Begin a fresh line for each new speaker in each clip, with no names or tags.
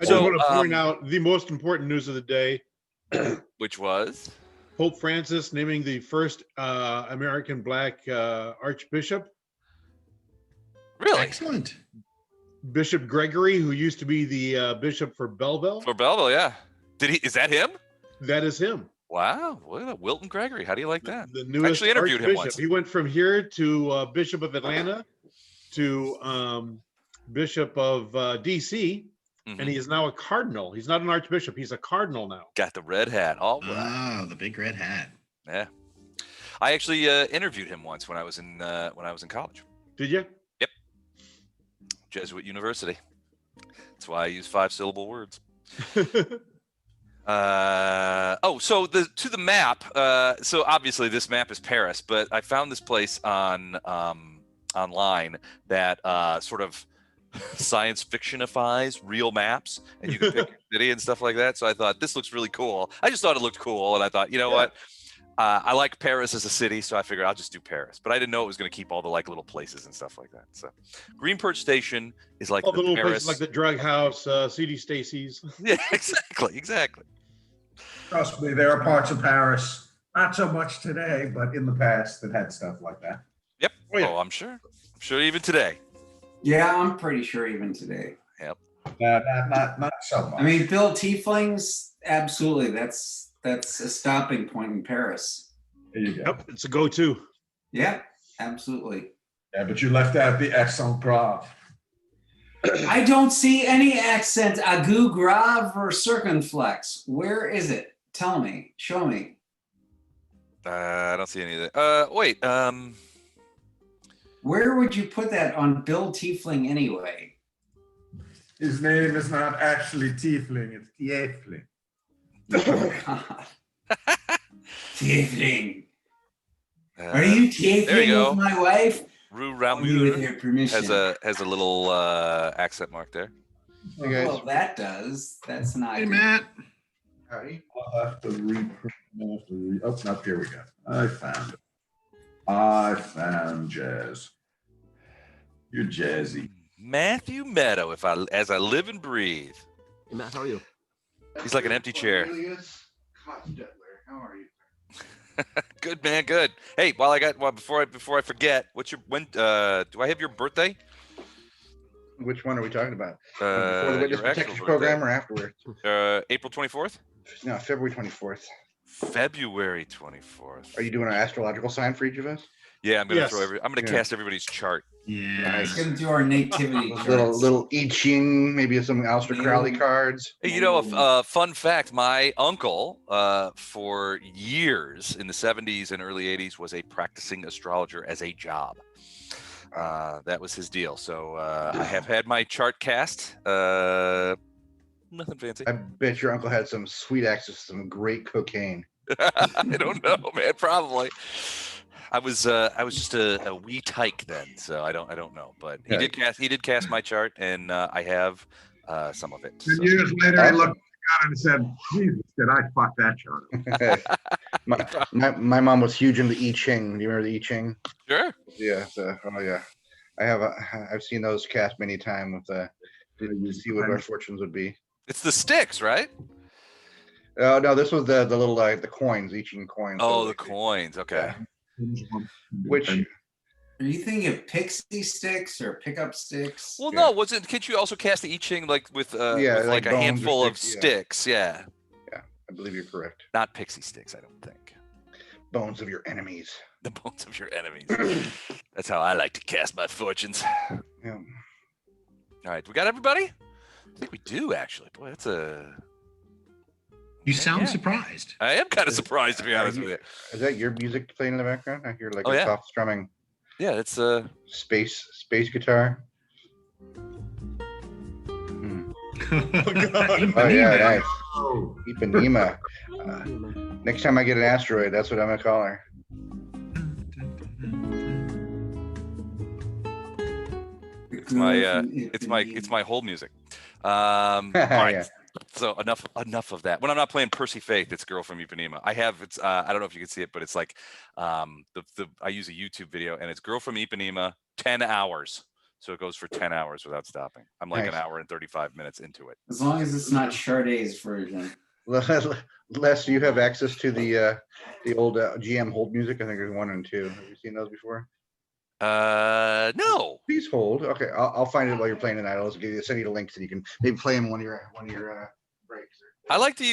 I just
So,
want to point out the most important news of the day.
which was?
Pope Francis naming the first American Black Archbishop.
Really?
Excellent.
Bishop Gregory, who used to be the bishop for Belleville.
For Belleville, yeah. Is that him?
That is him.
Wow. Wilton Gregory. How do you like that?
The newest
I actually interviewed him once.
He went from here to Bishop of Atlanta to Bishop of D.C., and he is now a cardinal. He's not an archbishop. He's a cardinal now.
Got the red hat. All right.
Oh, the big red hat.
Yeah. I actually interviewed him once when I was in college.
Did you?
Yep. Jesuit University. That's why I use 5-syllable words. So to the map. So obviously this map is Paris, but I found this place on online that sort of science fictionifies real maps, and you can pick your city and stuff like that. So I thought this looks really cool. I just thought it looked cool, and I thought, you know what? I like Paris as a city, so I figured I'll just do Paris. But I didn't know it was going to keep all the like little places and stuff like that. So Green Perch Station is like
all the little
Paris,
places like the drug house, CD Stacy's.
Yeah, exactly.
Trust me, there are parts of Paris, not so much today, but in the past that had stuff like that.
Yep.
Oh, yeah.
I'm sure even today.
Yeah, I'm pretty sure even today.
Yep.
Not so much.
I mean, Bill Tiefling's absolutely. That's a stopping point in Paris.
There you go.
Yep, it's a go-to.
Yeah, absolutely.
Yeah, but you left out the accent grave.
I don't see any accent, aigu, grave, or circumflex. Where is it? Tell me. Show me.
I don't see any of that. Wait.
Where would you put that on Bill Tiefling anyway?
His name is not actually Tiefling, it's Tiefling.
Oh, God. Tiefling. Are you tiefling with my wife?
Rue
Only with your
Ramu
permission.
has a little accent mark there.
Hey guys.
Well, that does. That's not.
Hey, Matt.
Howdy. I'll have to oh, no, here we go. I found Jazz. You're jazzy.
Matthew Meadow, as I live and breathe.
Hey, Matt, how are you?
He's like an empty chair.
How are you?
Good, man, good. Hey, before I forget, when do I have your birthday?
Which one are we talking about? Before the
Your
Witness
actual
Protection Program or afterwards?
April 24th?
No, February 24th.
February 24th.
Are you doing an astrological sign for each of us?
Yeah, I'm gonna
Yes.
I'm gonna cast everybody's chart.
Yeah.
He's gonna do our nativity charts.
Little I Ching, maybe some Aleister Crowley cards.
Hey, you know, a fun fact, my uncle, for years in the 70s and early 80s, was a practicing astrologer as a job. That was his deal. So I have had my chart cast. Nothing fancy.
I bet your uncle had some sweet access to some great cocaine.
I don't know, man. Probably. I was just a wee tyke then, so I don't know. But he did cast my chart, and I have some of it.
10
So.
years later, I looked at it and said, Jesus, did I fuck that chart?
my mom was huge into I Ching. Do you remember the I Ching?
Sure.
Yeah. Oh yeah. I've seen those cast many times with to see what our fortunes would be.
It's the sticks, right?
Oh no, this was the little the coins, I Ching coins.
Oh, the coins. Okay.
Yeah. Which
Are you thinking of pixie sticks or pickup sticks?
Well, no, can't you also cast the I Ching like with like a
bones or
handful of
sticks,
sticks? Yeah.
Yeah, I believe you're correct.
Not pixie sticks, I don't think.
Bones of your enemies.
The bones of your enemies. That's how I like to cast my fortunes.
Yeah.
All right, we got everybody? I think we do, actually. Boy, that's a...
You sound surprised.
I am kind of surprised, to be honest with you.
Is that your music playing in the background? I hear like
Oh,
a
yeah.
soft strumming.
Yeah, it's
space guitar.
Oh, God.
Oh yeah, nice.
Oh,
Ipanema. Next time I get an asteroid, that's what I'm gonna call her.
it's my whole music. All right.
Yeah.
So enough of that. When I'm not playing Percy Faith, it's Girl from Ipanema. I don't know if you can see it, but it's like I use a YouTube video, and it's Girl from Ipanema, 10 hours. So it goes for 10 hours without stopping. I'm like
Nice.
an hour and 35 minutes into it.
As long as it's not Sade's version.
Les, do you have access to the old GM hold music? I think there's 1 and 2. Have you seen those before?
No.
Please hold. Okay, I'll find it while you're playing tonight. I'll just send you the link so you can maybe play them one of your breaks.
I like to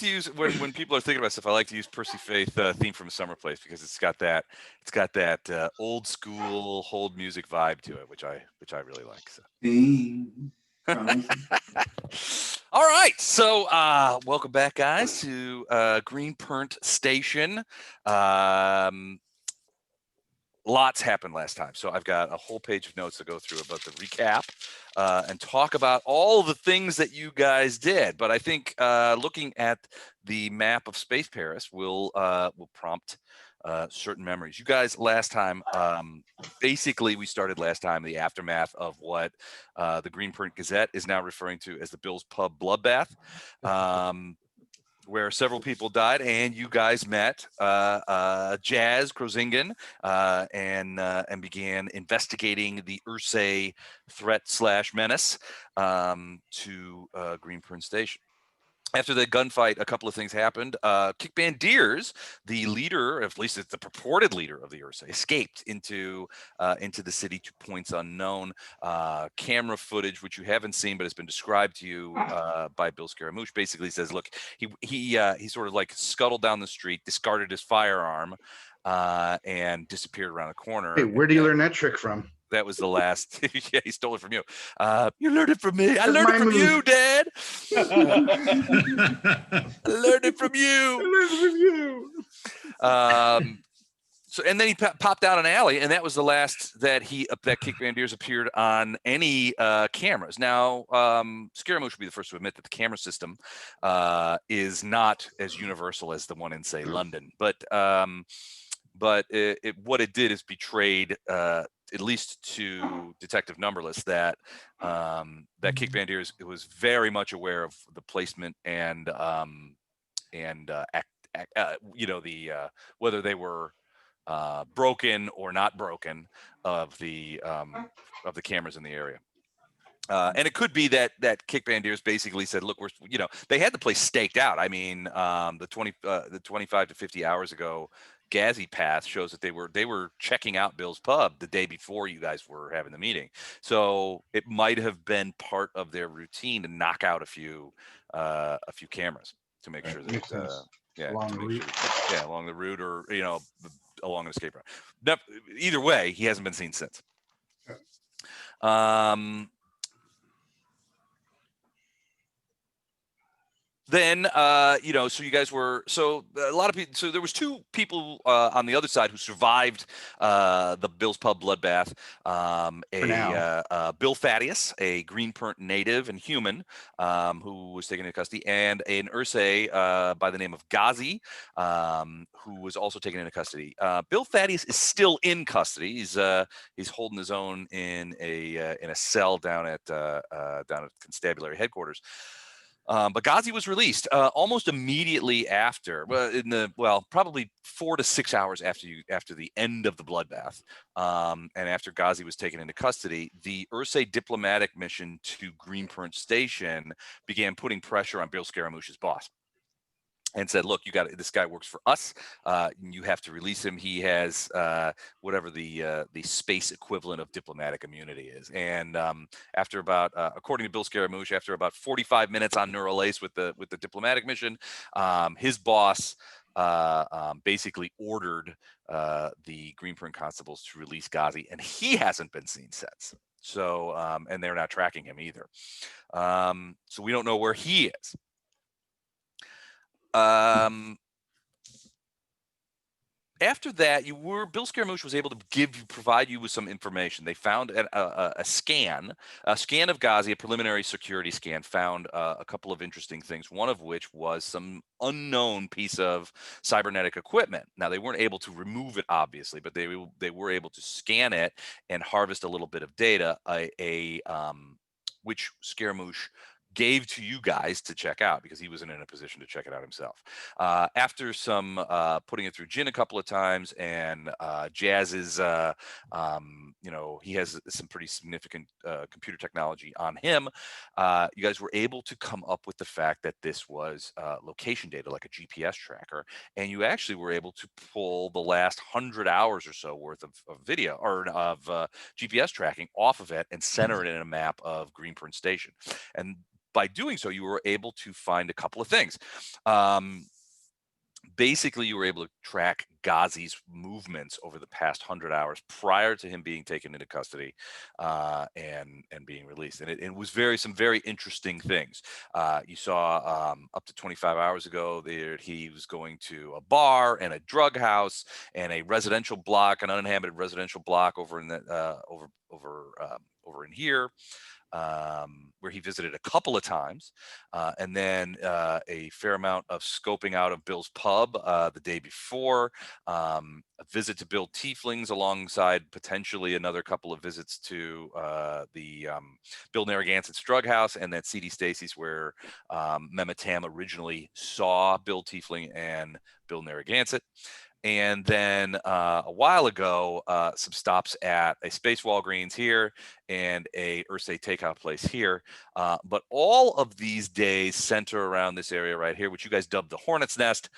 use when people are thinking about stuff. I like to use Percy Faith theme from a Summer Place because it's got that old school hold music vibe to it, which I really like. So.
Theme.
All right, so welcome back, guys, to Greenprint Station. Lots happened last time, so I've got a whole page of notes to go through about the recap and talk about all the things that you guys did. But I think looking at the map of Space Paris will prompt certain memories. You guys last time, basically we started last time the aftermath of what the Greenprint Gazette is now referring to as the Bill's Pub bloodbath. Where several people died, and you guys met Jazz Krozingen and began investigating the Ursae threat / menace to Greenprint Station. After the gunfight, a couple of things happened. Kykbandirz, the leader, at least it's the purported leader of the Ursae, escaped into the city to points unknown. Camera footage, which you haven't seen, but has been described to you by Bill Scaramouche, basically says, look, he sort of like scuttled down the street, discarded his firearm, and disappeared around a corner.
Hey, where do you learn that trick from?
That was the last. Yeah, he stole it from you. You learned it from me. I learned it from you, Dad. I learned it from you. So, and then he popped out an alley, and that was the last that Kykbandirz appeared on any cameras. Now, Scaramouche would be the first to admit that the camera system is not as universal as the one in, say, London, but what it did is betrayed, at least to Detective Numberless, that Kykbandirz was very much aware of the placement and whether they were broken or not broken of the cameras in the area. And it could be that Kykbandirz basically said, look, they had the place staked out. I mean, the 25 to 50 hours ago Gazzy path shows that they were checking out Bill's Pub the day before you guys were having the meeting. So it might have been part of their routine to knock out a few cameras to make sure that along the route or along an escape route. Either way, he hasn't been seen since. Then, so you guys were, so a lot of people, so there was 2 people on the other side who survived the Bill's Pub bloodbath. Bill Thaddeus, a Greenprint native and human who was taken into custody, and an Ursae by the name of Ghazi, who was also taken into custody. Bill Thaddeus is still in custody. He's holding his own in a cell down at constabulary headquarters. But Ghazi was released almost immediately after, probably 4 to 6 hours after the end of the bloodbath, and after Ghazi was taken into custody. The Ursae diplomatic mission to Greenprint Station began putting pressure on Bill Scaramouche's boss, and said, look, this guy works for us. You have to release him. He has whatever the space equivalent of diplomatic immunity is. And after about, according to Bill Scaramouche, after about 45 minutes on Neural Ace with the diplomatic mission, his boss basically ordered the Greenprint constables to release Ghazi, and he hasn't been seen since. So, and they're not tracking him either. So we don't know where he is. After that, Bill Scaramouche was able to provide you with some information. They found a scan of Ghazi, a preliminary security scan, found a couple of interesting things, one of which was some unknown piece of cybernetic equipment. Now, they weren't able to remove it, obviously, but they were able to scan it and harvest a little bit of data, which Scaramouche gave to you guys to check out because he wasn't in a position to check it out himself. After some putting it through Jin a couple of times, and Jazz's, he has some pretty significant computer technology on him, you guys were able to come up with the fact that this was location data, like a GPS tracker, and you actually were able to pull the last 100 hours or so worth of video or of GPS tracking off of it and center it in a map of Greenburn Station. And by doing so, you were able to find a couple of things. Basically, you were able to track Ghazi's movements over the past 100 hours prior to him being taken into custody and being released. And it was some very interesting things. You saw up to 25 hours ago there he was going to a bar and a drug house and a residential block, an uninhabited residential block over in the over in here. Where he visited a couple of times, and then a fair amount of scoping out of Bill's pub the day before, a visit to Bill Tiefling's alongside potentially another couple of visits to the Bill Narragansett's drug house, and that C.D. Stacy's where Mehmet Tam originally saw Bill Tiefling and Bill Narragansett. And then a while ago, some stops at a Space Walgreens here and a Ursae takeout place here. But all of these days center around this area right here, which you guys dubbed the Hornet's Nest,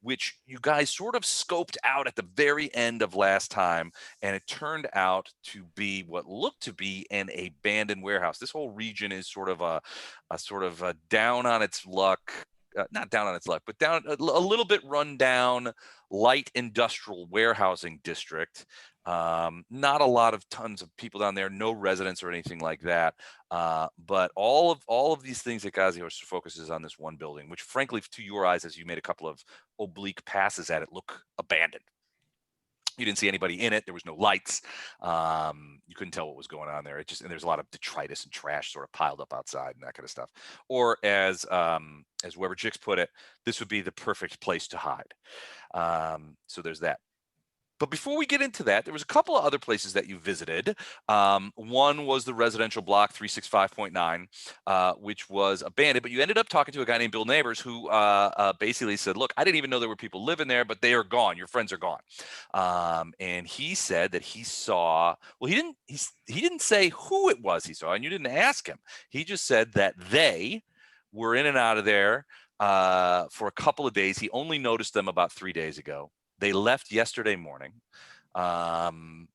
which you guys sort of scoped out at the very end of last time. And it turned out to be what looked to be an abandoned warehouse. This whole region is sort of a down on its luck. Not down on its luck, but down a little bit run down, light industrial warehousing district. Not a lot of tons of people down there, no residents or anything like that. But all of these things that Ghazi focuses on this one building, which frankly, to your eyes, as you made a couple of oblique passes at it, look abandoned. You didn't see anybody in it. There was no lights. You couldn't tell what was going on there. And there's a lot of detritus and trash sort of piled up outside and that kind of stuff. Or as Weber Jix put it, this would be the perfect place to hide. So there's that. But before we get into that, there was a couple of other places that you visited. One was the residential block 365.9, which was abandoned, but you ended up talking to a guy named Bill Neighbors who basically said, look, I didn't even know there were people living there, but they are gone. Your friends are gone. And he said that he saw, well, he didn't say who it was he saw, and you didn't ask him. He just said that they were in and out of there for a couple of days. He only noticed them about 3 days ago. They left yesterday morning, and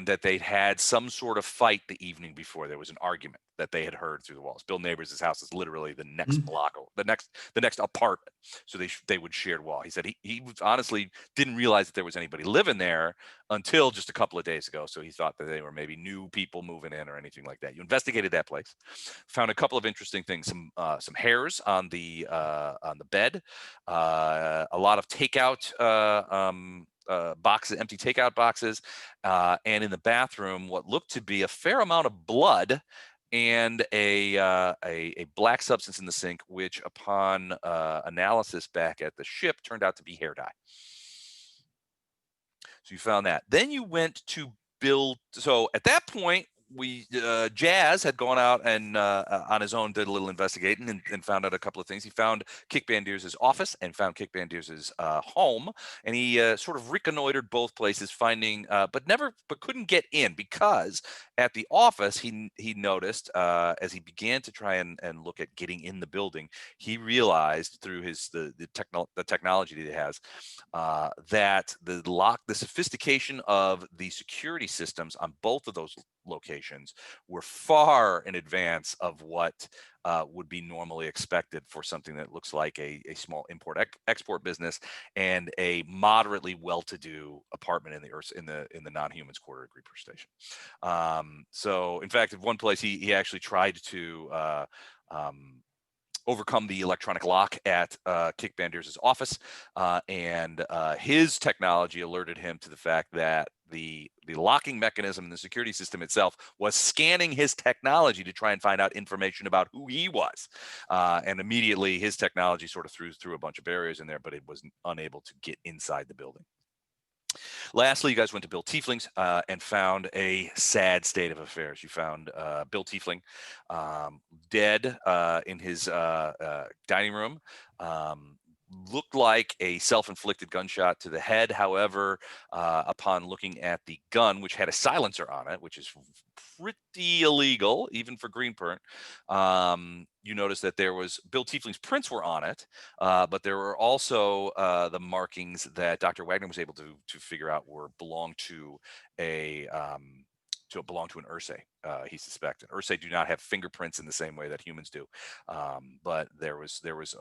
that they'd had some sort of fight the evening before. There was an argument that they had heard through the walls. Bill Neighbors' house is literally the next block, the next apartment. So they would share wall. He said he honestly didn't realize that there was anybody living there until just a couple of days ago. So he thought that they were maybe new people moving in or anything like that. You investigated that place, found a couple of interesting things. Some hairs on the bed, a lot of takeout boxes, empty takeout boxes, and in the bathroom, what looked to be a fair amount of blood and a black substance in the sink, which upon analysis back at the ship turned out to be hair dye. So you found that. Then you went to Bill. So at that point, Jazz had gone out and on his own did a little investigating and found out a couple of things. He found Kykbandirz's office and found Kykbandirz's home, and he sort of reconnoitered both places, finding but couldn't get in, because at the office he noticed as he began to try and look at getting in the building, he realized through the technology that he has that the sophistication of the security systems on both of those locations were far in advance of what would be normally expected for something that looks like a small import-export business and a moderately well-to-do apartment in the non-humans quarter of Greenburn Station. So in fact, at one place he actually tried to overcome the electronic lock at Kykbandirz's office, and his technology alerted him to the fact that the locking mechanism in the security system itself was scanning his technology to try and find out information about who he was. And immediately his technology sort of threw a bunch of barriers in there, but it was unable to get inside the building. Lastly, you guys went to Bill Tiefling's and found a sad state of affairs. You found Bill Tiefling dead in his dining room. Looked like a self-inflicted gunshot to the head. However, upon looking at the gun, which had a silencer on it, which is pretty illegal even for Greenburn, you notice that there was Bill Tiefling's prints were on it, but there were also the markings that Dr. Wagner was able to figure out belonged to an Ursae. He suspected Ursae do not have fingerprints in the same way that humans do, but there was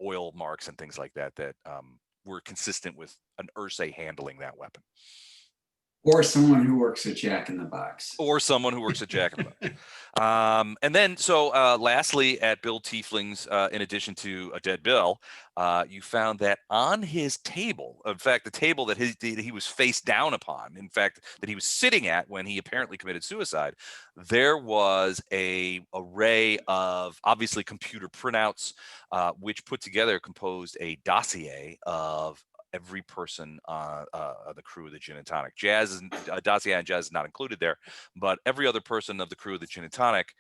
oil marks and things like that that were consistent with an Ursae handling that weapon.
Or someone who works at Jack in the Box.
Or someone who works at Jack in the Box. And then, lastly, at Bill Tiefling's, in addition to a dead Bill, you found that on his table, in fact, the table that he was face down upon, in fact, that he was sitting at when he apparently committed suicide, there was a array of obviously computer printouts, which put together composed a dossier of every person on the crew of the Gin and Tonic. Dossier and Jazz is not included there, but every other person of the crew of the Gin and Tonic,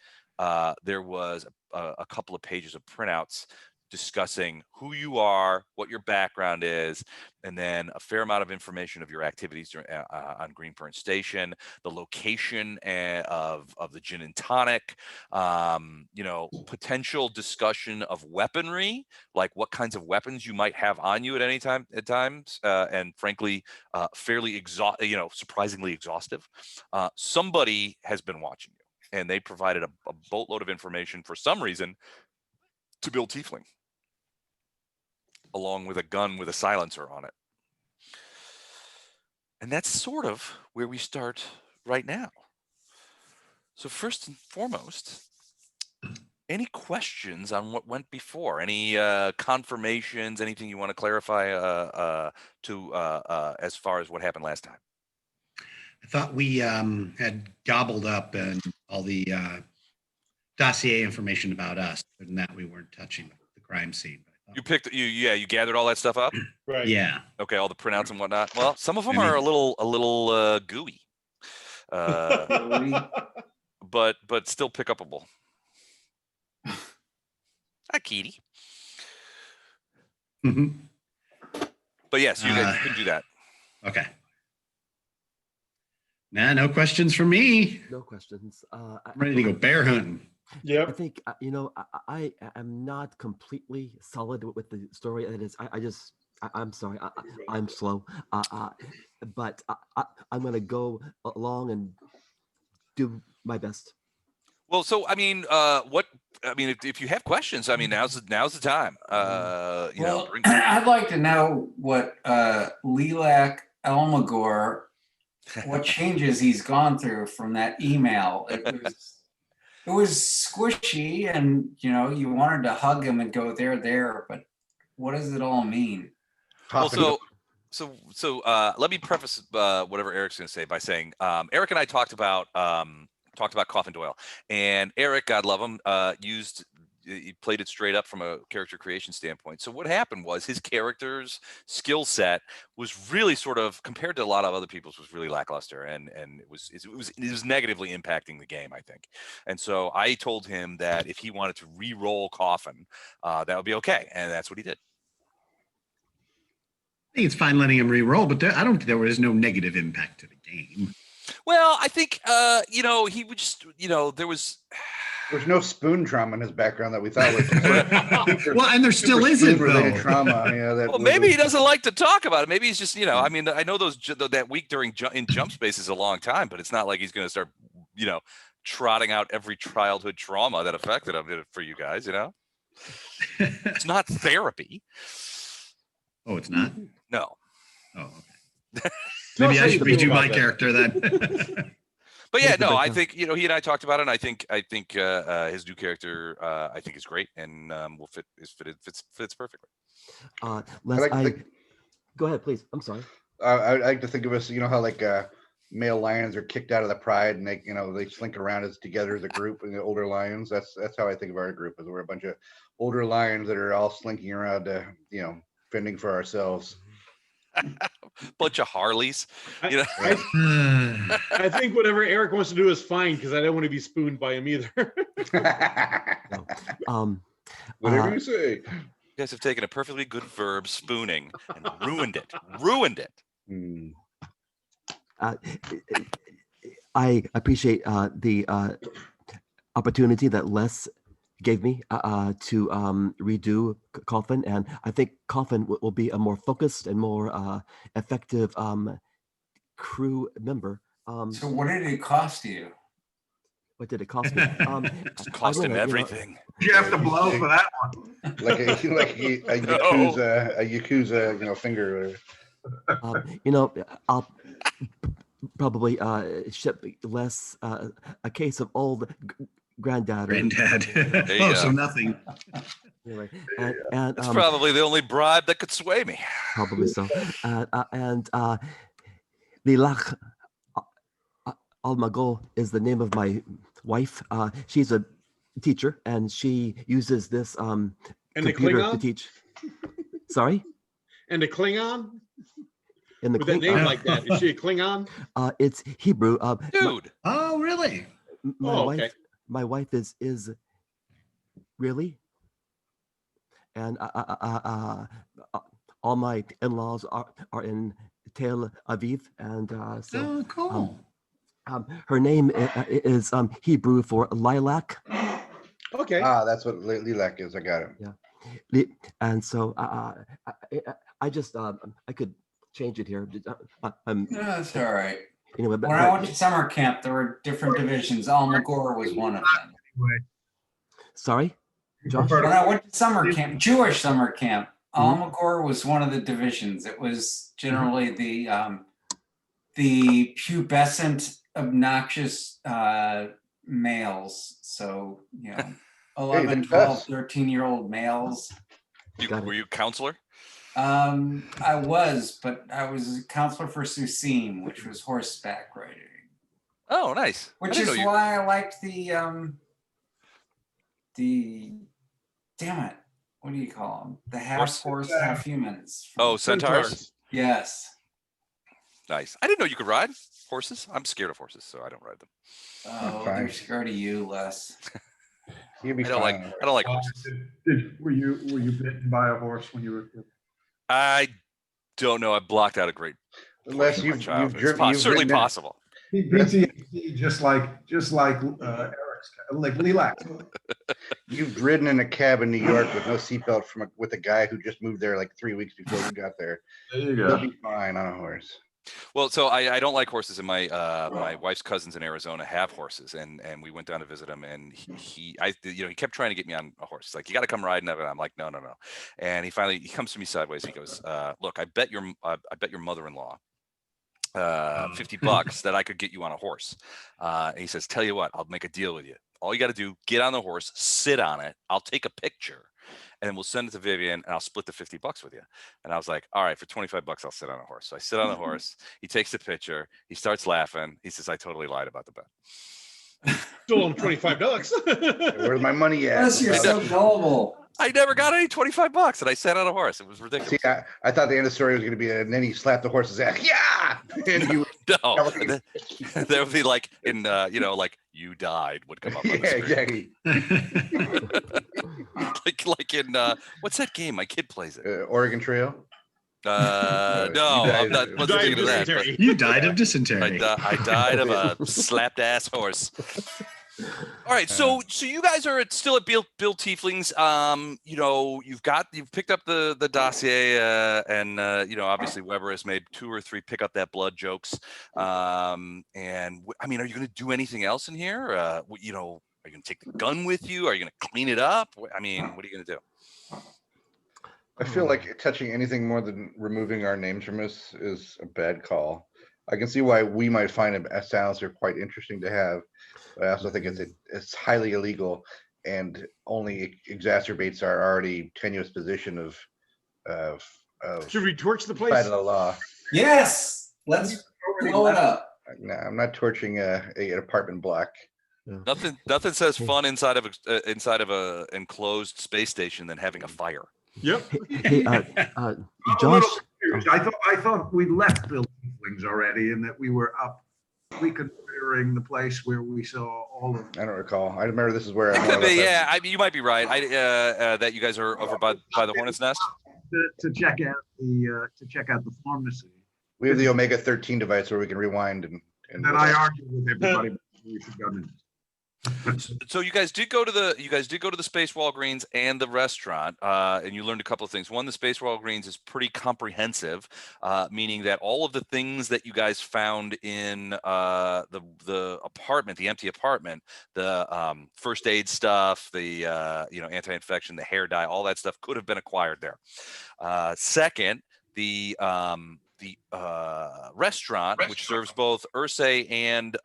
there was a couple of pages of printouts discussing who you are, what your background is, and then a fair amount of information of your activities on Greenburn Station, the location of the Gin and Tonic, potential discussion of weaponry, like what kinds of weapons you might have on you at times, and frankly, fairly surprisingly exhaustive. Somebody has been watching you, and they provided a boatload of information for some reason to Bill Tiefling, along with a gun with a silencer on it. And that's sort of where we start right now. So first and foremost, any questions on what went before? Any confirmations, anything you want to clarify as far as what happened last time?
I thought we had gobbled up and all the dossier information about us, and that we weren't touching the crime scene.
You gathered all that stuff up?
Right.
Yeah.
Okay, all the printouts and whatnot. Well, some of them are a little gooey, but still pick upable. Hi, Kitty.
Mm-hmm.
But yes, you guys can do that.
Okay. Nah, no questions from me.
No questions.
I'm ready to go bear hunting.
I
Yep.
think I am not completely solid with the story. It is. I'm sorry. I'm slow. But I'm gonna go along and do my best.
Well, so I mean, if you have questions, I mean, now's the time.
I'd like to know what Lilac Elmagor, what changes he's gone through from that email. It was squishy, and you wanted to hug him and go there, but what does it all mean?
Well, so let me preface whatever Eric's going to say by saying Eric and I talked about Coffin Doyle, and Eric, God love him, he played it straight up from a character creation standpoint. So what happened was his character's skill set was really sort of, compared to a lot of other people's, was really lackluster, and it was negatively impacting the game, I think. And so I told him that if he wanted to re-roll Coffin, that would be okay, and that's what he did.
I think it's fine letting him re-roll, but I don't think there was no negative impact to the game.
Well, I think he would just there was.
There's no spoon trauma in his background that we thought was.
Well, and there still isn't though.
Trauma.
Well, maybe he doesn't like to talk about it. Maybe he's just I mean, I know that week in Jump Space is a long time, but it's not like he's going to start trotting out every childhood trauma that affected him for you guys. It's not therapy.
Oh, it's not?
No.
Oh, okay. Maybe I should redo my character then.
But yeah, no, I think he and I talked about it, and I think his new character I think is great, and fits perfectly.
Go ahead, please. I'm sorry.
I like to think of us, how like male lions are kicked out of the pride, and they slink around as together as a group, and the older lions. That's how I think of our group, is we're a bunch of older lions that are all slinking around, fending for ourselves.
Bunch of Harleys.
I,
You know?
I think whatever Eric wants to do is fine because I don't want to be spooned by him either.
No.
Whatever
Uh,
you say.
You guys have taken a perfectly good verb, spooning, and ruined it. Ruined it.
Hmm.
I appreciate the opportunity that Les gave me to redo Coffin, and I think Coffin will be a more focused and more effective crew member.
So what did it cost you?
What did it cost me?
It cost him everything.
You have to blow for that one.
Like a Yakuza, finger.
I'll probably ship Les a case of old granddad.
Granddad.
There you
So
go.
nothing.
Anyway,
That's probably the only bribe that could sway me.
probably so. And Lilach Almagol is the name of my wife. She's a teacher, and she uses this
And the
computer to
Klingon?
teach. Sorry?
And a Klingon?
In the
With that
Kling-
name like that. Is she a Klingon?
It's Hebrew.
Dude.
Oh, really?
My
Oh,
wife,
okay.
my wife is really, and all my in-laws are in Tel Aviv, and so
Oh, cool.
her name is Hebrew for lilac,
Okay.
That's what lilac is. I got it.
and so I just I could change it here.
No, that's all right.
Anyway,
When I went to summer camp, there were different divisions. Almagor was one of them.
sorry, Josh.
When I went to summer camp, Jewish summer camp, Almagor was one of the divisions. It was generally the pubescent, obnoxious males. So, 11, 12, 13-year-old males.
Got it.
Were you a counselor?
I was, but I was a counselor for Susim, which was horseback riding.
Oh, nice. I
Which
didn't
is
know you-
why I liked the damn it, what do you call them? The half horse, half humans.
Oh, centaurs?
Yes.
Nice. I didn't know you could ride horses. I'm scared of horses, so I don't ride them.
Oh,
Fine.
they're scared of you, Les.
You'll be
I don't
fine.
like horses.
Were you bitten by a horse when you were a kid?
I don't know. I blocked out a great
Unless
portion of my
you've
childhood.
driven,
It's certainly possible.
PTSD, just like Eric's, like Lilac.
you've ridden in a cab in New York with no seatbelt with a guy who just moved there like 3 weeks before you got there.
There you
You'll
go.
be fine on a horse.
Well, so I don't like horses, and my wife's cousins in Arizona have horses, and we went down to visit him, and he kept trying to get me on a horse. He's like, you got to come riding of it. I'm like, no. And he comes to me sideways. He goes, look, I bet your mother-in-law $50 that I could get you on a horse. And he says, tell you what, I'll make a deal with you. All you got to do, get on the horse, sit on it. I'll take a picture, and then we'll send it to Vivian, and I'll split the $50 with you. And I was like, all right, for $25, I'll sit on a horse. So I sit on the horse. He takes the picture. He starts laughing. He says, I totally lied about the bet.
Still on $25.
Where's my money at?
Les, you're so gullible.
I never got any $25, and I sat on a horse. It was ridiculous.
See, I thought the end of the story was going to be, and then he slapped the horse's ass. Yeah, and you.
No, there would be like in like you died would come up on the
Yeah,
screen.
exactly.
like in what's that game? My kid plays it.
Oregon Trail.
No,
You
I'm not.
died-
Wasn't
Died
thinking of that.
dysentery.
You died of
I,
dysentery.
I died of a slapped ass horse. All right, so you guys are still at Bill Tiefling's. You've picked up the dossier, and obviously Weber has made 2 or 3 pick up that blood jokes. And I mean, are you going to do anything else in here? Are you going to take the gun with you? Are you going to clean it up? I mean, what are you going to do?
I feel like touching anything more than removing our names from us is a bad call. I can see why we might find a silencer quite interesting to have, but I also think it's highly illegal and only exacerbates our already tenuous position of
Should we torch the
side
place?
of the law.
Yes. Let's blow it up.
No, I'm not torching an apartment block.
Nothing says fun inside of a enclosed space station than having a fire.
Yep.
Hey, Josh.
I thought we left Bill Tieflings already and that we were up reconfiguring the place where we saw all of.
I don't recall. I remember this is where.
It could be, yeah. I mean, you might be right. That you guys are over by the Hornet's Nest.
To check out the pharmacy.
We have the Omega 13 device where we can rewind and
then I argued with everybody. We should go in.
So you guys did go to the Space Walgreens and the restaurant, and you learned a couple of things. One, the Space Walgreens is pretty comprehensive, meaning that all of the things that you guys found in the apartment, the empty apartment, the first aid stuff, the anti-infection, the hair dye, all that stuff could have been acquired there. Second, the restaurant, which serves both Ursae and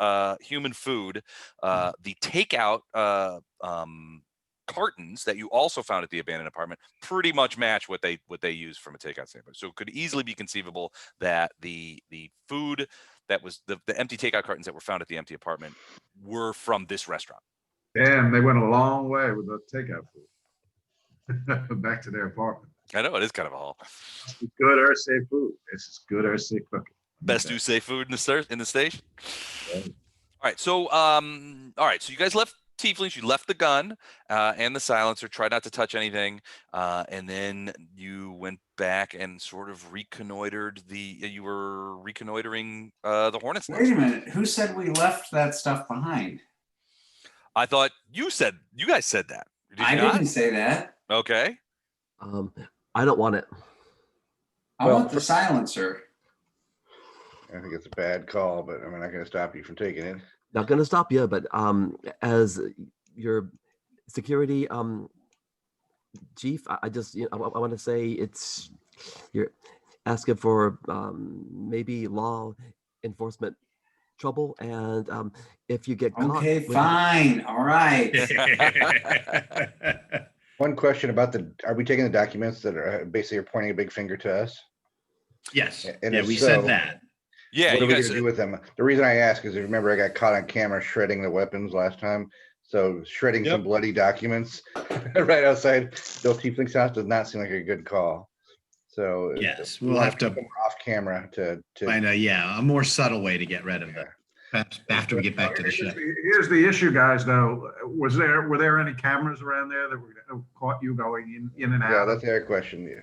human food, the takeout cartons that you also found at the abandoned apartment pretty much match what they use from a takeout standpoint. So it could easily be conceivable that the food that was the empty takeout cartons that were found at the empty apartment were from this restaurant.
Damn, they went a long way with the takeout food. Back to their apartment.
I know, it is kind of a haul.
Good Ursae food. This is good Ursae cooking.
Best Ursae food in the station. All right, so you guys left Tieflings. You left the gun and the silencer. Tried not to touch anything, and then you went back and sort of reconnoitered You were reconnoitering the Hornet's Nest.
Wait a minute. Who said we left that stuff behind?
I thought you guys said that.
I didn't say that.
Okay.
I don't want it.
I want the silencer.
I think it's a bad call, but I'm not going to stop you from taking it.
Not going to stop you, but as your security chief, I just I want to say you're asking for maybe law enforcement trouble, and if you get caught.
Okay, fine. All right.
One question about are we taking the documents that are basically pointing a big finger to us?
Yes.
And
yeah,
if
we
so,
said that.
Yeah,
what
you
are we
guys
going to do with them? The reason I ask is, remember, I got caught on camera shredding the weapons last time. So shredding some bloody documents right outside Bill Tiefling's house does not seem like a good call. So
yes, we'll have to
off camera to
find a more subtle way to get rid of them. Perhaps after we get back to the ship.
Here's the issue, guys. Though, were there any cameras around there that caught you going in and out?
Yeah, that's their question. Yeah.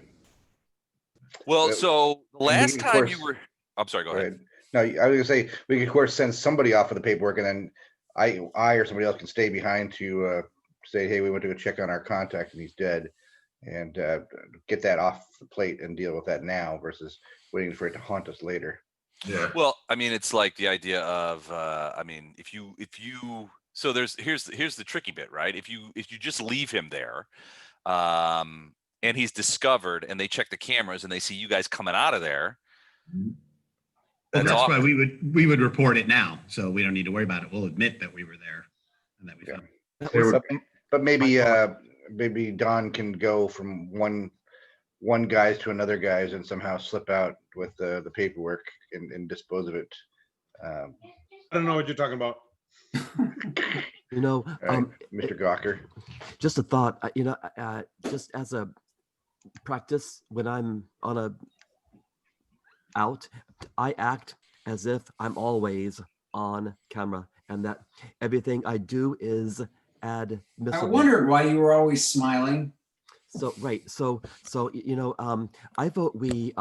Well, so last time you were. I'm sorry. Go ahead.
No, I was gonna say we could of course send somebody off of the paperwork, and then I or somebody else can stay behind to say, hey, we went to go check on our contact and he's dead, and get that off the plate and deal with that now versus waiting for it to haunt us later.
Yeah.
Well, I mean, it's like the idea of, if you, so here's the tricky bit, right? If you just leave him there, and he's discovered, and they check the cameras and they see you guys coming out of there.
That's why we would report it now, so we don't need to worry about it. We'll admit that we were there and that we found it.
But maybe Don can go from one guy's to another guy's and somehow slip out with the paperwork and dispose of it.
I don't know what you're talking about.
Right, Mr. Gawker.
Just a thought, just as a practice, when I'm out, I act as if I'm always on camera and that everything I do is admissible.
I wondered why you were always smiling.
So right, so I vote we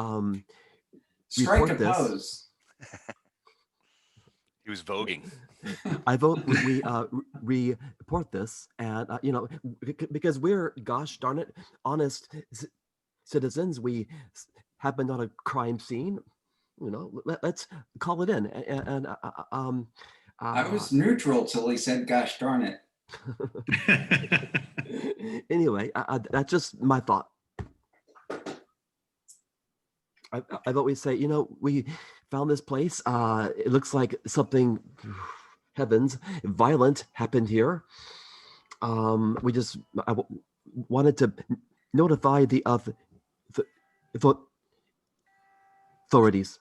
Strike
report
a
this.
pose.
He was voguing.
I vote we report this, and because we're, gosh darn it, honest citizens. We happened on a crime scene. Let's call it in. And
I was neutral till he said, "Gosh darn it."
Anyway, that's just my thought. I've always say, we found this place. It looks like something, heavens, violent happened here. I wanted to notify the authorities.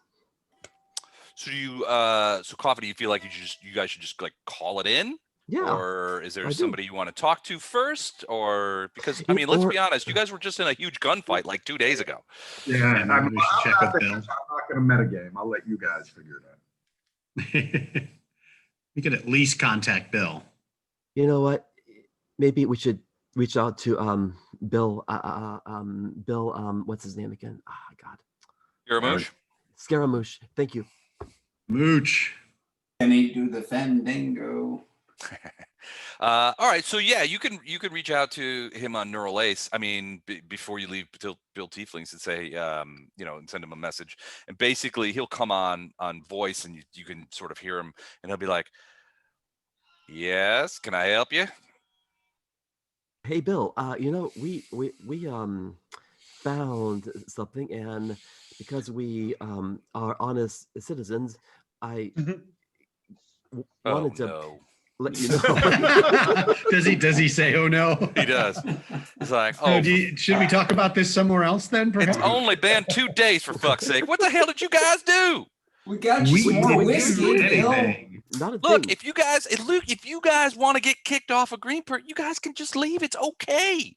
So Coffee, do you feel like you guys should just like call it in?
Yeah.
Or is there
I do.
somebody you want to talk to first? Or because, I mean, let's be honest, you guys were just in a huge gunfight like 2 days ago.
Yeah,
maybe we should check with Bill.
I'm not going to metagame. I'll let you guys figure it out.
We could at least contact Bill.
You know what? Maybe we should reach out to Bill. Bill. What's his name again? Oh God.
Scaramouche?
Scaramouche. Thank you.
Mooch.
Can he do the Fandango?
All right, so yeah, you can reach out to him on Neural Ace. I mean, before you leave Bill Tieflings, and say, you know, and send him a message. And basically, he'll come on voice, and you can sort of hear him, and he'll be like, "Yes, can I help you?"
Hey Bill. You know, we found something, and because we are honest citizens, I wanted to
No.
let you know.
Does he say, oh no?
He does. It's like,
So should we talk about this somewhere else then, perhaps?
it's only been 2 days, for fuck's sake. What the hell did you guys do?
We got you some more
didn't
whiskey,
do
Bill.
anything.
Not a
Look,
thing.
if you guys want to get kicked off of Greenport, you guys can just leave. It's okay.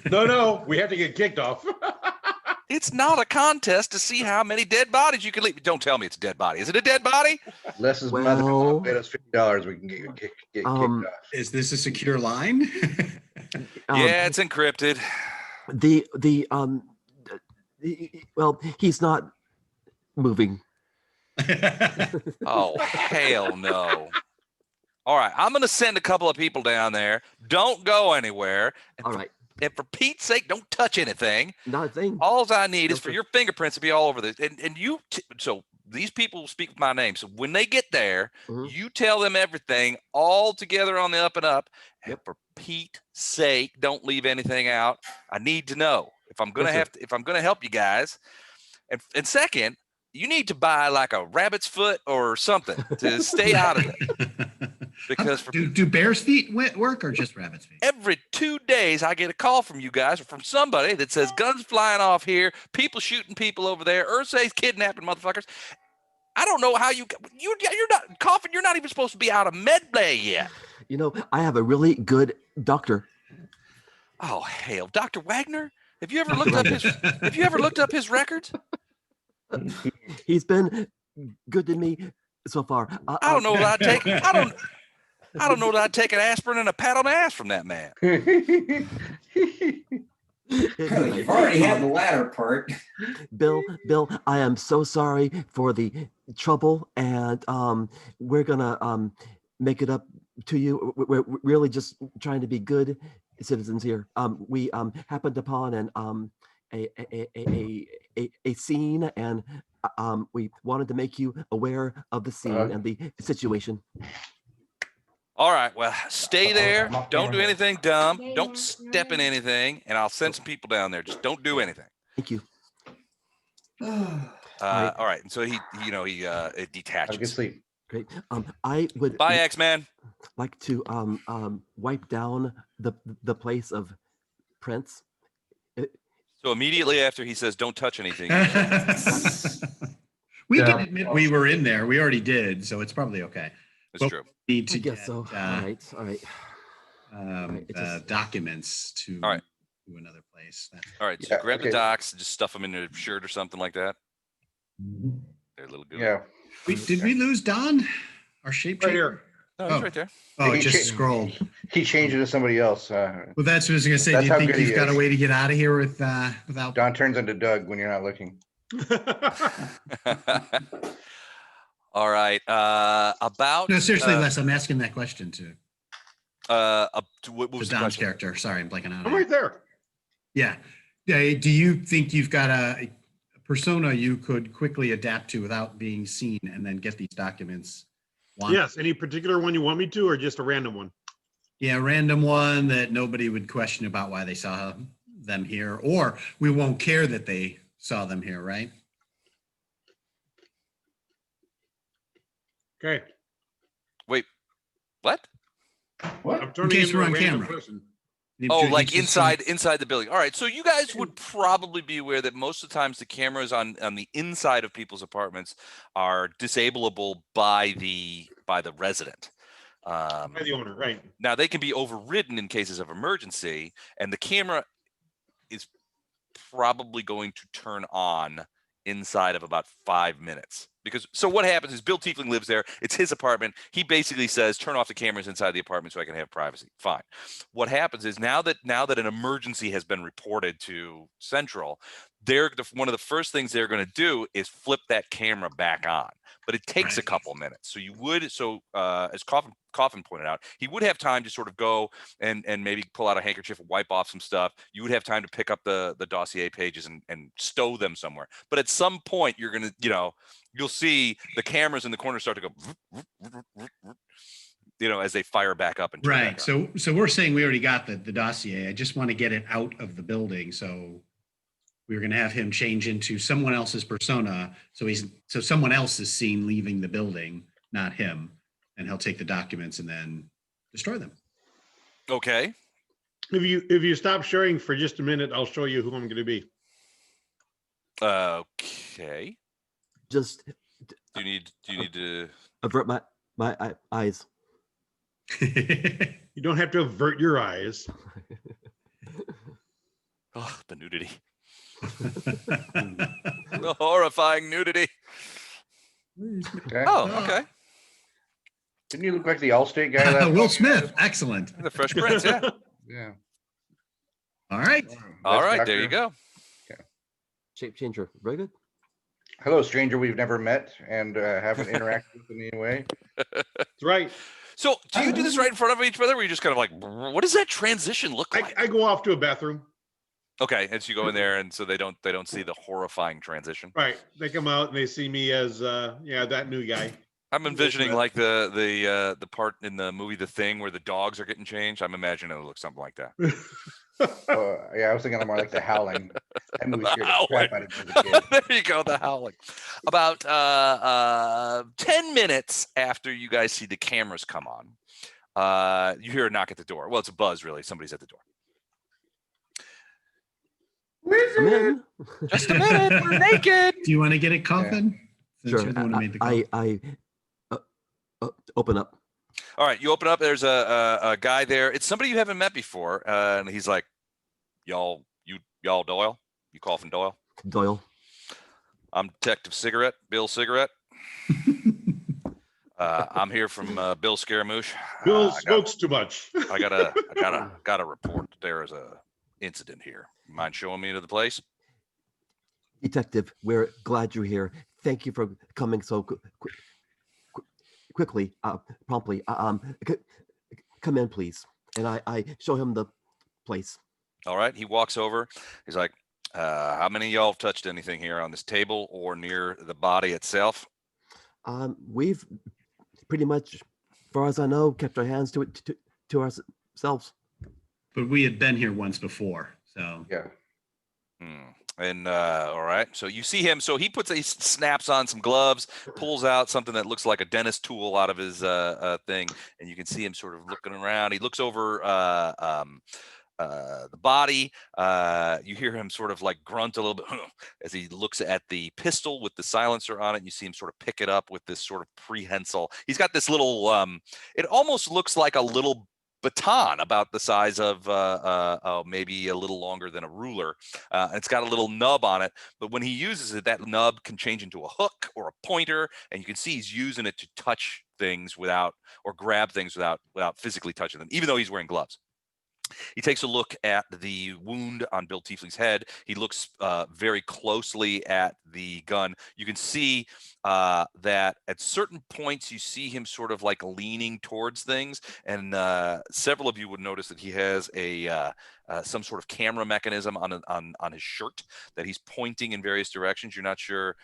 No, we have to get kicked off.
It's not a contest to see how many dead bodies you can leave. Don't tell me it's a dead body. Is it a dead body?
Less is
Well,
mother paid us $50. We can get kicked off.
Is this a secure line?
Yeah, it's encrypted.
Well, he's not moving.
Oh, hell no. All right, I'm going to send a couple of people down there. Don't go anywhere.
All right.
And for Pete's sake, don't touch anything.
Not a thing.
All I need is
Okay.
for your fingerprints to be all over this. And you, so these people speak with my name. So when they get there,
Mhm.
you tell them everything all together on the up and up. And
Yep.
for Pete's sake, don't leave anything out. I need to know if I'm gonna
Yes, sir.
if I'm gonna help you guys. And second, you need to buy like a rabbit's foot or something to stay out of it. Because for
do bear's feet work or just rabbit's feet?
every 2 days, I get a call from you guys or from somebody that says guns flying off here, people shooting people over there, Ursae's kidnapping motherfuckers. I don't know how you're not coughing. You're not even supposed to be out of med bay yet.
You know, I have a really good doctor.
Oh hell, Dr. Wagner. Have you ever looked up his records?
He's been good to me so far.
I don't know what I'd take. I don't know that I'd take an aspirin and a pat on the ass from that man.
Well, you've already had the latter part.
Bill, I am so sorry for the trouble, and we're gonna make it up to you. We're really just trying to be good citizens here. We happened upon a scene, and we wanted to make you aware of the scene and the situation.
All right, well, stay there. Don't do anything dumb. Don't step in anything, and I'll send some people down there. Just don't do anything.
Thank you.
All right, and so he it
Have a good
detaches.
sleep.
Great. I would
Bye, X-Man.
like to wipe down the place of Prince.
So immediately after he says, "Don't touch anything,"
We
Yeah.
can admit we were in there. We already did, so it's probably okay.
it's
Well,
true.
We need
I
to
guess
get
so. All right. It just-
documents to
All right.
to another place.
All right, so
Yeah,
grab the
okay.
docs, just stuff them in a shirt or something like that. They're a little good.
Yeah.
Did we lose Don? Our shape
Right
changer?
here.
No, he's
Oh.
right there.
Oh, it
He
just
changed-
scrolled.
He changed it to somebody else.
Well, that's what I was gonna say.
That's
Do you
how
think
good he
you've got a
is.
way to get out of here without?
Don turns into Doug when you're not looking.
All right. About
No, seriously, Les. I'm asking that question to
what was the
Don's
question?
character. Sorry, I'm blanking out.
I'm right there.
Yeah. Do you think you've got a persona you could quickly adapt to without being seen and then get these documents?
Yes. Any particular one you want me to, or just a random one?
Yeah, random one that nobody would question about why they saw them here, or we won't care that they saw them here, right?
Okay.
Wait, what?
What?
I'm turning
case
into
we're
a
on
random
camera.
person.
Oh,
He's
like
just,
inside the building. All right. So you guys would probably be aware that most of the times the cameras on the inside of people's apartments are disableable by the resident.
By the owner, right?
Now they can be overridden in cases of emergency, and the camera is probably going to turn on inside of about 5 minutes. Because so what happens is Bill Tiefling lives there. It's his apartment. He basically says, turn off the cameras inside the apartment so I can have privacy. Fine. What happens is now that an emergency has been reported to Central, one of the first things they're going to do is flip that camera back on. But it takes a couple minutes. So as Coffin pointed out, he would have time to sort of go and maybe pull out a handkerchief and wipe off some stuff. You would have time to pick up the dossier pages and stow them somewhere. But at some point, you're going to, you'll see the cameras in the corner start to go, as they fire back up. And turn
Right.
back on.
So we're saying we already got the dossier. I just want to get it out of the building. So we're going to have him change into someone else's persona. So someone else is seen leaving the building, not him. And he'll take the documents and then destroy them.
Okay.
If you stop sharing for just a minute, I'll show you who I'm going to be.
Okay.
Just
Do you need to
avert my eyes.
You don't have to avert your eyes.
Oh, the nudity. The horrifying nudity.
Okay.
Oh, okay.
Didn't you look like the Allstate guy? That
Will Smith. Excellent.
The Fresh Prince, yeah.
Yeah.
All right.
All right,
Doctor.
there you go.
Shape changer. Very good.
Hello, stranger we've never met and haven't interacted with in any way.
That's right.
So do you do this right in front of each other, or are you just kind of like, what does that transition look like?
I go off to a bathroom.
Okay, and so you go in there, and so they don't see the horrifying transition.
Right. They come out and they see me as that new guy.
I'm envisioning like the part in the movie The Thing where the dogs are getting changed. I'm imagining it looks something like that.
Yeah, I was thinking more like The Howling. That movie scared the crap out of me as a kid.
There you go, The Howling. About 10 minutes after you guys see the cameras come on, you hear a knock at the door. Well, it's a buzz, really. Somebody's at the door.
Come in.
Just a minute. We're naked.
Do you want to get it, Coffin? Since
Sure.
you're the one who made the call.
I open up.
All right, you open up. There's a guy there. It's somebody you haven't met before, and he's like, "Y'all Doyle? You Coffin Doyle?
Doyle.
I'm Detective Cigarette, Bill Cigarette. I'm here from Bill Scaramouche.
Bill smokes too much.
I got a report that there is a incident here. You mind showing me to the place?
Detective, we're glad you're here. Thank you for coming so quickly, promptly. Come in, please. And I show him the place.
All right. He walks over. He's like, how many of y'all have touched anything here on this table or near the body itself?
We've pretty much, as far as I know, kept our hands to it to ourselves.
But we had been here once before, so
Yeah.
And all right, so you see him. So he snaps on some gloves, pulls out something that looks like a dentist tool out of his thing, and you can see him sort of looking around. He looks over the body. You hear him sort of like grunt a little bit as he looks at the pistol with the silencer on it. You see him sort of pick it up with this sort of prehensile. He's got this little. It almost looks like a little baton about the size of maybe a little longer than a ruler. It's got a little nub on it, but when he uses it, that nub can change into a hook or a pointer, and you can see he's using it to touch things or grab things without physically touching them, even though he's wearing gloves. He takes a look at the wound on Bill Tiefling's head. He looks very closely at the gun. You can see that at certain points you see him sort of like leaning towards things, and several of you would notice that he has some sort of camera mechanism on his shirt that he's pointing in various directions. You're not sure.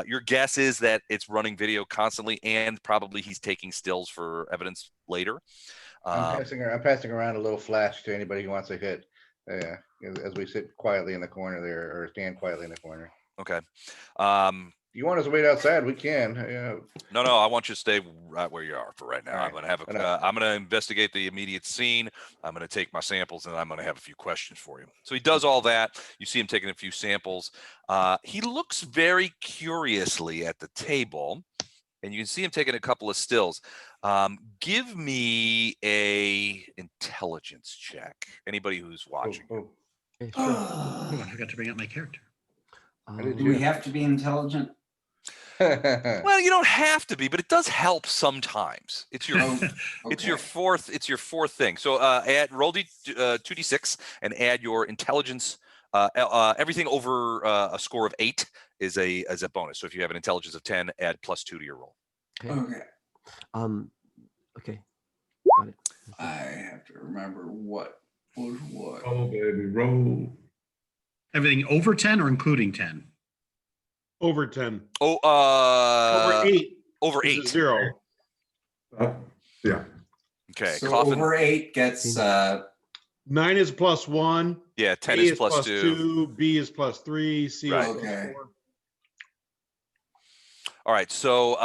Your guess is that it's running video constantly, and probably he's taking stills for evidence later.
I'm passing around a little flash to anybody who wants to hit. As we sit quietly in the corner there, or stand quietly in the corner.
Okay.
You want us to wait outside? We can. Yeah.
No, I want you to stay right where you are for right now.
All right.
I'm going to investigate the immediate scene. I'm going to take my samples, and I'm going to have a few questions for you. So he does all that. You see him taking a few samples. He looks very curiously at the table, and you can see him taking a couple of stills. Give me a intelligence check. Anybody who's watching.
Okay, sure.
Oh, I forgot to bring up my character.
did
Do we have to be intelligent?
Well, you don't have to be, but it does help sometimes. It's your
Oh,
it's your
okay.
fourth thing. So roll 2d6 and add your intelligence. Everything over a score of 8 is a bonus. So if you have an intelligence of 10, add +2 to your roll.
Okay.
Okay. Got it.
I have to remember what was what.
Oh, baby, roll.
Everything over 10 or including 10?
Over 10.
Oh,
Over 8.
Over
is a
8.
0.
Yeah.
Okay.
So
Coffin.
over 8 gets
9 is +1.
Yeah, 10
A
is +2.
B is +3. C
Right.
is
Okay.
+4.
All right. So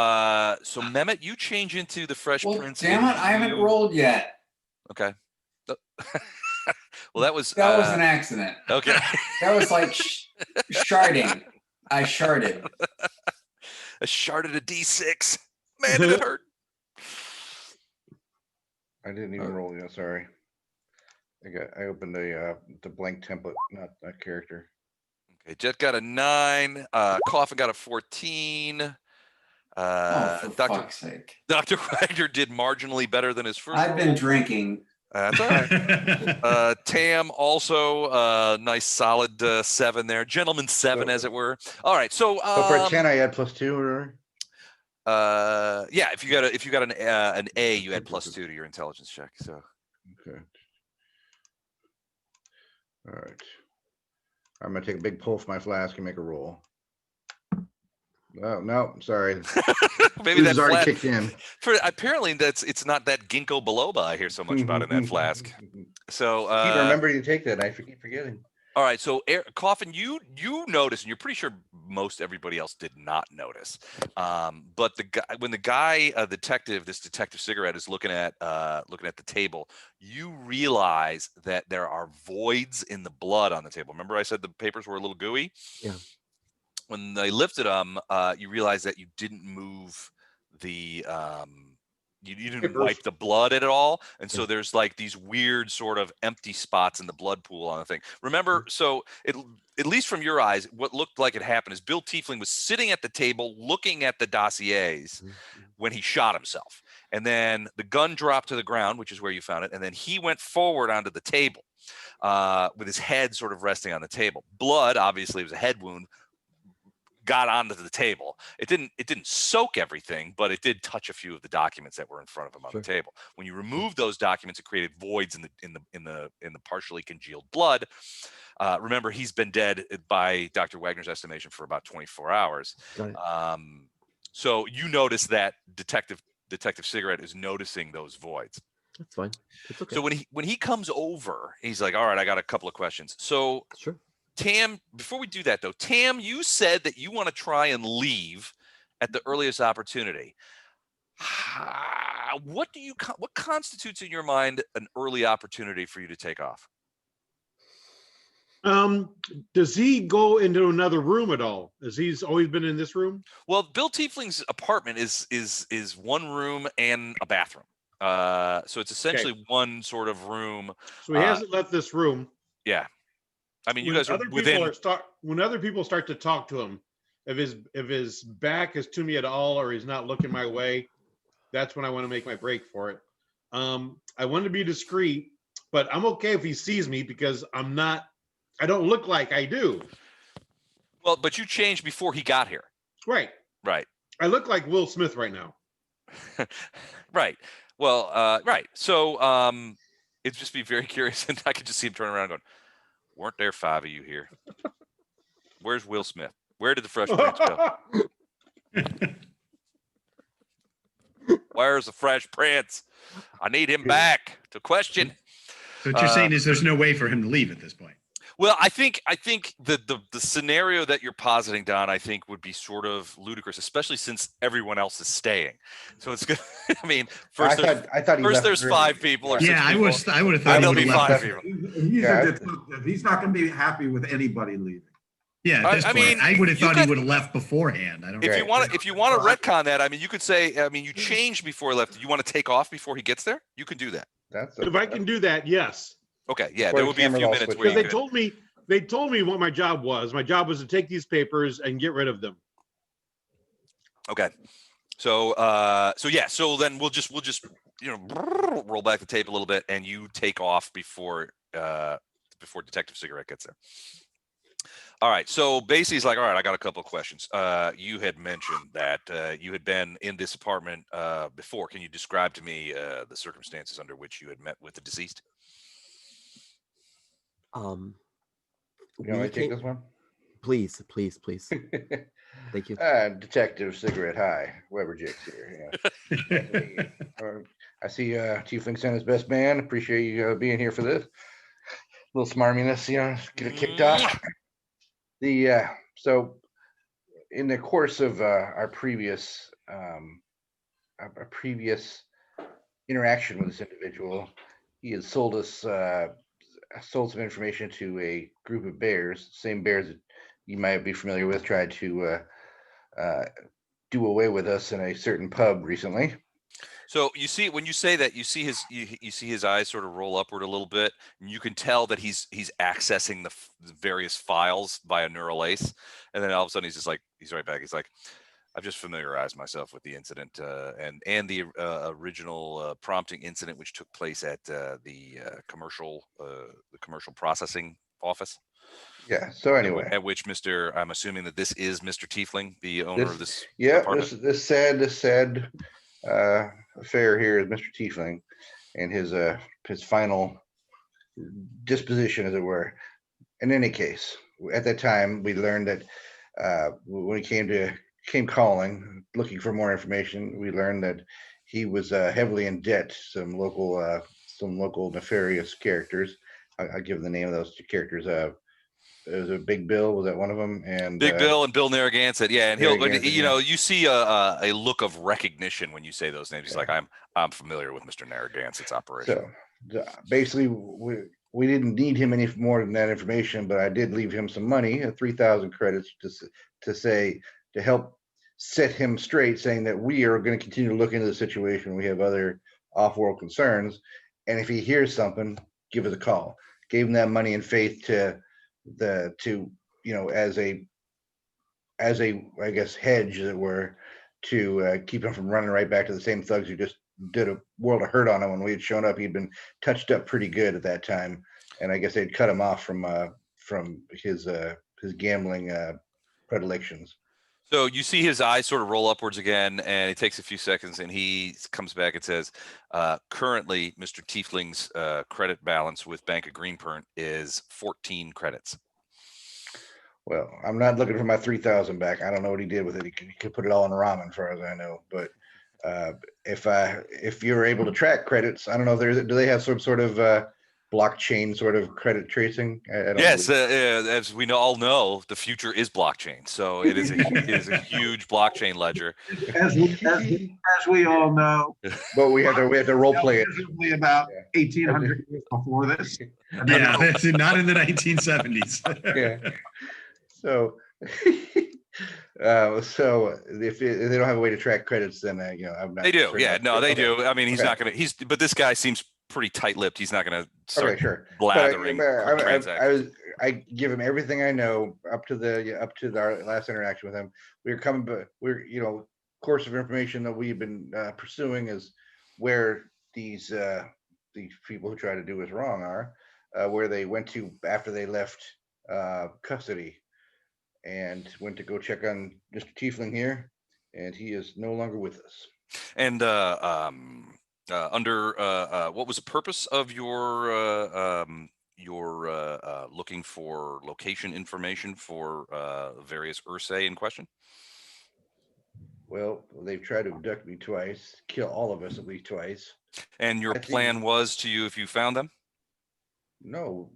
so Mehmet, you change into the Fresh
Well,
Prince.
damn it, I haven't rolled yet.
Okay. Well, that was
an accident.
okay.
That was like sharding. I sharded.
I sharded a D6. Man, did it hurt.
I didn't even roll yet. Sorry. I opened the blank template, not that character.
Okay, Jet got a 9. Coffin got a 14.
For fuck's sake.
Dr. Wagner did marginally better than his first.
I've been drinking.
That's all right. Tam also nice solid 7 there. Gentleman 7, as it were. All right. So
So for 10, I add +2 or
yeah, if you got an A, you add +2 to your intelligence check. So
okay. All right. I'm gonna take a big pull from my flask and make a roll. Oh no, sorry.
maybe
This
that's
has already
flat.
kicked in.
Apparently it's not that ginkgo biloba I hear so much about in that flask. So
Keep remembering to take that. I keep forgetting.
all right, so Coffin, you notice, and you're pretty sure most everybody else did not notice. But when the guy, this detective cigarette is looking at the table, you realize that there are voids in the blood on the table. Remember, I said the papers were a little gooey.
Yeah.
When they lifted them, you realize that you didn't move the you didn't
Papers.
wipe the blood at all, and so
Yeah.
there's like these weird sort of empty spots in the blood pool on the thing. Remember, so at least from your eyes, what looked like it happened is Bill Tiefling was sitting at the table looking at the dossiers when he shot himself, and then the gun dropped to the ground, which is where you found it, and then he went forward onto the table with his head sort of resting on the table. Blood, obviously, it was a head wound, got onto the table. It didn't soak everything, but it did touch a few of the documents that were in front of him on the table. When you removed those documents, it created voids in the partially congealed blood. Remember, he's been dead by Dr. Wagner's estimation for about 24 hours.
Got it.
So you notice that Detective Cigarette is noticing those voids.
That's fine. It's okay.
So when he comes over, he's like, all right, I got a couple of questions. So
Sure.
Tam, before we do that though, Tam, you said that you want to try and leave at the earliest opportunity. What constitutes in your mind an early opportunity for you to take off?
Does he go into another room at all? Has he's always been in this room?
Well, Bill Tiefling's apartment is one room and a bathroom. So it's essentially one sort of room.
So he hasn't left this room.
Yeah. I mean, you
When
guys are
other
within.
when other people start to talk to him, if his back is to me at all or he's not looking my way, that's when I want to make my break for it. I want to be discreet, but I'm okay if he sees me because I don't look like I do.
Well, but you changed before he got here.
Right.
Right.
I look like Will Smith right now.
Right. Well, right. So it'd just be very curious, and I could just see him turning around and going, weren't there 5 of you here? Where's Will Smith? Where did the Fresh Prince go? Where's the Fresh Prince? I need him back to question.
So what you're saying is there's no way for him to leave at this point.
Well, I think the scenario that you're positing, Don, I think would be sort of ludicrous, especially since everyone else is staying. So it's good. I mean, first there's 5 people or 6
Yeah,
people.
I would have thought
There'll
he
be
would have
5
left.
people.
He's a detective. He's not going to be happy with anybody leaving.
Yeah, at this
I
point,
mean,
I would have
you
thought he
could-
would have left beforehand. I don't.
If
Right.
you want to retcon that, I mean, you could say, I mean, you changed before he left. You want to take off before he gets there? You can do that.
That's
If I can do that, yes.
Okay, yeah,
Before
there
the
would be a
cameras
few
all
minutes
switch
where
Because
you
off.
could.
they told me what my job was. My job was to take these papers and get rid of them.
Okay, so so then we'll just roll back the tape a little bit, and you take off before Detective Cigarette gets there. All right, so basically he's like, all right, I got a couple of questions. You had mentioned that you had been in this apartment before. Can you describe to me the circumstances under which you had met with the deceased?
You want
We
me to take
came,
this one?
please. Thank you.
Detective Cigarette, hi, Weber Jakes here. Yeah. I see Tiefling sent his best man. Appreciate you being here for this. Little smarminess, get it kicked off. So in the course of our previous interaction with this individual, he had sold some information to a group of bears, same bears that you might be familiar with, tried to do away with us in a certain pub recently.
So you see, when you say that, you see his eyes sort of roll upward a little bit, and you can tell that he's accessing the various files via neural ace, and then all of a sudden he's right back. He's like, I've just familiarized myself with the incident and the original prompting incident, which took place at the commercial processing office.
Yeah. So anyway,
at which I'm assuming that this is Mr. Tiefling, the owner of this
yeah,
apartment.
this sad affair here is Mr. Tiefling and his final disposition, as it were. In any case, at that time, we learned that when he came calling, looking for more information, we learned that he was heavily in debt to some local nefarious characters. I'll give the name of those two characters. It was a Big Bill. Was that one of them? And
Big Bill and Bill Narragansett. Yeah, and
Narragansett,
you see a look of recognition when you say those names. He's like, I'm familiar with Mr. Narragansett's operation.
So basically, we didn't need him any more than that information, but I did leave him some money, 3,000 credits, to help set him straight, saying that we are going to continue to look into the situation. We have other off-world concerns, and if he hears something, give us a call. Gave him that money in faith as a I guess hedge, as it were, to keep him from running right back to the same thugs who just did a world of hurt on him when we had shown up. He'd been touched up pretty good at that time, and I guess they'd cut him off from his gambling predilections.
So you see his eyes sort of roll upwards again, and it takes a few seconds, and he comes back and says, currently, Mr. Tiefling's credit balance with Bank of Greenpoint is 14 credits.
Well, I'm not looking for my 3,000 back. I don't know what he did with it. He could put it all in ramen, as far as I know. But if you're able to track credits, I don't know if do they have some sort of blockchain sort of credit tracing?
Yes, as we all know, the future is blockchain. So it is a huge blockchain ledger.
As we all know.
But we have to role play it.
Presumably about 1,800 years before this.
Yeah, that's not in the 1970s.
Yeah. So, so if they don't have a way to track credits, then I'm not.
They do, yeah, no, they do. I mean, he's
Okay.
not gonna. But this guy seems pretty tight-lipped. He's not gonna start
Okay, sure.
blathering
But
transactions.
I give him everything I know up to our last interaction with him. Course of information that we've been pursuing is where these people who try to do us wrong are, where they went to after they left custody, and went to go check on Mr. Tiefling here, and he is no longer with us.
And under what was the purpose of your looking for location information for various Ursae in question?
Well, they've tried to abduct me twice, kill all of us at least twice.
And your plan was to, if you found them?
No,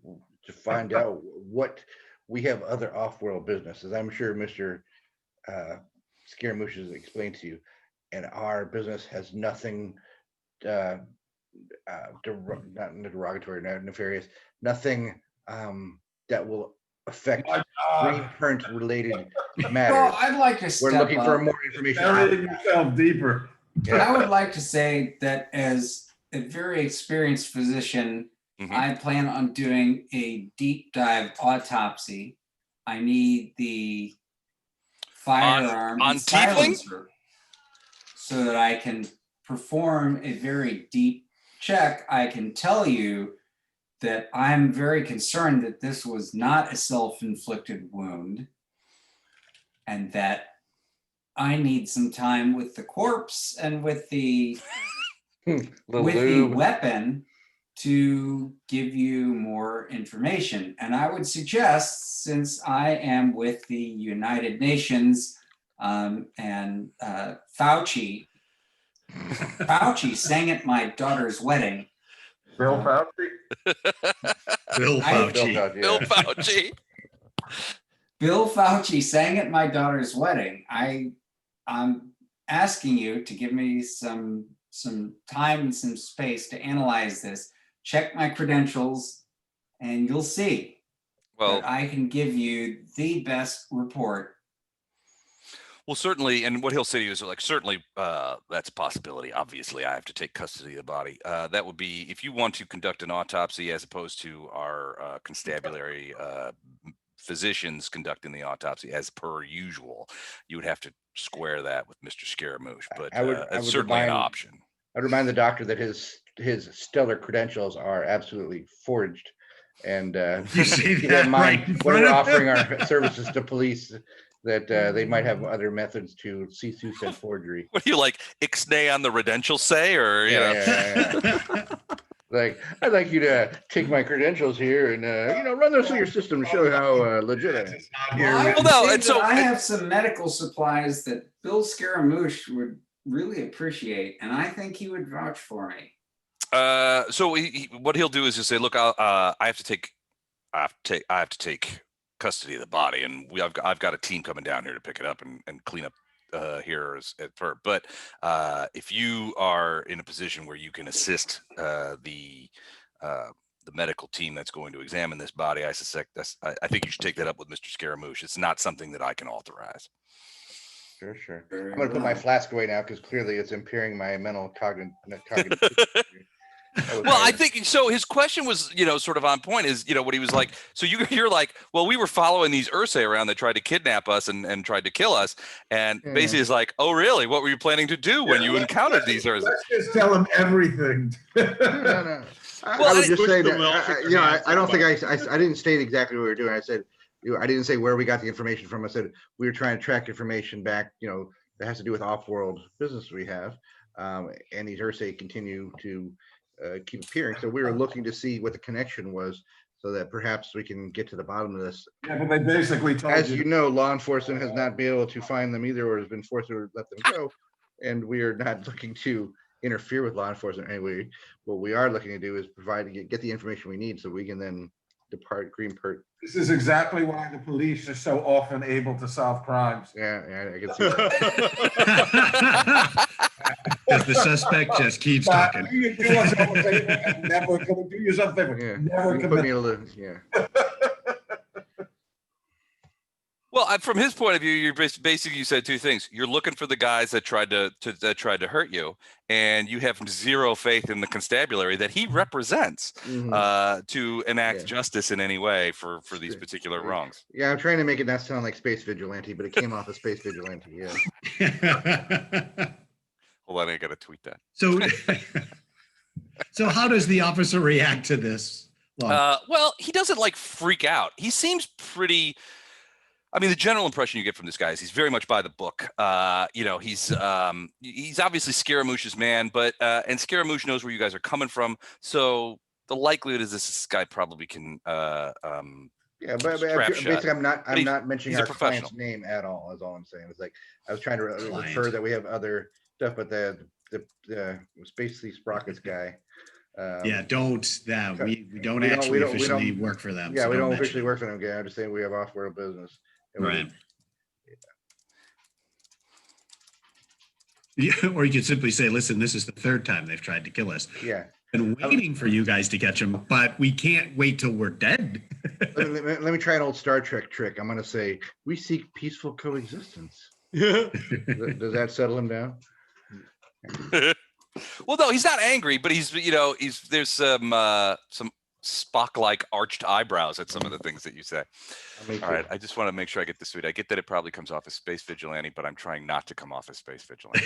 to find out what we have other off-world businesses. I'm sure Mr. Scaramouche has explained to you, and our business has nothing not derogatory, not nefarious, nothing that will affect
My
brain
God.
current related
Well,
matters.
I'd like to
We're
step
looking for
up.
more information.
Burying yourself deeper.
I would like to say that as a very experienced physician,
Mhm.
I plan on doing a deep dive autopsy. I need the firearm
on
and
tiefling?
silencer so that I can perform a very deep check. I can tell you that I'm very concerned that this was not a self-inflicted wound and that I need some time with the corpse and with the
The
with the
lube.
weapon to give you more information. And I would suggest, since I am with the United Nations and Fauci sang at my daughter's wedding.
Bill Fauci?
Bill Fauci.
Bill Fauci.
Bill Fauci sang at my daughter's wedding. I'm asking you to give me some time and some space to analyze this, check my credentials, and you'll see
Well,
that I can give you the best report.
well, certainly, and what he'll say to you is like, certainly, that's a possibility. Obviously, I have to take custody of the body. That would be if you want to conduct an autopsy as opposed to our constabulary physicians conducting the autopsy as per usual. You would have to square that with Mr. Scaramouche, but
I would
it's certainly an
remind-
option.
I'd remind the doctor that his stellar credentials are absolutely forged. And
You say
keep
that
in
right
mind
in
when
front
we're
of
offering
him.
our services to police that they might have other methods to cease use and forgery.
What do you like, ixnay on the credentials say, or you know?
Yeah. Like, I'd like you to take my credentials here and run those through your system to show how legit I am.
It's not
Well, I
here.
would
no,
say
and
that
so-
I have some medical supplies that Bill Scaramouche would really appreciate, and I think he would vouch for me.
So what he'll do is just say, look, I have to take custody of the body, and I've got a team coming down here to pick it up and clean up here but if you are in a position where you can assist the medical team that's going to examine this body, I think you should take that up with Mr. Scaramouche. It's not something that I can authorize.
Sure.
Very
I'm gonna put my
well.
flask away now because clearly it's impairing my mental cognitive.
Well, I think so. His question was, sort of on point. Is what he was like. So you're like, well, we were following these Ursae around that tried to kidnap us and tried to kill us, and
Yeah.
basically is like, oh, really? What were you planning to do when you encountered these Ursae?
Let's just tell him everything.
No.
Well,
I would just
Push
say
the
that
will, stick your hands
I
in
don't
the
think I didn't state exactly what we were doing. I said I didn't say where we got the information from. I said we were trying to track information back. That has to do with off-world business we have, and these Ursae continue to keep appearing. So we were looking to see what the connection was, so that perhaps we can get to the bottom of this.
Yeah, but they basically told
As
you.
you know, law enforcement has not been able to find them either, or has been forced to let them go. And we are not looking to interfere with law enforcement anyway. What we are looking to do is get the information we need so we can then depart Greenport.
This is exactly why the police are so often able to solve crimes.
Yeah, I can see that.
Because the suspect just keeps talking.
You do us all a favor and never do yourself a favor.
Yeah,
Never
you can put me
commit.
in a little, yeah.
Well, from his point of view, you're basically you said two things. You're looking for the guys that tried to hurt you, and you have zero faith in the constabulary that he represents to enact
Yeah.
justice in any way for these
Sure.
particular
Yeah.
wrongs.
Yeah, I'm trying to make it not sound like Space Vigilante, but it came off as Space Vigilante, yeah.
Hold on, I got to tweet that.
So how does the officer react to this?
Well, he doesn't freak out. He seems pretty. I mean, the general impression you get from this guy is he's very much by the book. He's obviously Scaramouche's man, but and Scaramouche knows where you guys are coming from. So the likelihood is this guy probably can.
Yeah, but
Strap
basically,
shot.
I'm not mentioning
he's a
our client's
professional.
name at all. Is all I'm saying. It's like I was trying to
Client.
refer that we have other stuff, but the Spacely Sprockets guy.
Yeah, don't that we don't
we don't-
actually
we don't- we
officially
don't-
work for them.
Yeah,
so
we don't
mention
officially
it.
work for them. Okay, I'm just saying we have off-world business. And we-
Right. Yeah, or you could simply say, listen, this is the third time they've tried to kill us.
Yeah,
Been waiting for you guys to catch him, but we can't wait till we're dead.
Let me try an old Star Trek trick. I'm going to say, we seek peaceful coexistence.
Yeah.
Does that settle him down?
Well, no, he's not angry, but he's there's some Spock-like arched eyebrows at some of the things that you say. All right, I just want to make sure I get this straight. I get that it probably comes off as space vigilante, but I'm trying not to come off as space vigilante.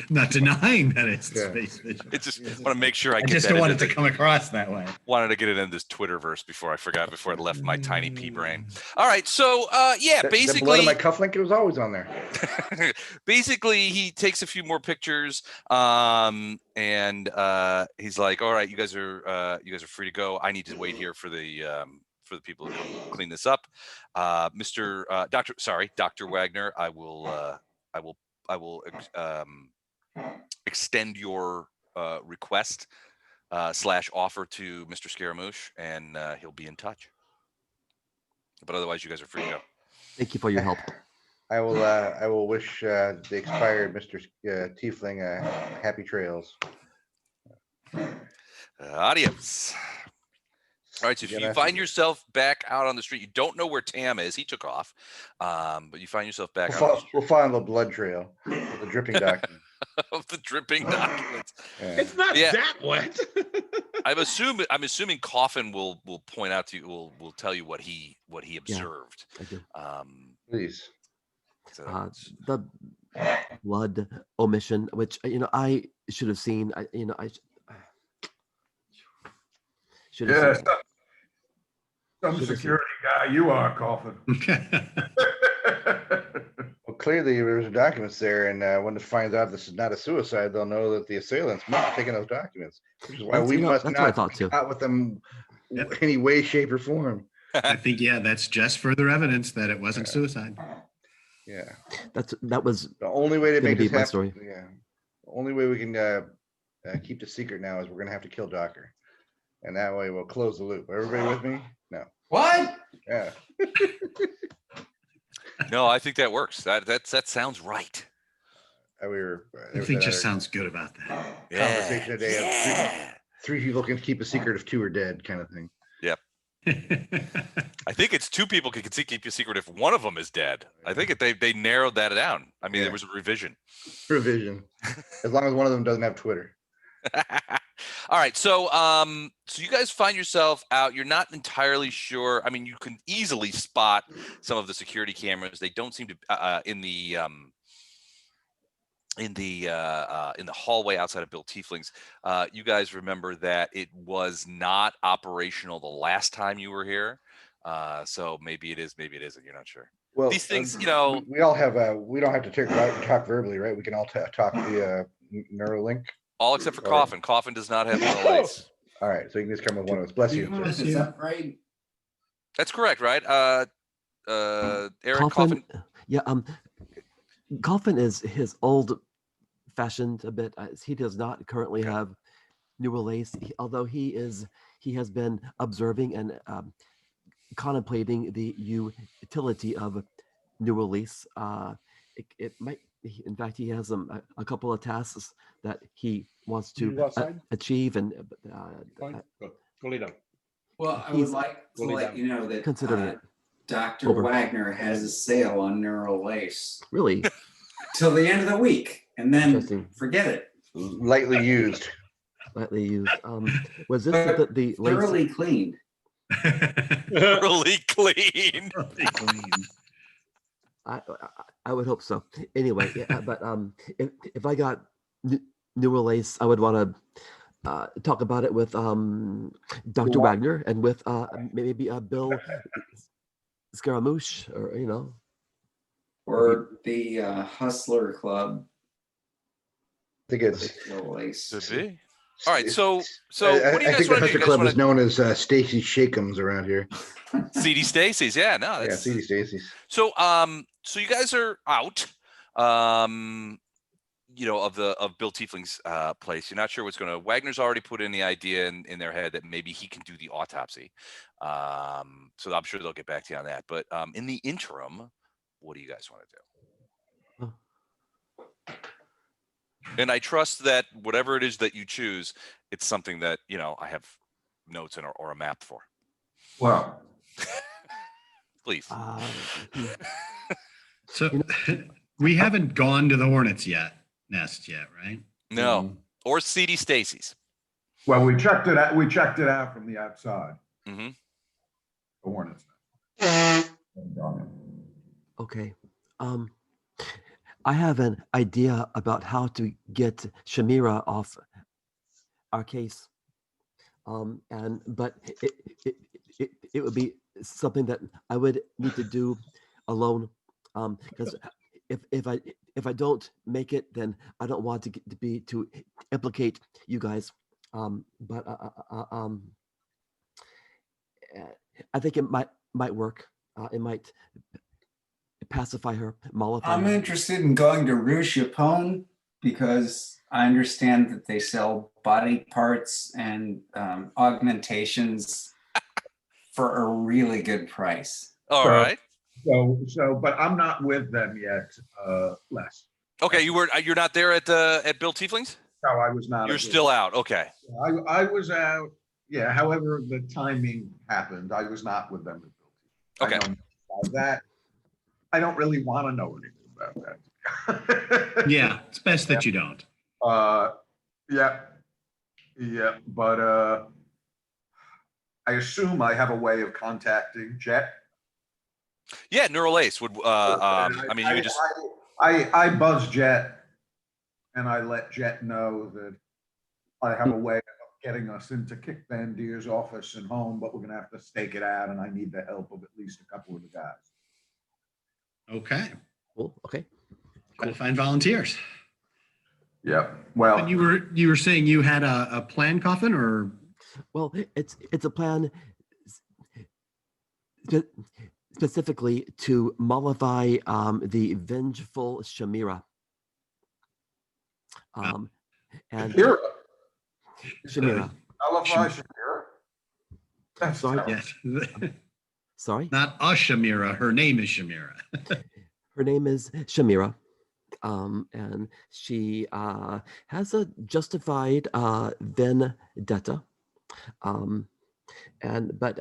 Not denying that it's
Yeah.
space vigilante.
It's just want to make sure I
I
get
just
that
don't want it
into
to come across that way.
wanted to get it in this Twitterverse before it left my tiny pea brain. All right, so yeah,
The blood
basically,
of my cufflink, it was always on there.
basically he takes a few more pictures, and he's like, "All right, you guys are free to go. I need to wait here for the people to come clean this up." Dr. Wagner, I will extend your request / offer to Mr. Scaramouche, and he'll be in touch. But otherwise, you guys are free to go.
Thank you for your help.
I will wish the expired Mr. Tiefling happy trails.
Adios. All right, so if you find yourself back out on the street, you don't know where Tam is. He took off, but you find yourself back out on the street.
We'll find the blood trail, the dripping document.
Of the dripping documents.
Yeah.
It's not that wet.
I'm assuming Coffin will point out to you, will tell you what he observed.
I do.
Please.
So,
The blood omission, which I should have seen. I should have
Yes,
seen.
some security guy you are, Coffin.
Well, clearly there's documents there, and when it finds out this is not a suicide, they'll know that the assailants must have taken those documents, which is why we must
that's what I
not
thought too.
out with them
Yep.
any way, shape, or form.
I think, yeah, that's just further evidence that it wasn't suicide.
Yeah.
That was
The only way to
Gonna
make
be
this
my
happen,
story.
yeah. The only way we can keep the secret now is we're gonna have to kill Docker, and that way we'll close the loop. Everybody with me? No.
What?
Yeah.
no, I think that works. That sounds right.
We were.
I
there was
think
that
just
other
sounds good about that.
Conversation today of
Yeah.
three people can keep a secret if two are dead, kind of thing.
I think it's two people can keep you secret if one of them is dead. I think they narrowed that down. I mean,
Yeah.
there was a revision.
Revision. As long as one of them doesn't have Twitter.
All right, so so you guys find yourself out. You're not entirely sure. I mean, you can easily spot some of the security cameras. They don't seem to in the hallway outside of Bill Tiefling's. You guys remember that it was not operational the last time you were here. So maybe it is, maybe it isn't. You're not sure.
Well,
These things,
we all have. We don't have to talk verbally, right? We can all talk via Neuralink.
all except for
All right.
Coffin. Coffin does not have Neuralace.
All right, so you can just come with one of us. Bless you.
This is upgrade.
That's correct, right? Eric Coffin.
Yeah. Coffin is his old-fashioned a bit. He does not currently have Neuralace, although he has been observing and contemplating the utility of Neuralace. It might. In fact, he has a couple of tasks that he wants to achieve, and
Fine. Go lay down.
Well, I would like to
Go lay
let
down.
you know that
Considering it.
Dr.
Over.
Wagner has a sale on Neuralace
really
till the end of the week, and then
Interesting.
forget it.
Lightly used.
lightly used. Was this the lace?
Thoroughly cleaned.
Really clean.
I would hope so. Anyway, yeah, but if I got Neuralace, I would want to talk about it with Dr. Wagner and with maybe Bill Scaramouche, or
Or the Hustler Club.
I think it's.
Neuralace.
Could be. All right, so what do you
I
guys
think the
want to do?
Hustler
You guys
Club
want
is known as Stacy Shake'ems around here.
CD Stacy's? Yeah, no,
Yeah,
that's
CD Stacy's.
so. So you guys are out. Of Bill Tiefling's place. You're not sure what's going to. Wagner's already put in the idea in their head that maybe he can do the autopsy. So I'm sure they'll get back to you on that. But in the interim, what do you guys want to do? And I trust that whatever it is that you choose it's something that, you know, I have notes in or a map for.
Well,
Please.
Hmm.
So
You
we haven't gone to the Hornets nest yet, right?
No. Or CD Stacy's.
well, we checked it out. We checked it out from the outside.
Mm-hmm.
The Hornets.
Okay. I have an idea about how to get Shamira off our case. But it would be something that I would need to do alone. Because if I don't make it, then I don't want to implicate you guys. But I think it might work. It might pacify her, mollify
I'm
her.
interested in going to Ursae because I understand that they sell body parts and augmentations for a really good price.
All right.
But I'm not with them yet, Les.
Okay, you're not there at Bill Tiefling's?
No, I was not.
You're still out. Okay.
I was out. Yeah. However, the timing happened. I was not with them.
Okay.
That I don't really want to know anything about that.
Yeah, it's best that you don't.
Yeah. But I assume I have a way of contacting Jet.
Yeah, Neural Ace would. I mean, you just.
I buzz Jet, and I let Jet know that I have a way of getting us into Kykbandirz's office and home, but we're gonna have to stake it out, and I need the help of at least a couple of the guys.
Okay.
Cool. Okay.
Gotta find volunteers.
Yep. Well,
And you were saying you had a plan, Coffin, or
Well, it's a plan specifically to mollify the vengeful Shamira. And
Shapira.
Shamira.
Nullify Shapira. That's
Sorry.
terrible.
yes,
Sorry,
not a Shamira. Her name is Shamira.
her name is Shamira. And she has a justified vendetta. But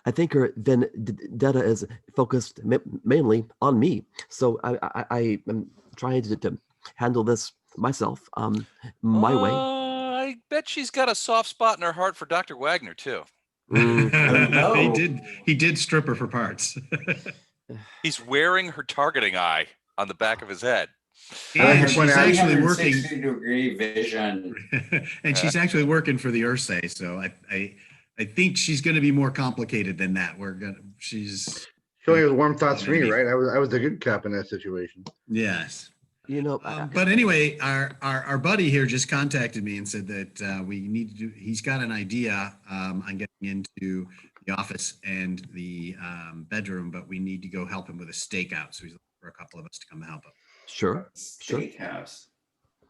I think her vendetta is focused mainly on me. So I am trying to handle this myself, my way.
I bet she's got a soft spot in her heart for Dr. Wagner too.
He did strip her for parts.
He's wearing her targeting eye on the back of his head.
And she's actually working.
360-degree vision.
And she's actually working for the Ursae, so I think she's going to be more complicated than that. She's
Showing his warm thoughts for me, right? I was the good cop in that situation.
yes.
You know,
But anyway, our buddy here just contacted me and said that we need to do. He's got an idea on getting into the office and the bedroom, but we need to go help him with a stakeout. So he's looking for a couple of us to come help him.
sure.
Steakhouse.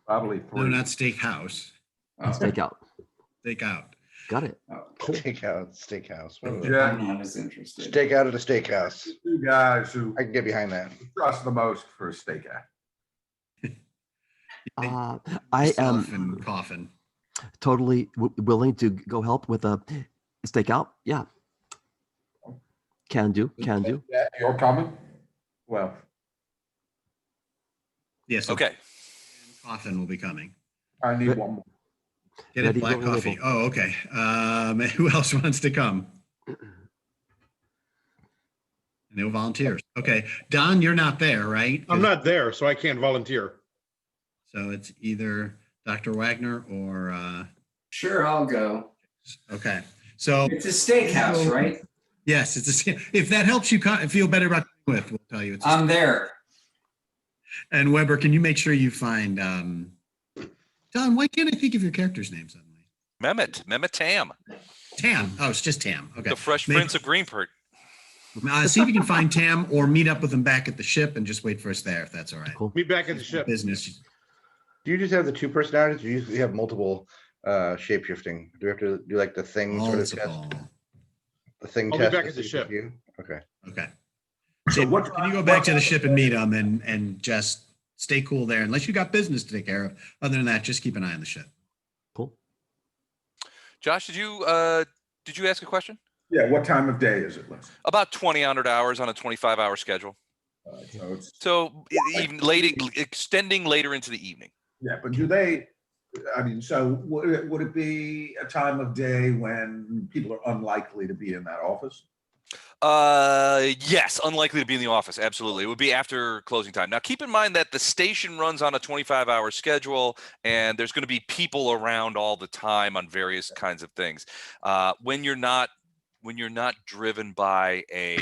Probably
No,
three.
not steakhouse.
Oh,
Stakeout.
Stakeout.
Got it.
oh, cool.
Steakhouse.
Yeah.
I'm not as interested.
Steak out at a steakhouse.
Two guys who
I can get behind that.
trust the most for a stakeout.
I
Yourself
am
and Coffin.
totally willing to go help with a stakeout. Yeah. Can do.
Yeah, you're coming? Well,
Yes.
Okay.
Coffin will be coming.
I need one more.
Get it,
Ready,
black
go, go,
coffee.
go.
Oh, okay. Who else wants to come? No volunteers. Okay. Don, you're not there, right?
I'm not there, so I can't volunteer.
So it's either Dr. Wagner or,
Sure, I'll go.
okay. So
It's a steakhouse, right?
yes, if that helps you feel better about coming with, we'll tell you.
I'm there.
And Weber, can you make sure you find, Don, why can't I think of your character's name suddenly?
Mehmet Tam,
Tam. Oh, it's just Tam. Okay.
the Fresh
Maybe-
Prince of Greenport.
See if you can find Tam or meet up with him back at the ship and just wait for us there, if that's all right.
Cool.
Meet back at the ship.
Business.
Do you just have the two personalities? Do you have multiple shape shifting? Do we have to do like the thing sort of test?
Multiple.
The thing
I'll be
test?
back
to
at the
see if
ship.
it's you? Okay.
Okay.
So
So
what-
can you go back to the ship and meet him and just stay cool there unless you got business to take care of. Other than that, just keep an eye on the ship.
Cool.
Josh, did you ask a question?
Yeah, what time of day is it, Les?
About 2,000 hours on a 25-hour schedule.
So it's,
So even extending later into the evening.
yeah, but do they, I mean, so would it be a time of day when people are unlikely to be in that office?
Yes, unlikely to be in the office. Absolutely. It would be after closing time. Now, keep in mind that the station runs on a 25-hour schedule, and there's going to be people around all the time on various kinds of things. When you're not driven by a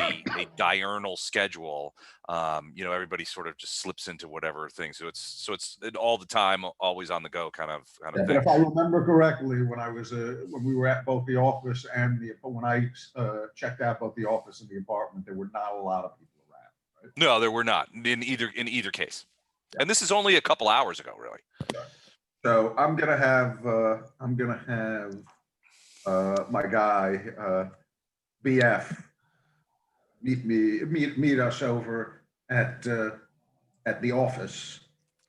diurnal schedule, everybody sort of just slips into whatever thing. So it's all the time, always on the go kind of
Yeah,
thing.
but if I remember correctly, when we were at both the office and when I checked out both the office and the apartment, there were not a lot of people around. Right?
No, there were not in either case. And this is only a couple hours ago, really.
So I'm gonna have my guy BF meet us over at the office.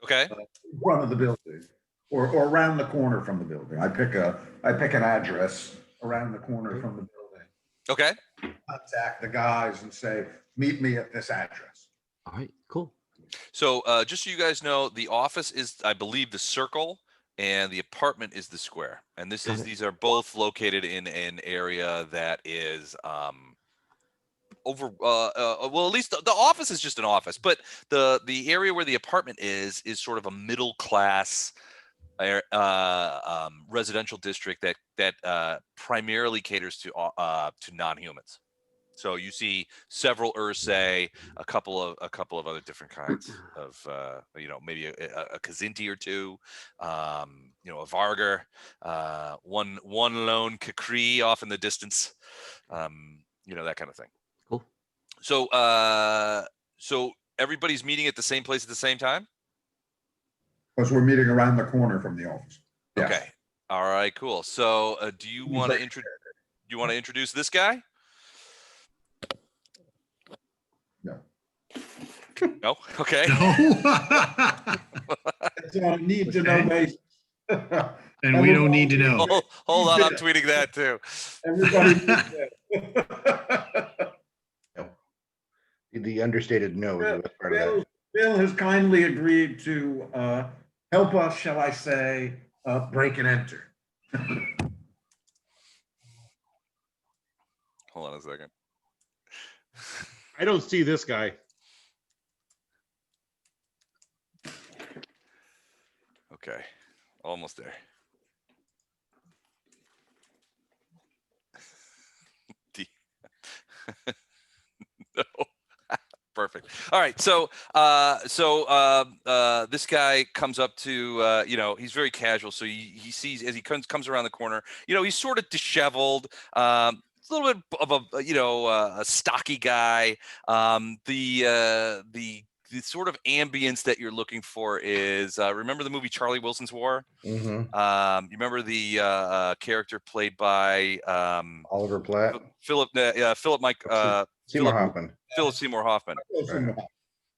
Okay.
In front of the building, or around the corner from the building. I pick an address around the corner from the building.
Okay.
Contact the guys and say, meet me at this address.
All right, cool.
So just so you guys know, the office is, I believe, the circle, and the apartment is the square. And these are both located in an area that is well, at least the office is just an office, but the area where the apartment is sort of a middle class residential district that primarily caters to non-humans. So you see several Ursae, a couple of other different kinds of maybe a Kazinti or two, a Vargar, one lone Kakri off in the distance, that kind of thing.
Cool.
So everybody's meeting at the same place at the same time?
Because we're meeting around the corner from the office. Yes.
Okay. All right, cool. So do you want to introduce this guy?
No.
No? Okay.
It's on a need to know basis.
And we don't need to know.
Hold on, I'm tweeting that too.
Everybody.
The understated no is the best part of that.
Bill has kindly agreed to help us, shall I say, break and enter.
Hold on a second.
I don't see this guy.
Okay, almost there. No. Perfect. All right. So this guy comes up to, he's very casual. So he sees as he comes around the corner, he's sort of disheveled. A little bit of a stocky guy. The sort of ambience that you're looking for is, remember the movie Charlie Wilson's War?
Mm-hmm.
You remember the character played by
Oliver Platt,
Philip
Seymour Hoffman.
Philip Seymour Hoffman.
Right.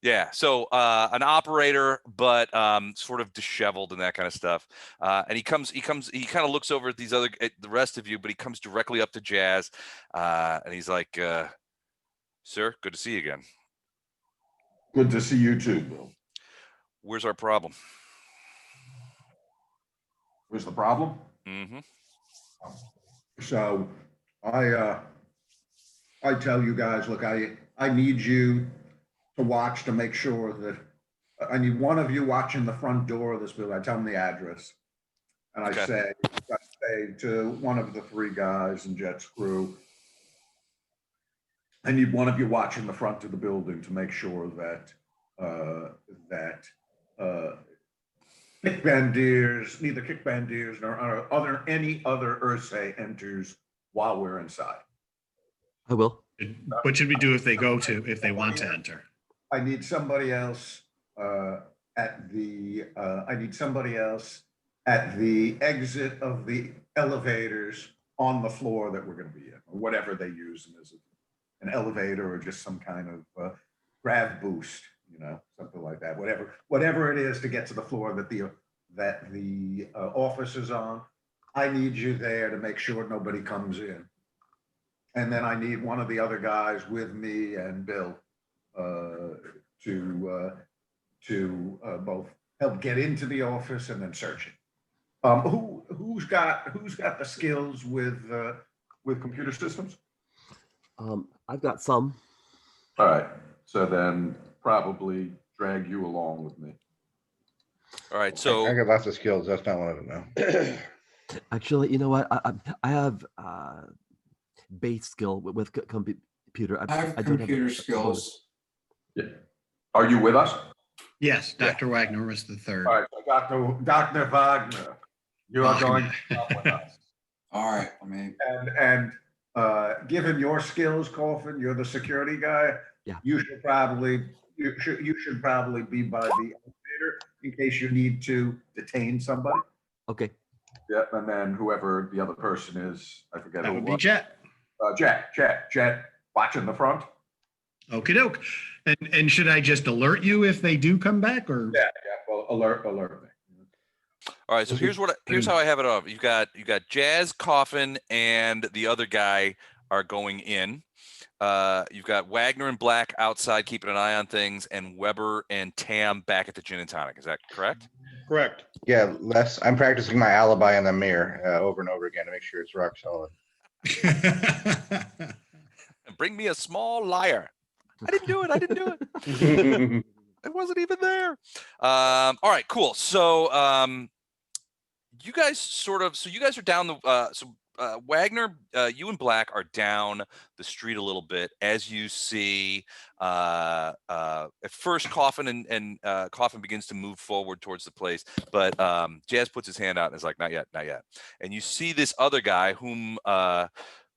Yeah. So an operator, but sort of disheveled and that kind of stuff. And he kind of looks over at the rest of you, but he comes directly up to Jazz, and he's like, "Sir, good to see you again."
Good to see you too, Bill.
Where's our problem?
Where's the problem?
Mm-hmm.
So I tell you guys, look, I need you to watch to make sure that I need one of you watching the front door of this building. I tell them the address, and I say to one of the three guys in Jet's crew, I need one of you watching the front of the building to make sure that neither Kykbandirz nor any other Ursae enters while we're inside.
I will.
What should we do if they want to enter?
I need somebody else at the exit of the elevators on the floor that we're going to be in, or whatever they use as an elevator or just some kind of grav boost, something like that. Whatever it is to get to the floor that the office is on. I need you there to make sure nobody comes in. And then I need one of the other guys with me and Bill to both help get into the office and then search it. Who's got the skills with computer systems?
I've got some.
All right, so then probably drag you along with me.
All right, so
I got lots of skills. That's not one of them now.
Actually, you know what? I have base skill with computer.
I have
don't
computer
a
skills.
Yeah. Are you with us?
Yes, Dr. Wagner was the third.
All right, so Dr. Wagner, you are going to come with us.
All right, I mean,
And given your skills, Coffin, you're the security guy.
Yeah.
You should probably be by the elevator in case you need to detain somebody.
Okay.
Yep, and then whoever the other person is, I forget
That
who
would
it
be
was.
Jet.
Jet, watching the front.
Okie doke. And should I just alert you if they do come back, or?
Yeah, well, alert me.
all right, so here's how I have it off. You've got Jazz, Coffin, and the other guy are going in. You've got Wagner and Black outside keeping an eye on things, and Weber and Tam back at the Gin and Tonic. Is that correct?
Correct.
Yeah, I'm practicing my alibi in the mirror over and over again to make sure it's rock solid.
Bring me a small liar. I didn't do it. I wasn't even there. All right, cool. So you guys are down the Wagner, you and Black are down the street a little bit as you see at first Coffin and Coffin begins to move forward towards the place, but Jazz puts his hand out and is like, not yet. And you see this other guy whom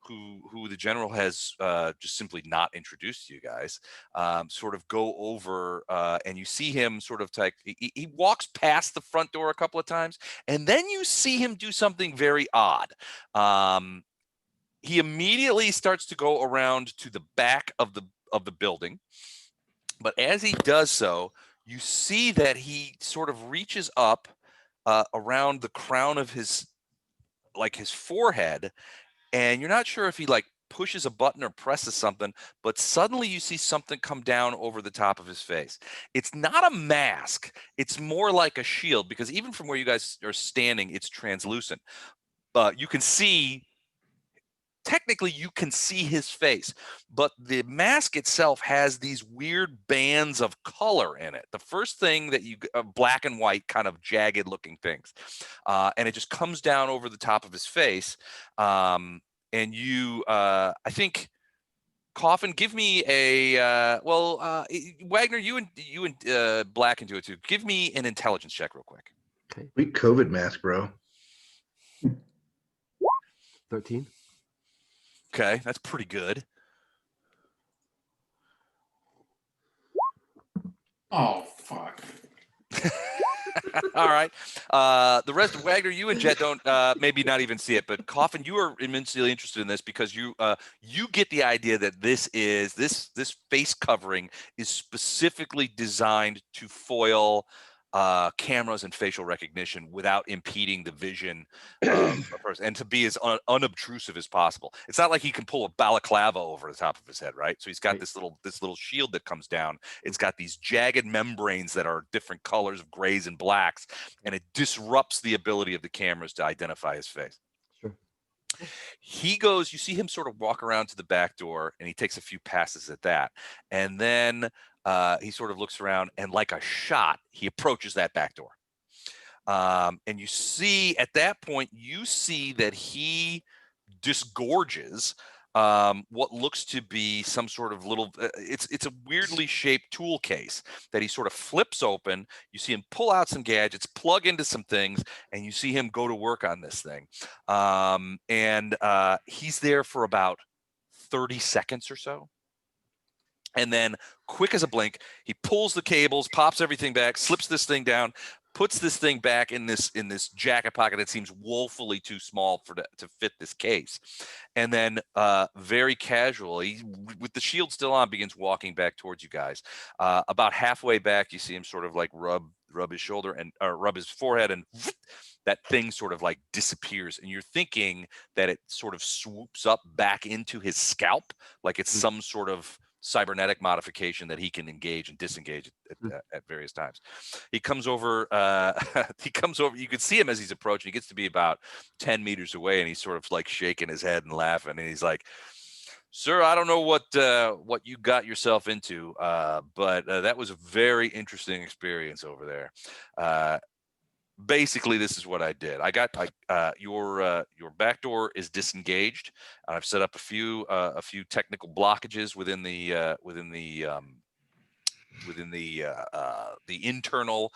who the general has just simply not introduced to you guys, sort of go over and you see him sort of he walks past the front door a couple of times, and then you see him do something very odd. He immediately starts to go around to the back of the building, but as he does so, you see that he sort of reaches up around the crown of his forehead, and you're not sure if he pushes a button or presses something, but suddenly you see something come down over the top of his face. It's not a mask. It's more like a shield, because even from where you guys are standing, it's translucent. You can see, technically you can see his face, but the mask itself has these weird bands of color in it. The first thing that black and white, kind of jagged looking things. And it just comes down over the top of his face. And you, I think, Coffin, give me a, Wagner, you and Black can do it too. Give me an intelligence check real quick.
Okay.
Sweet COVID mask, bro.
13.
Okay, that's pretty good.
oh, fuck.
All right. The rest of Wagner, you and Jet don't maybe not even see it, but Coffin, you are immensely interested in this because you get the idea that this face covering is specifically designed to foil cameras and facial recognition without impeding the vision of a person, and to be as unobtrusive as possible. It's not like he can pull a balaclava over the top of his head, right? So he's got this little shield that comes down. It's got these jagged membranes that are different colors of grays and blacks, and it disrupts the ability of the cameras to identify his face.
Sure.
You see him sort of walk around to the back door, and he takes a few passes at that, and then he sort of looks around, and like a shot, he approaches that back door. And you see, at that point, that he disgorges what looks to be some sort of little, it's a weirdly shaped tool case that he sort of flips open. You see him pull out some gadgets, plug into some things, and you see him go to work on this thing. And he's there for about 30 seconds or so. And then, quick as a blink, he pulls the cables, pops everything back, slips this thing down, puts this thing back in this jacket pocket that seems woefully too small to fit this case. And then very casually, with the shield still on, begins walking back towards you guys. About halfway back, you see him sort of like rub his shoulder and or rub his forehead, and that thing sort of like disappears. And you're thinking that it sort of swoops up back into his scalp, like it's some sort of cybernetic modification that he can engage and disengage at various times. He comes over. He comes over. You can see him as he's approaching. He gets to be about 10 meters away, and he's sort of like shaking his head and laughing. And he's like, "Sir, I don't know what you got yourself into, but that was a very interesting experience over there. Basically, this is what I did. I got your back door is disengaged. I've set up a few technical blockages within the internal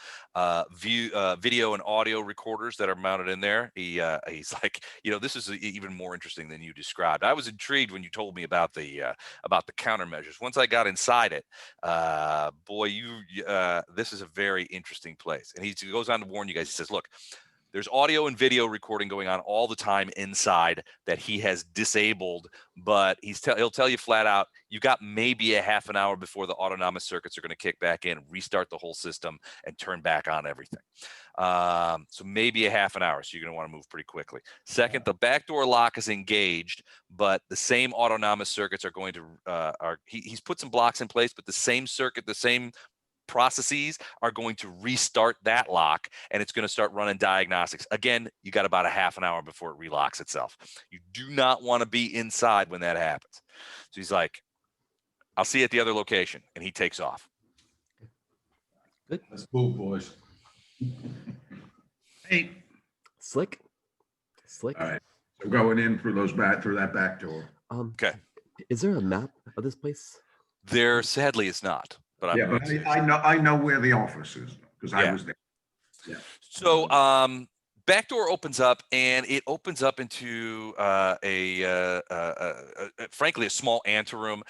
video and audio recorders that are mounted in there. He's like, this is even more interesting than you described. I was intrigued when you told me about the countermeasures. Once I got inside it, boy, this is a very interesting place. And he goes on to warn you guys. He says, look, there's audio and video recording going on all the time inside that he has disabled, but he'll tell you flat out, you got maybe a half an hour before the autonomous circuits are going to kick back in, restart the whole system, and turn back on everything. So maybe a half an hour. So you're going to want to move pretty quickly. Second, the backdoor lock is engaged, but the same autonomous circuits are going to, he's put some blocks in place, but the same circuit, the same processes are going to restart that lock, and it's going to start running diagnostics. Again, you got about a half an hour before it relocks itself. You do not want to be inside when that happens. So he's like, I'll see you at the other location, and he takes off.
Good.
Let's move, boys.
Hey,
Slick.
All right. So going in through that back door.
Okay.
Is there a map of this place?
There sadly is not. But
Yeah, but I know where the office is because I was there. Yeah.
So back door opens up, and it opens up into frankly a small anteroom.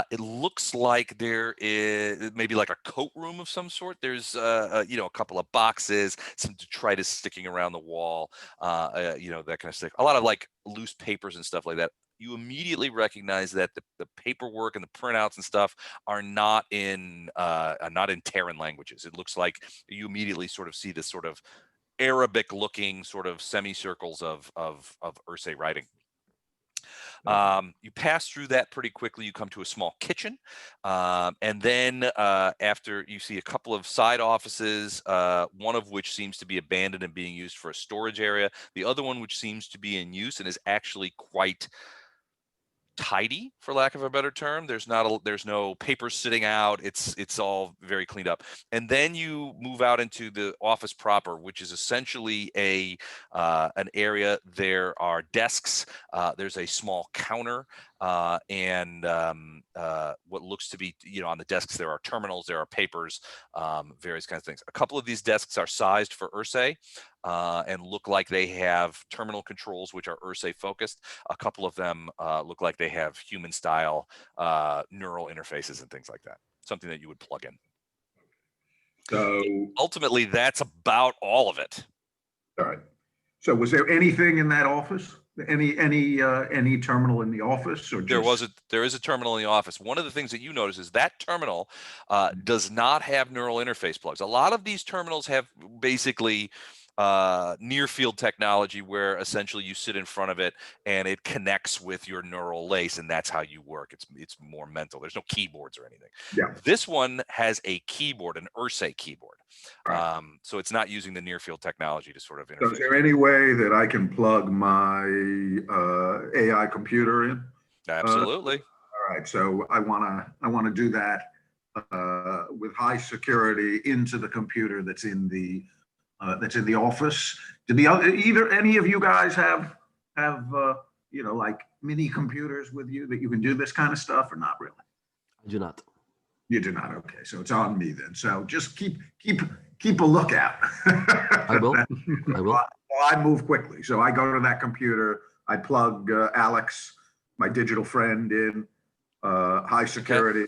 It looks like there is maybe like a coat room of some sort. There's a couple of boxes, some detritus sticking around the wall, that kind of stuff. A lot of like loose papers and stuff like that. You immediately recognize that the paperwork and the printouts and stuff are not in Terran languages. It looks like you immediately sort of see this sort of Arabic-looking sort of semicircles of Ursae writing. You pass through that pretty quickly. You come to a small kitchen, and then after you see a couple of side offices, one of which seems to be abandoned and being used for a storage area. The other one, which seems to be in use and is actually quite tidy, for lack of a better term. There's no papers sitting out. It's all very cleaned up. And then you move out into the office proper, which is essentially an area. There are desks. There's a small counter, and what looks to be, on the desks there are terminals, there are papers, various kinds of things. A couple of these desks are sized for Ursae, and look like they have terminal controls which are Ursae focused. A couple of them look like they have human style neural interfaces and things like that. Something that you would plug in.
So
ultimately, that's about all of it.
all right. So was there anything in that office? Any terminal in the office, or just...
there is a terminal in the office. One of the things that you notice is that terminal does not have neural interface plugs. A lot of these terminals have basically near field technology where essentially you sit in front of it and it connects with your neural lace, and that's how you work. It's more mental. There's no keyboards or anything.
Yeah.
This one has a keyboard, an Ursae keyboard.
Right.
So it's not using the near field technology to sort of interface.
So is there any way that I can plug my AI computer in?
Absolutely.
All right. So I want to do that with high security into the computer that's in the office. Did any of you guys have like mini computers with you that you can do this kind of stuff, or not really?
I do not.
You do not. Okay, so it's on me then. So just keep a lookout.
I will. I will.
Well, I move quickly. So I go to that computer. I plug Alex, my digital friend, in high security.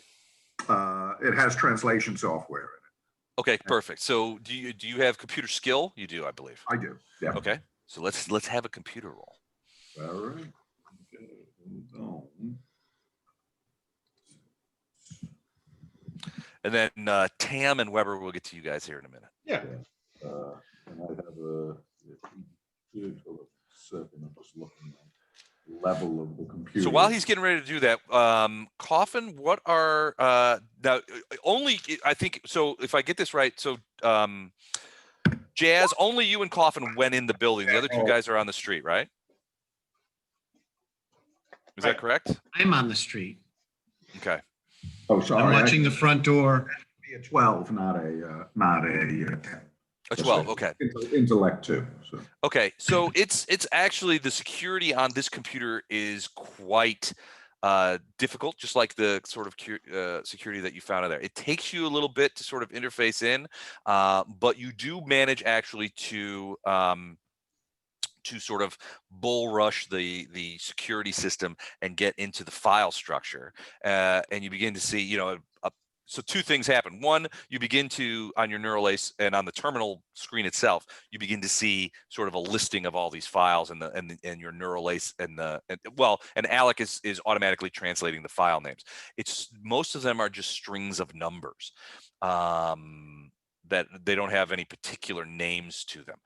Okay. It has translation software in it.
Okay, perfect. So do you have computer skill? You do, I believe.
I do. Yeah.
Okay. So let's have a computer roll.
All right. Okay. Hold on.
And then Tam and Weber will get to you guys here in a minute.
Yeah.
And I have a second, I'm just looking at the level of the computer.
So while he's getting ready to do that, Coffin, what are now only I think so if I get this right, so Jazz, only you and Coffin went in the building. The other two guys are on the street, right? Is that correct?
I'm on the street.
Okay.
Oh, sorry.
I'm watching the front door.
Be a 12, not a
12. Okay.
Intellect 2. So.
Okay. So it's actually the security on this computer is quite difficult, just like the sort of security that you found out there. It takes you a little bit to sort of interface in, but you do manage actually to sort of bull rush the security system and get into the file structure, and you begin to see, you know, so two things happen. One, you begin to, on your neural lace and on the terminal screen itself, you begin to see sort of a listing of all these files and your neural lace and Alec is automatically translating the file names. It's most of them are just strings of numbers that they don't have any particular names to them.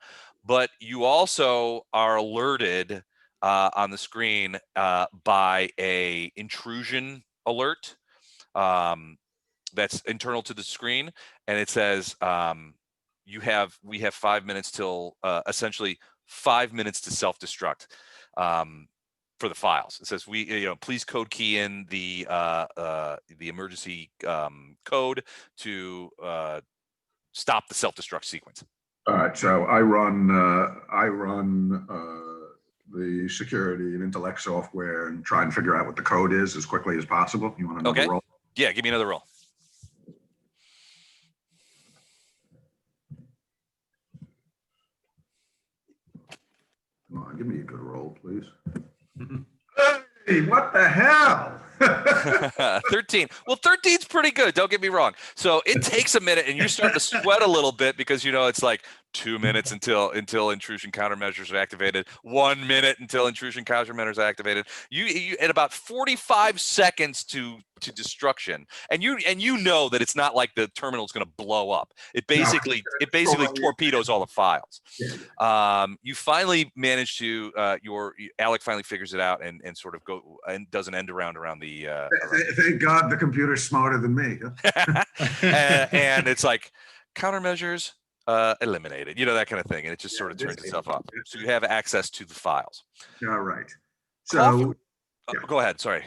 But you also are alerted on the screen by a intrusion alert. That's internal to the screen, and it says we have 5 minutes till essentially 5 minutes to self-destruct for the files. It says please code key in the emergency code to stop the self-destruct sequence.
All right, so I run the security and intellect software and try and figure out what the code is as quickly as possible. You want another roll?
Yeah, give me another roll.
Come on, give me a good roll, please. Hey, what the hell?
13. Well, 13's pretty good. Don't get me wrong. So it takes a minute, and you're starting to sweat a little bit because it's like 2 minutes until intrusion countermeasures are activated. 1 minute until intrusion countermeasures are activated. You at about 45 seconds to destruction, and you know that it's not like the terminal is going to blow up. It basically torpedoes all the files. You finally manage to Alec finally figures it out and sort of go and does an end around the.
Thank God the computer's smarter than me.
and it's like countermeasures eliminated, that kind of thing, and it just sort of turns itself off. So you have access to the files.
All right. So
go ahead. Sorry.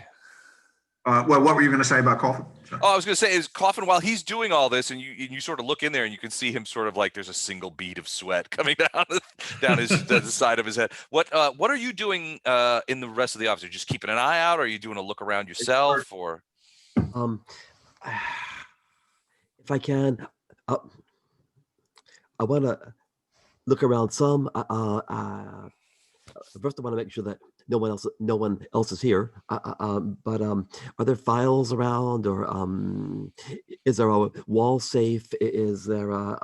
Well, what were you going to say about Coffin? Sorry.
Oh, I was going to say is Coffin, while he's doing all this, and you sort of look in there and you can see him sort of like there's a single bead of sweat coming down the side of his head. What are you doing in the rest of the office? Are you just keeping an eye out? Or are you doing a look around yourself? Or
if I can, I want to look around some. First, I want to make sure that no one else is here. But are there files around, or is there a wall safe? Is there a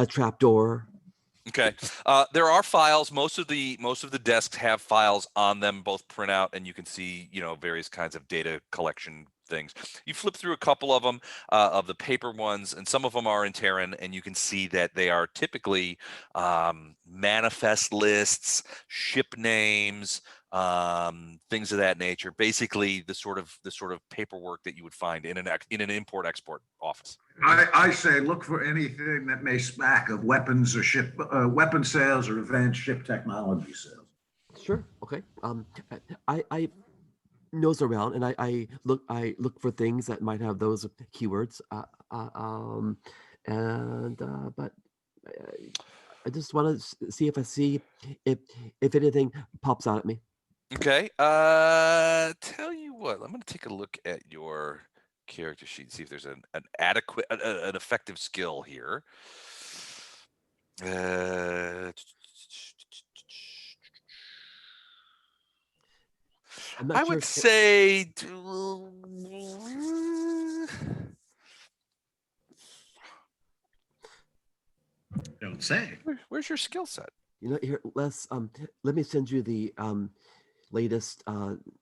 trap door?
Okay. There are files. Most of the desks have files on them, both printout, and you can see various kinds of data collection things. You flip through a couple of them, of the paper ones, and some of them are in Terran, and you can see that they are typically manifest lists, ship names, things of that nature. Basically, the sort of paperwork that you would find in an import-export office.
I say look for anything that may smack of weapons or weapon sales or advanced ship technology sales.
Sure. Okay. I nose around and I look for things that might have those keywords. But I just want to see if anything pops out at me.
Okay. Tell you what, I'm going to take a look at your character sheet and see if there's an effective skill here. I would say
Don't say.
Where's your skill set?
Here, Les. Let me send you the latest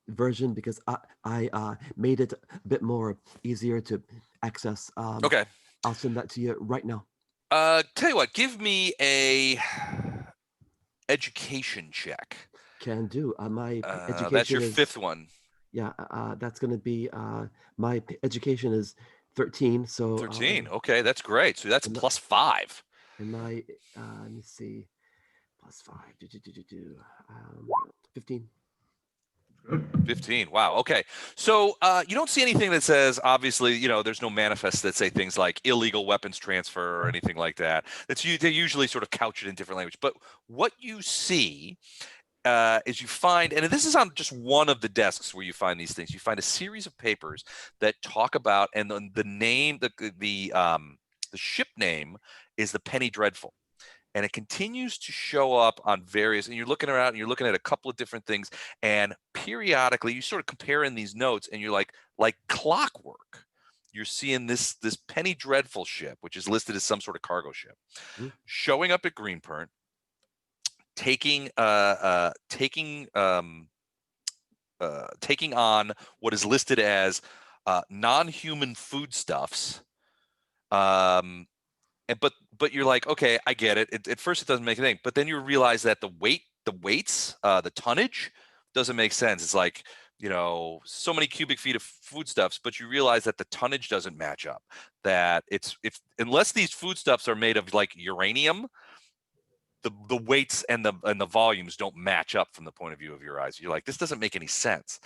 version because I made it a bit more easier to access.
Okay.
I'll send that to you right now.
Tell you what, give me a education check.
Can do. My education
That's your
is,
5th one.
Yeah, that's going to be my education is 13. So
13. Okay, that's great. So that's
and
plus 5.
and my let me see, plus 5. 15.
15. Wow. Okay. So you don't see anything that says, obviously, there's no manifests that say things like illegal weapons transfer or anything like that. They usually sort of couch it in different language. But what you see is you find, and this is on just one of the desks where you find these things, you find a series of papers that talk about, and the name, the ship name is the Penny Dreadful. And it continues to show up on various, and you're looking around and you're looking at a couple of different things, and periodically you sort of compare in these notes, and you're like clockwork, you're seeing this Penny Dreadful ship, which is listed as some sort of cargo ship, showing up at Greenpoint, taking on what is listed as non-human foodstuffs. But you're like, okay, I get it. At first, it doesn't make anything, but then you realize that the weights, the tonnage doesn't make sense. It's like, so many cubic feet of foodstuffs, but you realize that the tonnage doesn't match up. That unless these foodstuffs are made of like uranium, the weights and the volumes don't match up from the point of view of your eyes. You're like, this doesn't make any sense.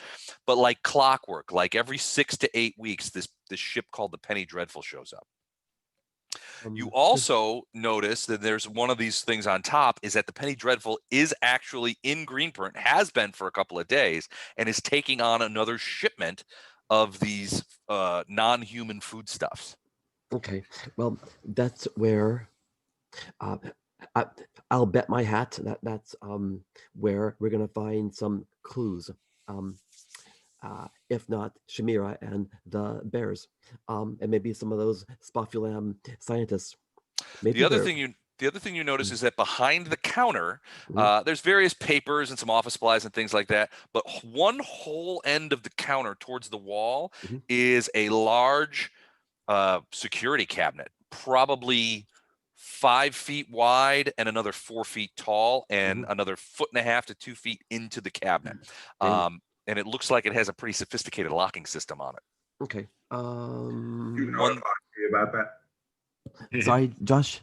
But like clockwork, like every 6 to 8 weeks, this ship called the Penny Dreadful shows up. You also notice that there's one of these things on top is that the Penny Dreadful is actually in Greenpoint, has been for a couple of days, and is taking on another shipment of these non-human foodstuffs.
Okay, well, that's where I'll bet my hat that's where we're gonna find some clues. If not Shamira and the bears, and maybe some of those Spofulam scientists. Maybe
the other thing you notice is that behind the counter, there's various papers and some office supplies and things like that. But one whole end of the counter towards the wall is a large security cabinet, probably 5 feet wide and another 4 feet tall, and another 1.5 to 2 feet into the cabinet. And it looks like it has a pretty sophisticated locking system on it.
Okay.
You notified me about that?
Sorry, Josh.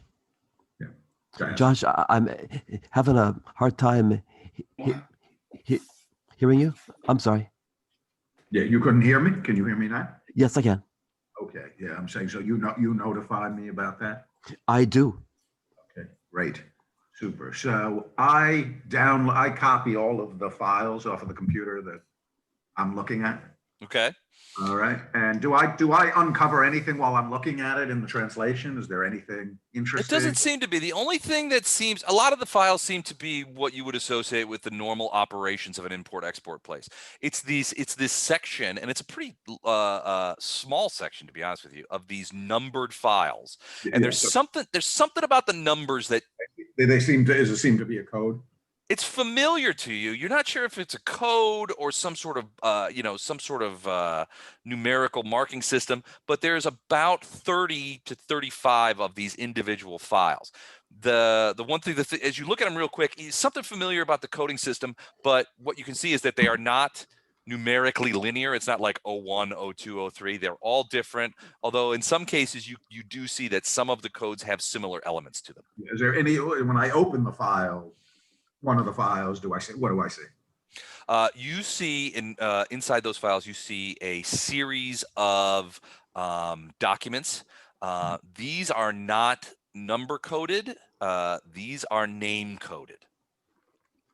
Yeah.
Josh, I'm having a hard time hearing you. I'm sorry.
Yeah, you couldn't hear me? Can you hear me now?
Yes, I can.
Okay, yeah, I'm saying, so you notified me about that?
I do.
Okay, great, super. So I copy all of the files off of the computer that I'm looking at.
Okay.
All right, and do I uncover anything while I'm looking at it in the translation? Is there anything interesting?
It doesn't seem to be. The only thing that seems, a lot of the files seem to be what you would associate with the normal operations of an import-export place. It's this section, and it's a pretty small section, to be honest with you, of these numbered files. And there's something about the numbers that
they seem to be a code.
It's familiar to you. You're not sure if it's a code or some sort of numerical marking system, but there's about 30 to 35 of these individual files. The one thing that as you look at them real quick, is something familiar about the coding system, but what you can see is that they are not numerically linear. It's not like 01, 02, 03. They're all different, although in some cases you do see that some of the codes have similar elements to them.
Is there any, when I open the file, one of the files, what do I see?
You see inside those files, you see a series of documents. These are not number coded. These are name coded.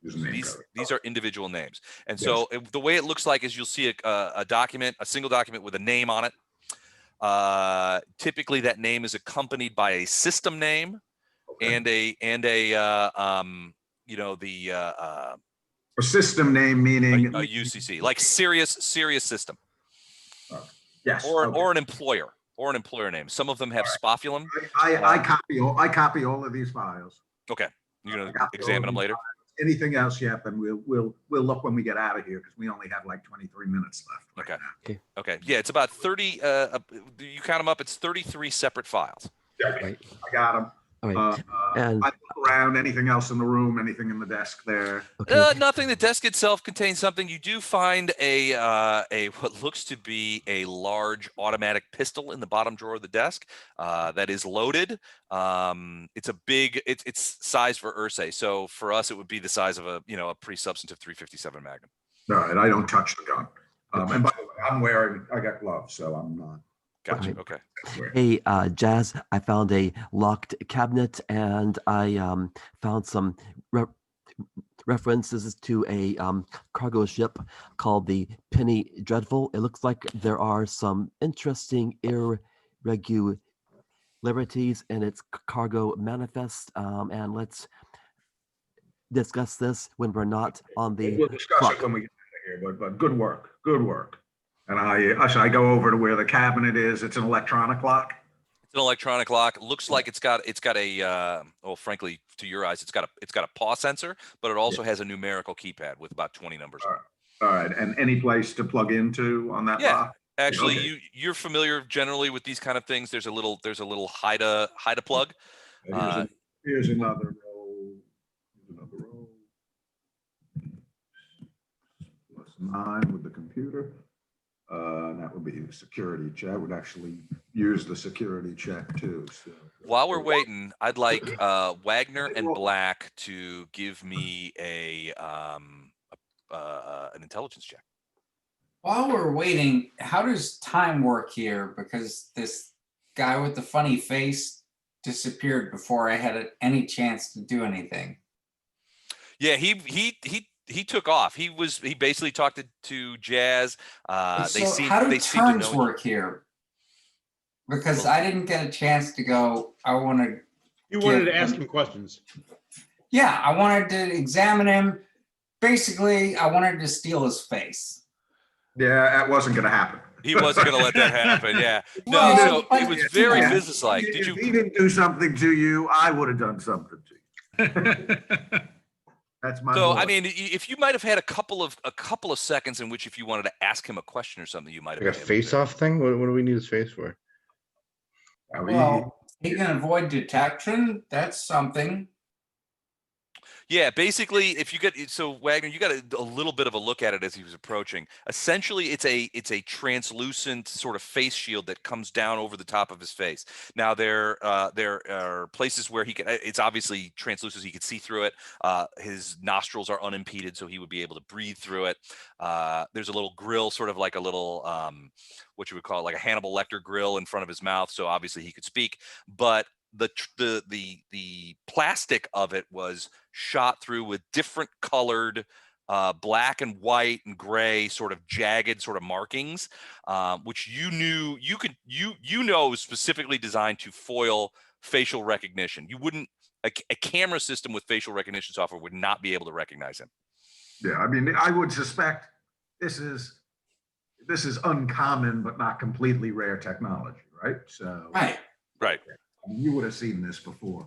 These are individual names. And so the way it looks like is you'll see a document, a single document with a name on it. Typically that name is accompanied by a system name and a
a system name, meaning
a UCC, like serious system.
Yes.
Or an employer name. Some of them have Spofulam.
I copy all of these files.
Okay. You're gonna examine them later.
anything else yet, then we'll look when we get out of here because we only have like 23 minutes left. Right
Okay.
now.
Okay. Yeah, it's about 30. You count them up. It's 33 separate files.
Right.
I got them.
All right. And
I look around. Anything else in the room? Anything in the desk there?
okay.
Nothing. The desk itself contains something. You do find a what looks to be a large automatic pistol in the bottom drawer of the desk that is loaded. It's a big. It's size for Ursae. So for us, it would be the size of a pretty substantive 357 Magnum.
All right. I don't touch the gun. And by the way, I got gloves, so I'm not.
Gotcha.
Right.
Okay.
Hey, Jazz, I found a locked cabinet and I found some references to a cargo ship called the Penny Dreadful. It looks like there are some interesting irregularities in its cargo manifest. And let's discuss this when we're not on the
We'll discuss
clock.
it when we get out of here, but good work. Good work. And I go over to where the cabinet is. It's an electronic lock.
It's an electronic lock. It looks like it's got a well, frankly, to your eyes, it's got a paw sensor, but it also has a numerical keypad with about 20 numbers.
All right. And any place to plug into on that
Yeah.
lock?
Actually,
Okay.
you're familiar generally with these kind of things. There's a little hide a plug.
Here's another row. +9 with the computer. And that would be the security check. I would actually use the security check too. So.
While we're waiting, I'd like Wagner and Black to give me an intelligence check.
While we're waiting, how does time work here? Because this guy with the funny face disappeared before I had any chance to do anything.
Yeah, he took off. He basically talked to Jazz.
How do turns work here? Because I didn't get a chance to go.
You wanted to ask him questions.
Yeah, I wanted to examine him. Basically, I wanted to steal his face.
Yeah, that wasn't going to happen.
He wasn't going to let that happen. Yeah. No,
Well,
so it was very businesslike.
If he didn't do something to you, I would have done something to you. That's my.
So
boy.
I mean, if you might have had a couple of seconds in which, if you wanted to ask him a question or something, you might have.
Like a face-off thing? What do we need his face for?
Well, he can avoid detection. That's something.
Yeah, basically, if you get Wagner, you got a little bit of a look at it as he was approaching. Essentially, it's a translucent sort of face shield that comes down over the top of his face. Now there are places where he can. It's obviously translucent, so he could see through it. His nostrils are unimpeded, so he would be able to breathe through it. There's a little grill, sort of like a little what you would call it, like a Hannibal Lecter grill in front of his mouth, so obviously he could speak, but the plastic of it was shot through with different colored black and white and gray sort of jagged sort of markings, which you know was specifically designed to foil facial recognition. You wouldn't a camera system with facial recognition software would not be able to recognize him.
Yeah, I mean, I would suspect this is uncommon but not completely rare technology, right? So
Right.
you would have seen this before.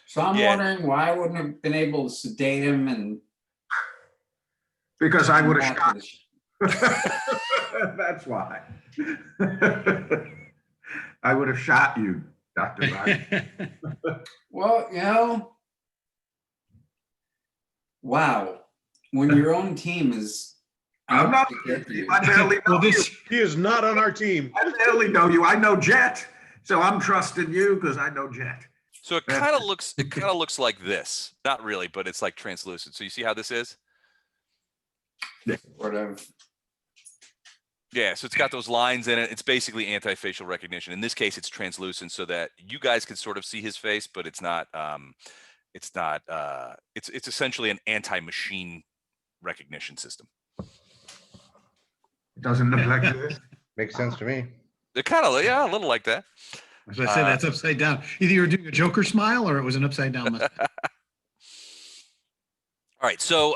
So I'm wondering why I wouldn't have been able to sedate him and.
Because I would have shot. That's why. I would have shot you, Dr. Ryan.
Well, wow. When your own team is.
I'm not. I barely know you.
He is not on our team.
I barely know you. I know Jet, so I'm trusting you because I know Jet.
So it kind of looks like this. Not really, but it's like translucent. So you see how this is?
Sort of.
Yeah, so it's got those lines in it. It's basically anti-facial recognition. In this case, it's translucent so that you guys can sort of see his face, but it's not. It's essentially an anti-machine recognition system.
It doesn't look like this.
Makes sense to me.
It kind of, yeah, a little like that.
As I said, that's upside down. Either you were doing a Joker smile or it was an upside down mustache.
All right, so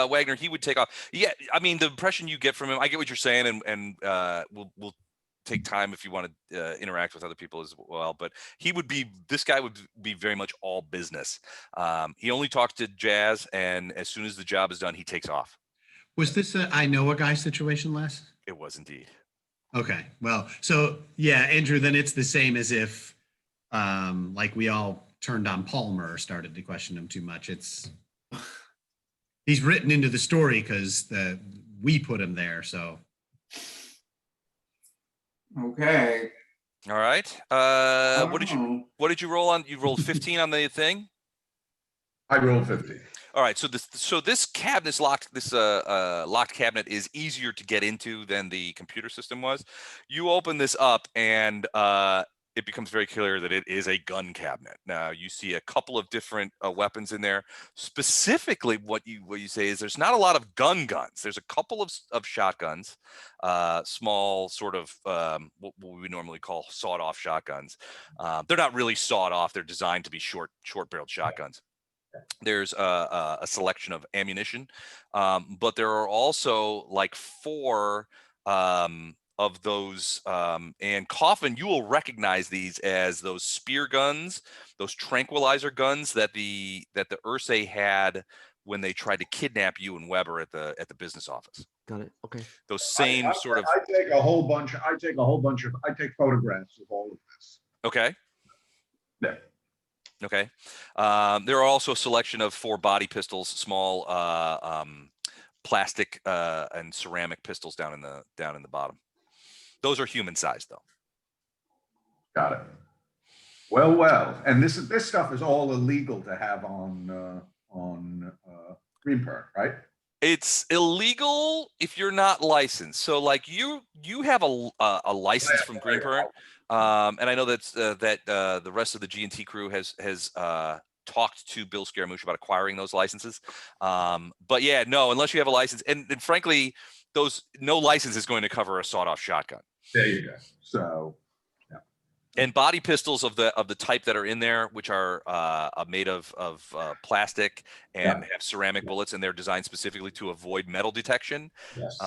Wagner, he would take off. Yeah, I mean, the impression you get from him, I get what you're saying, and we'll take time if you want to interact with other people as well. But this guy would be very much all business. He only talks to Jazz, and as soon as the job is done, he takes off.
Was this a I know a guy situation, Les?
It was indeed.
Okay, well, so yeah, Andrew, then it's the same as if like we all turned on Palmer or started to question him too much. He's written into the story because we put him there, so.
Okay.
All right. What did you roll on? You rolled 15 on the thing?
I rolled 50.
All right, so this cabinet locked cabinet is easier to get into than the computer system was. You open this up, and it becomes very clear that it is a gun cabinet. Now you see a couple of different weapons in there. Specifically, what you say is there's not a lot of guns. There's a couple of shotguns, small sort of what we normally call sawed-off shotguns. They're not really sawed off. They're designed to be short-barreled shotguns. There's a selection of ammunition, but there are also like 4 of those. And Coffin, you will recognize these as those spear guns, those tranquilizer guns that the Ursae had when they tried to kidnap you and Weber at the business office.
Got it. Okay.
Those same sort of.
I take photographs of all of this.
Okay.
Yeah.
Okay. There are also a selection of 4 body pistols, small plastic and ceramic pistols down in the bottom. Those are human sized, though.
Got it.
Well, and this stuff is all illegal to have on Greenburn, right?
It's illegal if you're not licensed. So, like you have a license from Greenburn, and I know that the rest of the G&T crew has talked to Bill Scaramouche about acquiring those licenses. But yeah, no, unless you have a license, and frankly, no license is going to cover a sawed-off shotgun.
There you go.
So,
And body pistols of the type that are in there, which are made of plastic and have ceramic bullets, and they're designed specifically to avoid metal detection.
yes.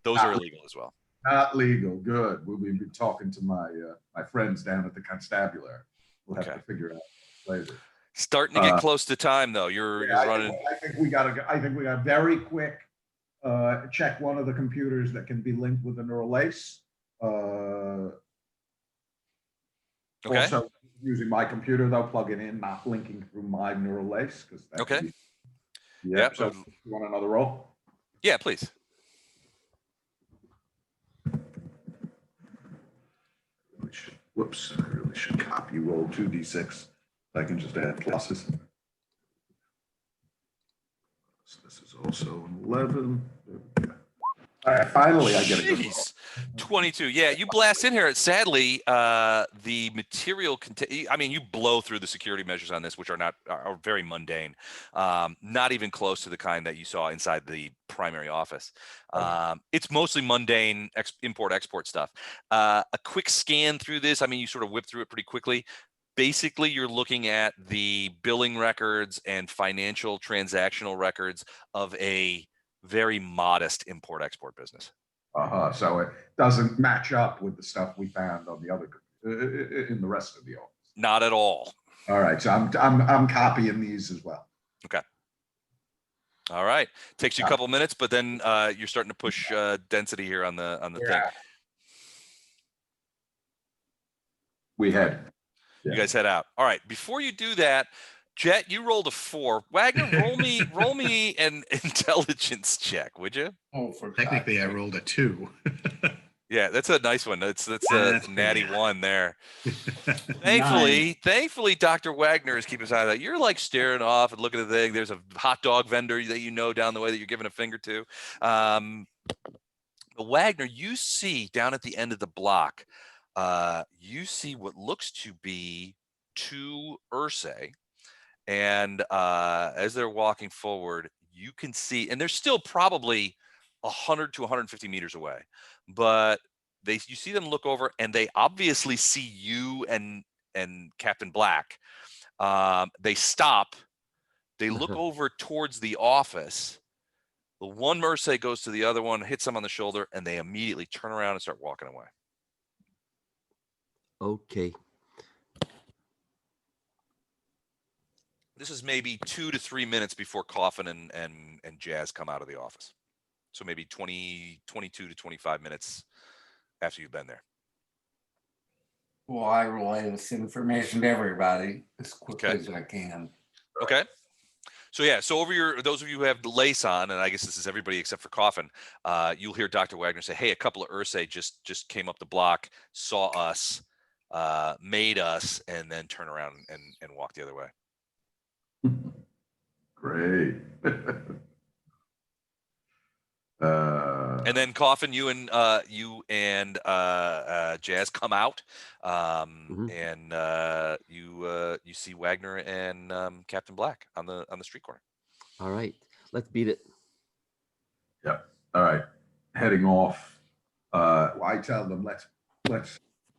Those are illegal as well.
Not legal. Good. We'll be talking to my friends down at the constabulary. We'll have to figure it out later.
Starting to get close to time, though. You're running.
I think we got very quick. Check one of the computers that can be linked with a neural lace.
Okay.
Also, using my computer though, plugging in, not linking through my neural lace, because
Okay.
Yeah. So, you want another roll?
Yeah, please.
Whoops! I really should copy roll 2d6. I can just add pluses. So this is also an 11. All right, finally I get a good roll.
Jeez. 22. Yeah, you blast in here. Sadly, the material you blow through the security measures on this, which are very mundane. Not even close to the kind that you saw inside the primary office. It's mostly mundane import-export stuff. A quick scan through this, you sort of whip through it pretty quickly. Basically, you're looking at the billing records and financial transactional records of a very modest import-export business.
So it doesn't match up with the stuff we found on the other in the rest of the office.
Not at all.
All right, so I'm copying these as well.
Okay. All right. Takes you a couple minutes, but then you're starting to push density here on the thing.
We head.
You guys head out. All right. Before you do that, Jet, you rolled a 4. Wagner, roll me an intelligence check, would you?
Oh, for
Technically, I rolled a 2.
Yeah, that's a nice one. That's a natty 1 there. Thankfully, Dr. Wagner is keeping his eye on that. You're like staring off and looking at the thing. There's a hot dog vendor that you know down the way that you're giving a finger to. Wagner, you see down at the end of the block, you see what looks to be 2 Ursae. And as they're walking forward, you can see, and they're still probably 100 to 150 meters away, but you see them look over, and they obviously see you and Captain Black. They stop. They look over towards the office. The one Ursae goes to the other one, hits them on the shoulder, and they immediately turn around and start walking away.
Okay.
This is maybe 2 to 3 minutes before Coffin and Jazz come out of the office. So maybe 22 to 25 minutes after you've been there.
Well, I relay this information to everybody as quickly
Okay.
as I can.
Okay. So yeah, so those of you who have the lace on, and I guess this is everybody except for Coffin, you'll hear Dr. Wagner say, "Hey, a couple of Ursae just came up the block, saw us, made us, and then turn around and walk the other way."
Great.
And then Coffin, you and Jazz come out, and you see Wagner and Captain Black on the street corner.
All right. Let's beat it.
Yep. All right. Heading off. I tell them let's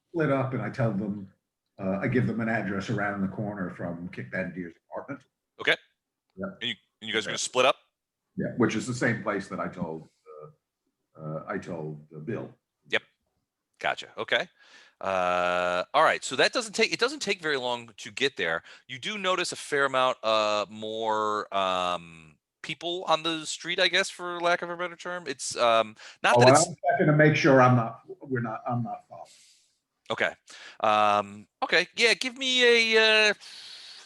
split up, and I tell them I give them an address around the corner from Kykbandirz's apartment.
Okay.
Yeah.
And you guys are going to split up?
Yeah, which is the same place that I told Bill.
Yep. Gotcha. Okay. All right. So it doesn't take very long to get there. You do notice a fair amount more people on the street, I guess, for lack of a better term. It's not that it's
I'm checking to make sure I'm not following.
okay. Okay. Yeah. Give me a.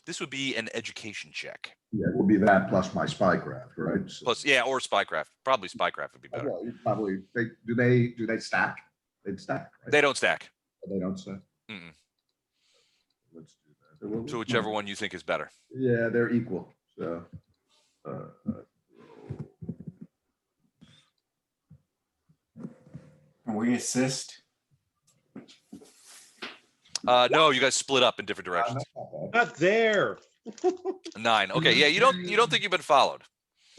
This would be an education check.
Yeah, it will be that plus my spycraft, right? So,
Plus, yeah, or spycraft. Probably spycraft would be better.
well, probably do they stack? They'd stack, right?
They don't stack.
They don't stack.
Mm-mm.
Let's do that.
So whichever one you think is better.
Yeah, they're equal. So.
Can we assist?
No, you guys split up in different directions.
Not there.
9. Okay. Yeah. You don't think you've been followed.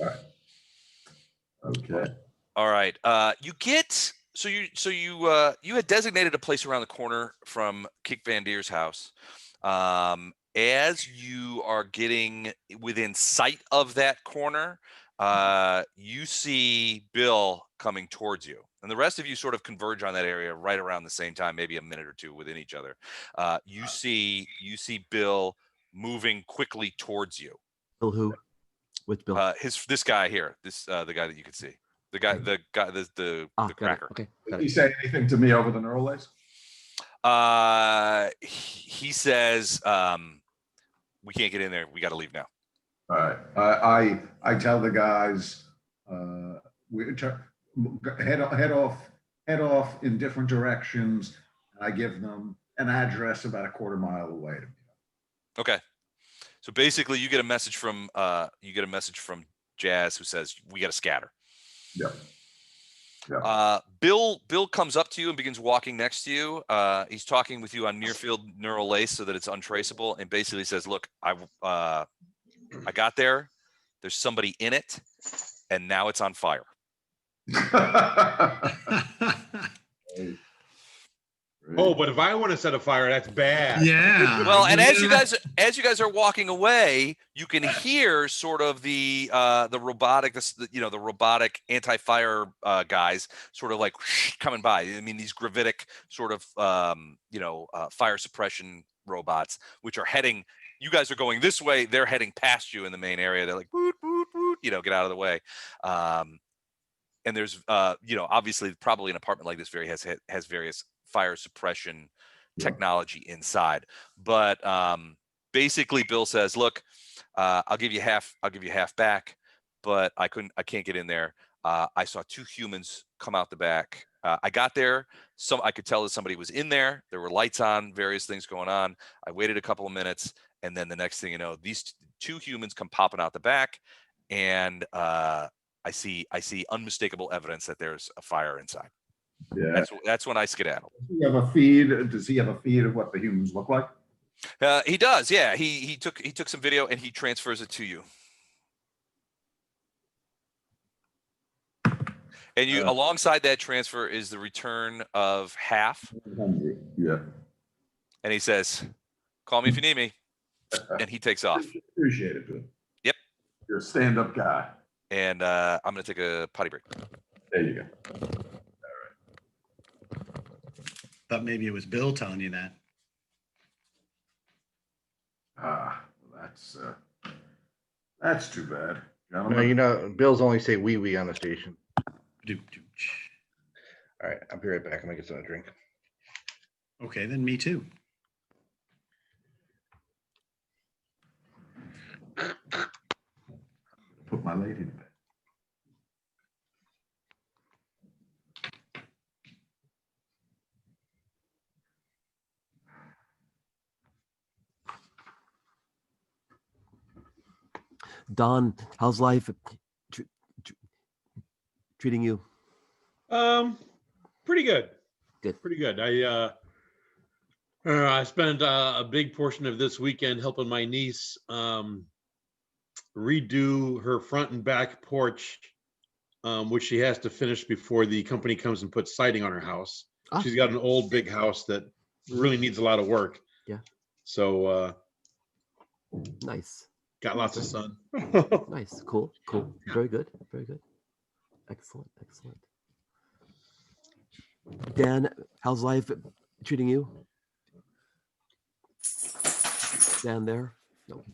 All right. Okay.
All right. You had designated a place around the corner from Kykbandirz's house. As you are getting within sight of that corner, you see Bill coming towards you, and the rest of you sort of converge on that area right around the same time, maybe a minute or two within each other. You see Bill moving quickly towards you.
Bill who? Which Bill?
This guy here, the guy that you can see, the cracker.
Okay.
Did he say anything to me over the neural lace?
He says, "We can't get in there. We got to leave now."
All right. I tell the guys head off in different directions. I give them an address about a quarter mile away to me.
Okay. So basically, you get a message from Jazz who says we got to scatter.
Yep.
Bill comes up to you and begins walking next to you. He's talking with you on near field neural lace so that it's untraceable, and basically says, "Look, I got there. There's somebody in it, and now it's on fire."
Oh, but if I want to set a fire, that's bad.
Yeah.
Well, and as you guys are walking away, you can hear sort of the robotic, the robotic anti-fire guys sort of like coming by. I mean, these gravitic sort of fire suppression robots, which are heading. You guys are going this way. They're heading past you in the main area. They're like, woot, woot, woot, get out of the way. And there's, obviously, probably an apartment like this has various fire suppression technology inside. But basically, Bill says, "Look, I'll give you half back, but I can't get in there. I saw 2 humans come out the back. I got there. I could tell that somebody was in there. There were lights on, various things going on. I waited a couple of minutes, and then the next thing you know, these 2 humans come popping out the back, and I see unmistakable evidence that there's a fire inside."
Yeah.
That's when I skedaddle.
Does he have a feed? Does he have a feed of what the humans look like?
He does. Yeah. He took some video and he transfers it to you. And you alongside that transfer is the return of half.
Yeah.
And he says, "Call me if you need me." And he takes off.
Appreciate it, dude.
Yep.
You're a stand-up guy.
And I'm going to take a potty break.
There you go.
Thought maybe it was Bill telling you that.
That's too bad,
No,
gentlemen.
bills only say wee wee on the station.
Doop-doop.
All right, I'll be right back. I'm gonna get something to drink.
Okay, then me too.
Put my lady to bed.
Don, how's life tr- tr- treating you?
Pretty good.
Good.
Pretty good. I spent a big portion of this weekend helping my niece redo her front and back porch, which she has to finish before the company comes and puts siding on her house.
Ah.
She's got an old big house that really needs a lot of work.
Yeah.
So
Nice.
got lots of sun.
Nice. Cool. Cool. Very good. Very good. Excellent. Excellent. Dan, how's life treating you? Dan there? No.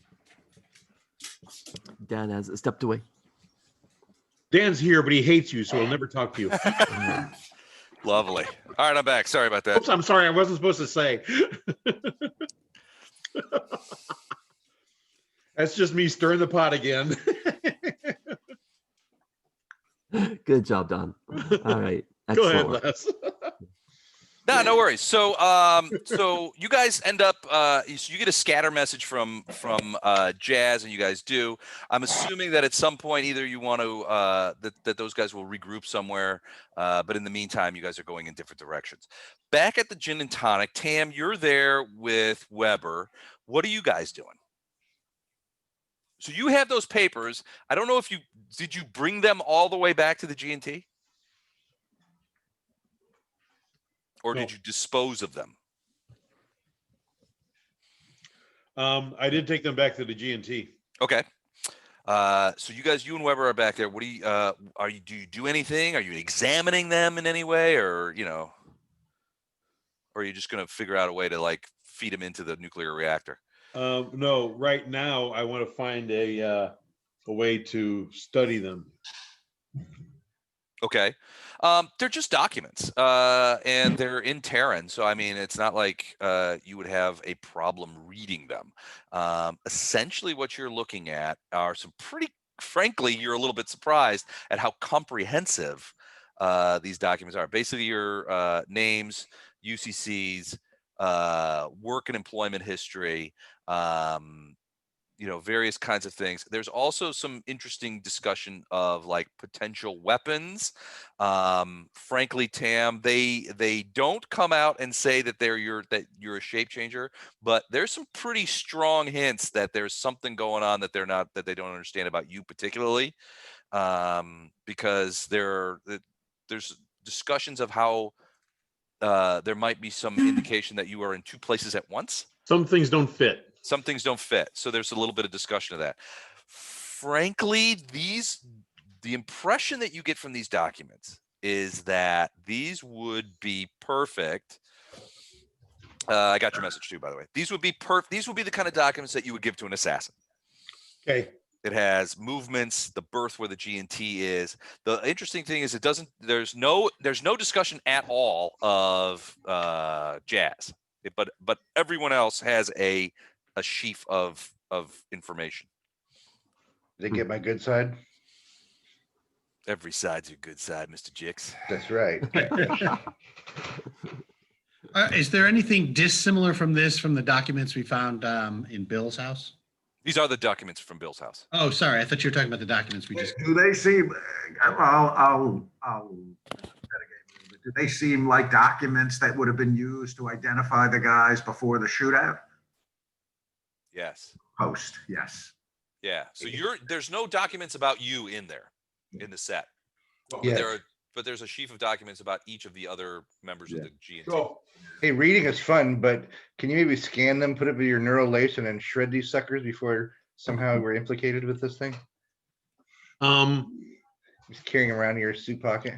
Dan has stepped away.
Dan's here, but he hates you, so he'll never talk to you.
Lovely. All right, I'm back. Sorry about that.
Oops, I'm sorry. I wasn't supposed to say. That's just me stirring the pot again.
Good job, Don. All right.
Go ahead,
Excellent.
Les.
No worries. So, so you guys end up, you get a scatter message from Jazz, and you guys do. I'm assuming that at some point, either you want to that those guys will regroup somewhere, but in the meantime, you guys are going in different directions. Back at the Gin and Tonic, Tam, you're there with Weber. What are you guys doing? So you have those papers. I don't know if did you bring them all the way back to the G&T? Or
No.
did you dispose of them?
I did take them back to the G&T.
Okay. So you and Weber are back there. What do you do you do anything? Are you examining them in any way, or or are you just going to figure out a way to like feed them into the nuclear reactor?
No, right now I want to find a way to study them.
Okay. They're just documents, and they're in Terran. So, I mean, it's not like you would have a problem reading them. Essentially, what you're looking at are some frankly, you're a little bit surprised at how comprehensive these documents are. Basically, your names, UCCs, work and employment history, various kinds of things. There's also some interesting discussion of like potential weapons. Frankly, Tam, they don't come out and say that you're a shape changer, but there's some pretty strong hints that there's something going on that they don't understand about you particularly, because there's discussions of how there might be some indication that you are in two places at once.
Some things don't fit.
Some things don't fit. So there's a little bit of discussion of that. Frankly, the impression that you get from these documents is that these would be perfect. I got your message too, by the way. These would be the kind of documents that you would give to an assassin.
Okay.
It has movements, the berth where the G&T is. The interesting thing is there's no discussion at all of Jazz. But everyone else has a sheaf of information.
Did they get my good side?
Every side's your good side, Mr. Jix.
That's right.
Is there anything dissimilar from the documents we found in Bill's house?
These are the documents from Bill's house.
Oh, sorry. I thought you were talking about the documents we just.
Do they seem? I'll do they seem like documents that would have been used to identify the guys before the shootout?
Yes.
Post, yes.
Yeah. So there's no documents about you in there in the set.
Yes.
But there's a sheaf of documents about each of the other members of the G&T.
Go.
Hey, reading is fun, but can you maybe scan them, put it with your neural lace, and then shred these suckers before somehow we're implicated with this thing? Just carrying around in your suit pocket.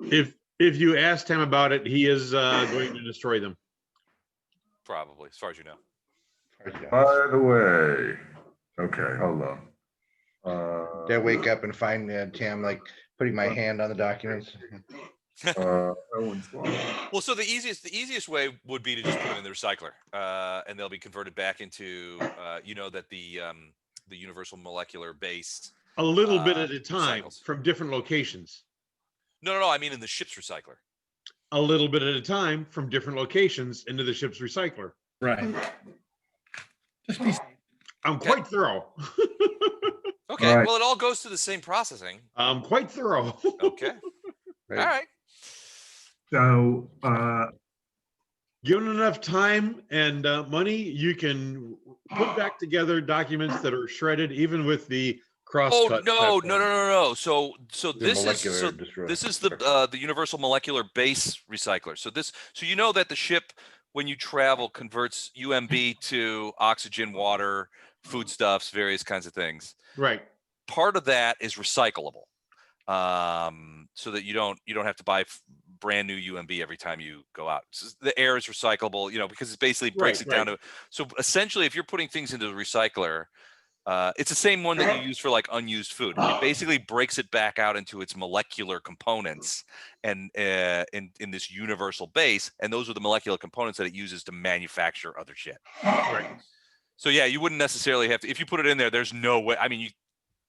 If you asked him about it, he is going to destroy them.
Probably, as far as you know.
By the way, okay, hold on.
Did I wake up and find Tam like putting my hand on the documents?
Owen's gone.
Well, so the easiest way would be to just put them in the recycler, and they'll be converted back into, that the universal molecular base.
A little bit at a time
recycles.
from different locations.
No. I mean in the ship's recycler.
A little bit at a time from different locations into the ship's recycler.
Right. Just be.
I'm quite thorough.
Okay.
Right.
Well, it all goes through the same processing.
I'm quite thorough.
Okay.
Right.
All right.
So,
Given enough time and money, you can put back together documents that are shredded, even with the crosscut.
Oh no. So
The
this
molecular
is
destroyer.
this is the universal molecular base recycler. So you know that the ship, when you travel, converts UMB to oxygen, water, foodstuffs, various kinds of things.
Right.
Part of that is recyclable, so that you don't have to buy brand new UMB every time you go out. So the air is recyclable, because it basically breaks it down to. So essentially, if you're putting things into the recycler, it's the same one that you use for like unused food. It basically breaks it back out into its molecular components, and in this universal base, and those are the molecular components that it uses to manufacture other shit.
Right.
So yeah, you wouldn't necessarily have to, if you put it in there, there's no way. I mean,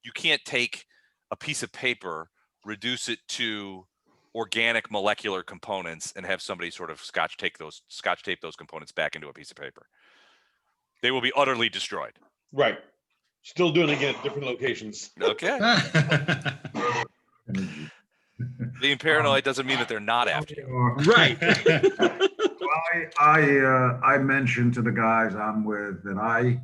you can't take a piece of paper, reduce it to organic molecular components, and have somebody sort of scotch tape those components back into a piece of paper. They will be utterly destroyed.
Right. Still doing it again at different locations.
Okay. Being paranoid doesn't mean that they're not after you.
Right.
I mentioned to the guys I'm with that I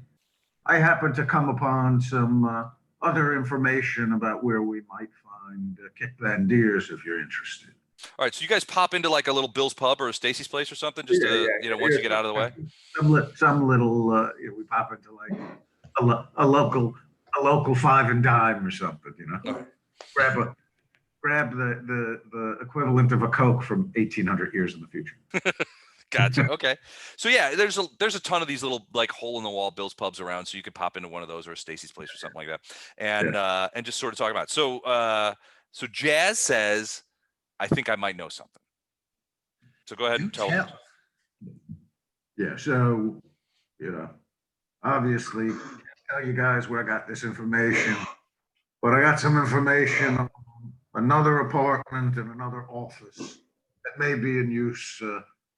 happened to come upon some other information about where we might find Kykbandirz if you're interested.
All right, so you guys pop into like a little Bill's Pub or a Stacy's Place or something, just once you get out of the way.
Some little we pop into like a local five and dime or something,
Okay.
Grab the equivalent of a Coke from 1800 years in the future.
Gotcha. Okay. So yeah, there's a ton of these little like hole in the wall Bill's Pubs around, so you could pop into one of those or a Stacy's Place or something like that, and just sort of talk about it. So Jazz says, I think I might know something. So go ahead and tell them.
Yeah. So obviously, can't tell you guys where I got this information, but I got some information on another apartment and another office that may be in use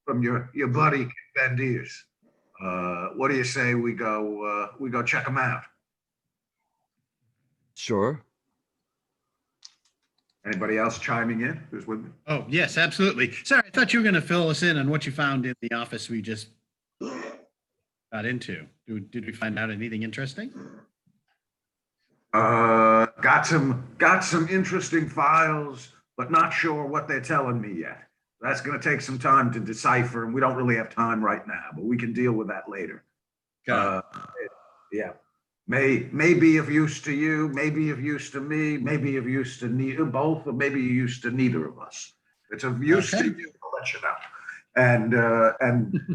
from your buddy Kykbandirz. What do you say we go check them out?
Sure.
Anybody else chiming in? Who's with me?
Oh, yes, absolutely. Sorry, I thought you were going to fill us in on what you found in the office we just got into. Did we find out anything interesting?
Got some interesting files, but not sure what they're telling me yet. That's going to take some time to decipher, and we don't really have time right now, but we can deal with that later. Yeah. May be of use to you, maybe of use to me, maybe of use to neither, both, or maybe use to neither of us. It's of use to you, I'll let you know. And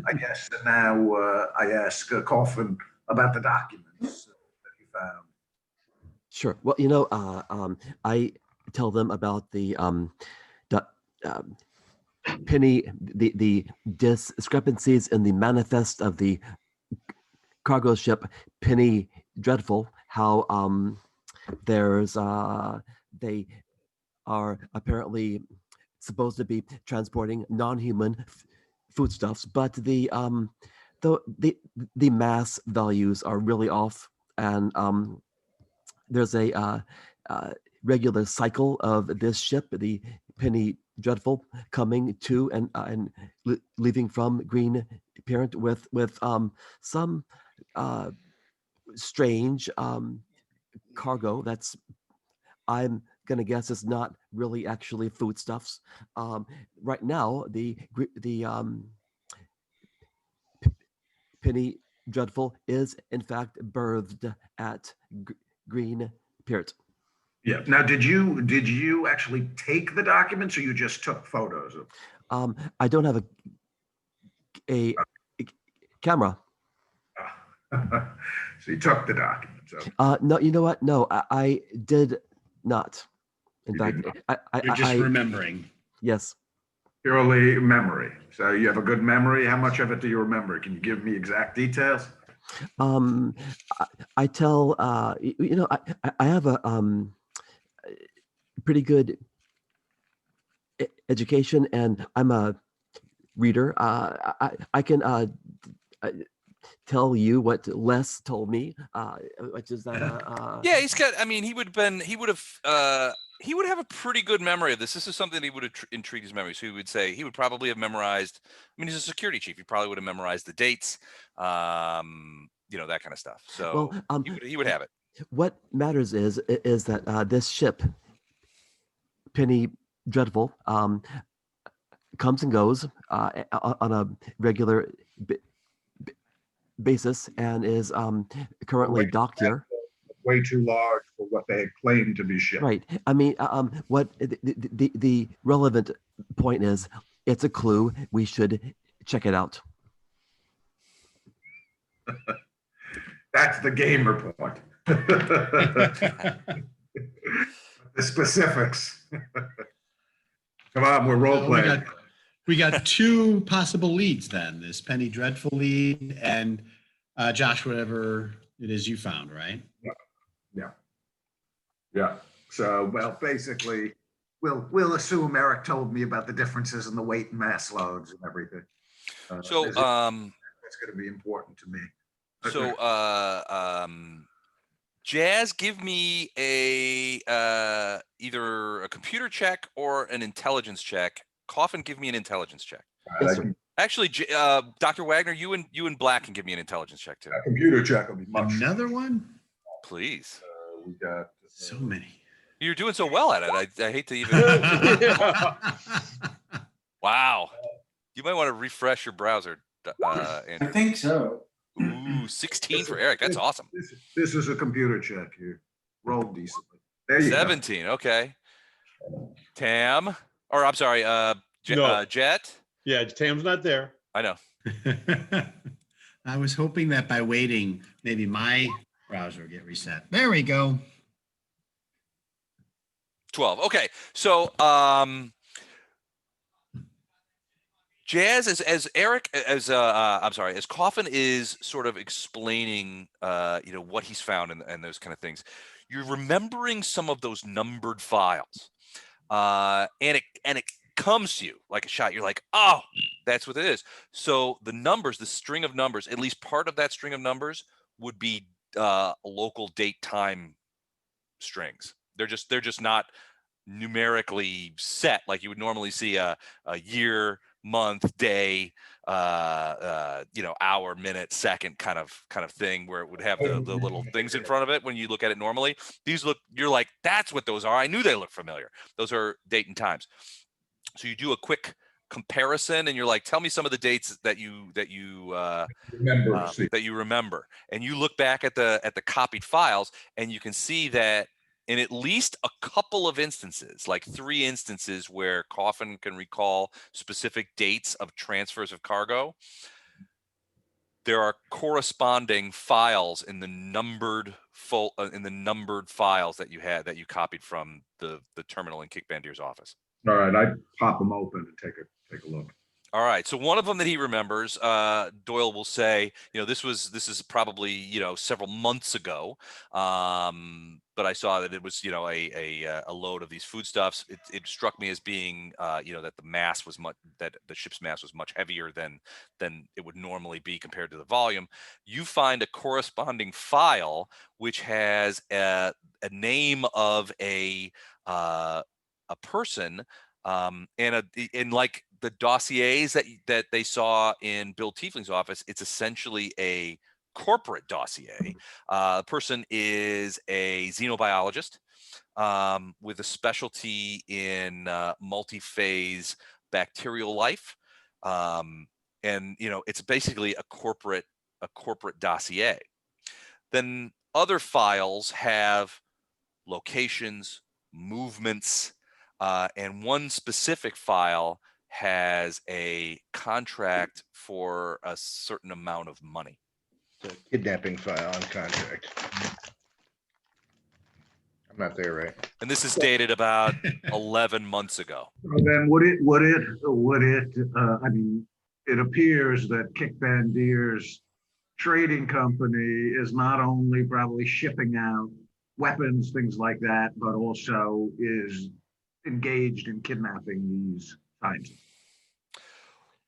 I guess now I ask Coffin about the documents that you found.
Sure. Well, I tell them about the penny, the discrepancies in the manifest of the cargo ship Penny Dreadful, how there's they are apparently supposed to be transporting non-human foodstuffs, but the mass values are really off, and there's a regular cycle of this ship, the Penny Dreadful, coming to and leaving from Green Parent with some strange cargo that's, I'm gonna guess, is not really actually foodstuffs. Right now, the Penny Dreadful is in fact birthed at Green Parent.
Yeah. Now, did you actually take the documents, or you just took photos of?
I don't have a camera.
So you took the documents. Okay.
No, you know what? No, I did not. In
You
fact,
did
You're just
I
remembering.
yes.
Purely memory. So you have a good memory. How much of it do you remember? Can you give me exact details?
Um, I tell you know I have a pretty good education, and I'm a reader. I can tell you what Les told me, which is that
Yeah, he's got. I mean, he would have a pretty good memory of this. This is something that he would have intrigued his memory. So he would say he would probably have memorized. I mean, he's a security chief. He probably would have memorized the dates, that kind of stuff. So
well,
he would have it.
what matters is that this ship, Penny Dreadful, comes and goes on a regular basis, and is currently docked here.
Way too large for what they had claimed to be shipped.
Right. I mean, what the relevant point is, it's a clue. We should check it out.
That's the gamer point. The specifics. Come on, we're role playing.
We got two possible leads then, this Penny Dreadful lead and Josh, whatever it is you found, right?
Yeah. So, well, basically, we'll assume Eric told me about the differences in the weight and mass loads and everything. That's going to be important to me.
So, Jazz, give me a either a computer check or an intelligence check. Coffin, give me an intelligence check.
Yes, sir.
Actually, Dr. Wagner, you and Black can give me an intelligence check too.
A computer check will be much.
Another one?
Please.
We got
So many.
You're doing so well at it. I hate to even. Wow. You might want to refresh your browser,
I
Andrew.
think so.
Ooh, 16 for Eric. That's awesome.
This is a computer check here. Roll decently. There you
17. Okay. Tam, or I'm sorry,
No.
Jet.
Yeah, Tam's not there.
I know.
I was hoping that by waiting, maybe my browser would get reset. There we go.
12. Okay. So, Jazz, as Eric, as Coffin is sort of explaining, what he's found and those kind of things, you're remembering some of those numbered files, and it comes to you like a shot. You're like, oh, that's what it is. So the numbers, the string of numbers, at least part of that string of numbers would be local date time strings. They're just not numerically set like you would normally see a year, month, day, hour, minute, second kind of thing where it would have the little things in front of it when you look at it normally. You're like, that's what those are. I knew they looked familiar. Those are date and times. So you do a quick comparison and you're like, tell me some of the dates that you remember. And you look back at the copied files and you can see that in at least a couple of instances, like 3 instances where Coffin can recall specific dates of transfers of cargo, there are corresponding files in the numbered files that you copied from the terminal in Kykbandirz's office.
All right, I pop them open and take a look.
All right. So one of them that he remembers, Doyle will say, this is probably, several months ago. But I saw that it was, a load of these foodstuffs. It struck me as being, that the ship's mass was much heavier than it would normally be compared to the volume. You find a corresponding file which has a name of a person, and like the dossiers that they saw in Bill Tiefling's office, it's essentially a corporate dossier. The person is a xenobiologist with a specialty in multi-phase bacterial life, and it's basically a corporate dossier. Then other files have locations, movements, and one specific file has a contract for a certain amount of money.
It's a kidnapping file on contract. I'm not there, right?
And this is dated about 11 months ago.
So then I mean, it appears that Kykbandirz trading company is not only probably shipping out weapons, things like that, but also is engaged in kidnapping these scientists.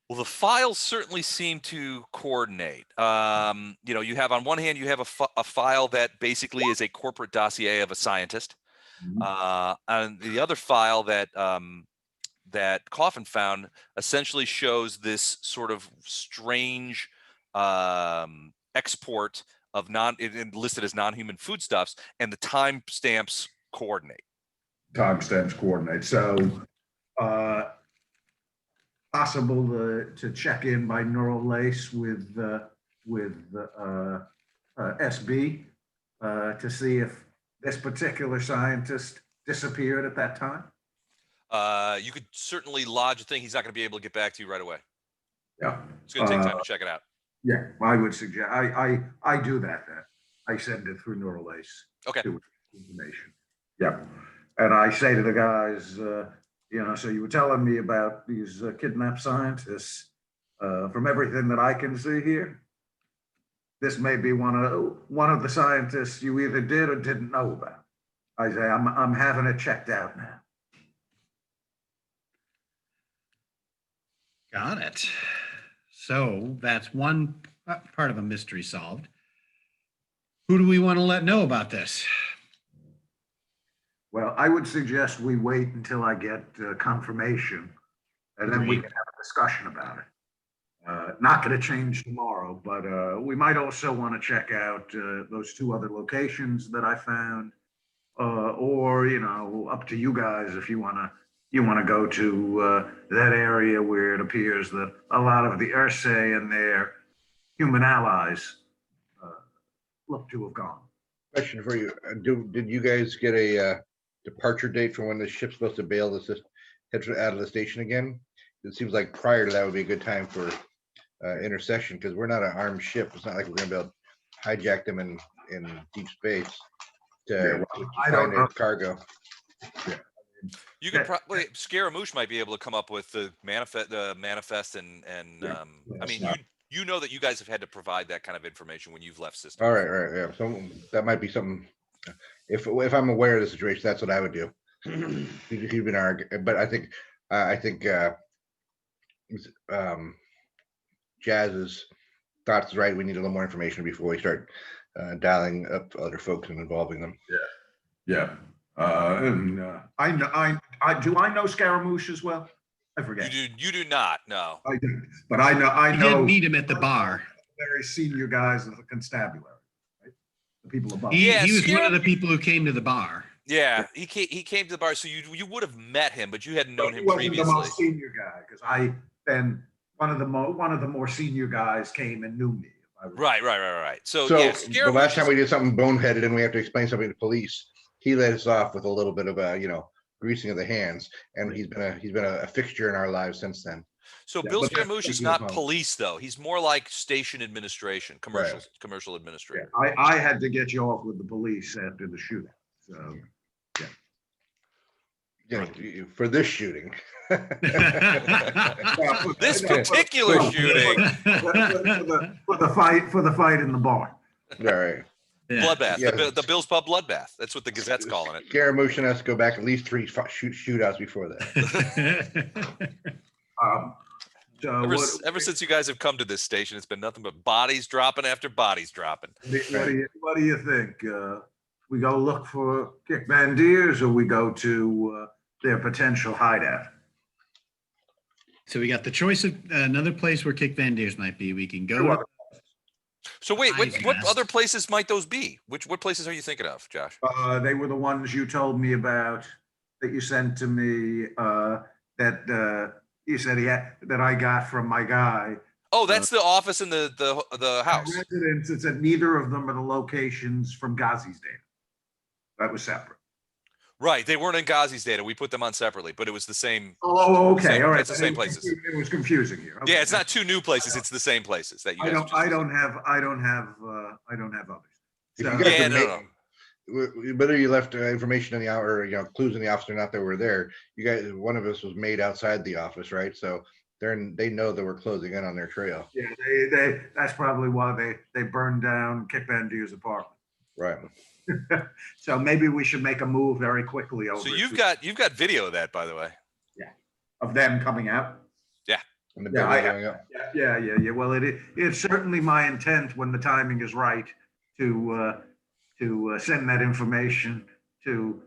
Well, the files certainly seem to coordinate. You know, you have on one hand, you have a file that basically is a corporate dossier of a scientist. And the other file that that Coffin found essentially shows this sort of strange export of listed as non-human foodstuffs, and the timestamps coordinate.
Timestamps coordinate. So possible to check in by neural lace with SB to see if this particular scientist disappeared at that time.
You could certainly lodge a thing. He's not going to be able to get back to you right away.
Yeah,
It's going to take time to check it out.
yeah. I would suggest I do that. Then I send it through neural lace.
Okay.
Information. Yeah, and I say to the guys, you know, so you were telling me about these kidnapped scientists. From everything that I can see here, this may be one of the scientists you either did or didn't know about. I say I'm having it checked out now.
Got it. So that's one part of a mystery solved. Who do we want to let know about this?
Well, I would suggest we wait until I get confirmation, and then we can have a discussion about it. Not going to change tomorrow, but we might also want to check out those two other locations that I found, or you know, up to you guys if you want to go to that area where it appears that a lot of the Ursae and their human allies look to have gone.
Question for you. Did you guys get a departure date for when the ship's supposed to bail head out of the station again? It seems like prior to that would be a good time for intercession, because we're not an armed ship. It's not like we're going to be able to hijack them in deep space to
I don't know.
cargo.
Yeah.
You could probably Scaramouche might be able to come up with the manifest, and I mean, you know that you guys have had to provide that kind of information when you've left systems.
All right, yeah. So that might be something. If I'm aware of the situation, that's what I would do. He'd been arguing, but I think Jazz's thoughts is right. We need a little more information before we start dialing up other folks and involving them.
Yeah. I know Scaramouche as well. I forget.
You do not. No.
I do, but I
You
know.
did meet him at the bar.
Very senior guys of the constabulary, right? The people above.
He was one of the people who came to the bar.
Yeah, he came to the bar, so you would have met him, but you hadn't known him
He wasn't
previously.
the most senior guy, because one of the more senior guys came and knew me.
Right. So
yeah,
Scaramouche
the last time we did something boneheaded and we have to explain something to police, he let us off with a little bit of a greasing of the hands, and he's been a fixture in our lives since then.
So Bill Scaramouche is not police, though. He's more like station administration, commercial administrator.
Yeah, I had to get you off with the police after the shooting. So
for this shooting.
This particular shooting.
For the fight in the bar.
All right.
Bloodbath.
Yeah.
The Bill's Pub bloodbath. That's what the Gazette's calling it.
Scaramouche and us go back at least 3 shootouts before that.
Ever since you guys have come to this station, it's been nothing but bodies dropping after bodies dropping.
What do you think? We go look for Kykbandirz, or we go to their potential hideout?
So we got the choice of another place where Kykbandirz might be. We can go.
So wait, what other places might those be? What places are you thinking of, Josh?
They were the ones you told me about that you sent to me. That you said that I got from my guy.
Oh, that's the office in the house.
Residence. It's at neither of them are the locations from Ghazi's data. That was separate.
Right. They weren't in Ghazi's data. We put them on separately, but it was the same.
Oh, okay,
Same-
all right.
it's the same places.
It was confusing here. Okay.
Yeah, it's not two new places. It's the same places that you
I
guys.
don't, I don't have others.
If
So-
you guys
Yeah,
are
no.
whether you left information in the hour, clues in the office or not that were there, you guys, one of us was made outside the office, right? So they know that we're closing in on their trail.
Yeah, that's probably why they burned down Kykbandirz's apartment.
Right.
So maybe we should make a move very quickly over.
So
it.
you've got video of that, by the way.
Of them coming out.
And the
Yeah,
building going up.
Yeah. Well, it's certainly my intent when the timing is right to send that information to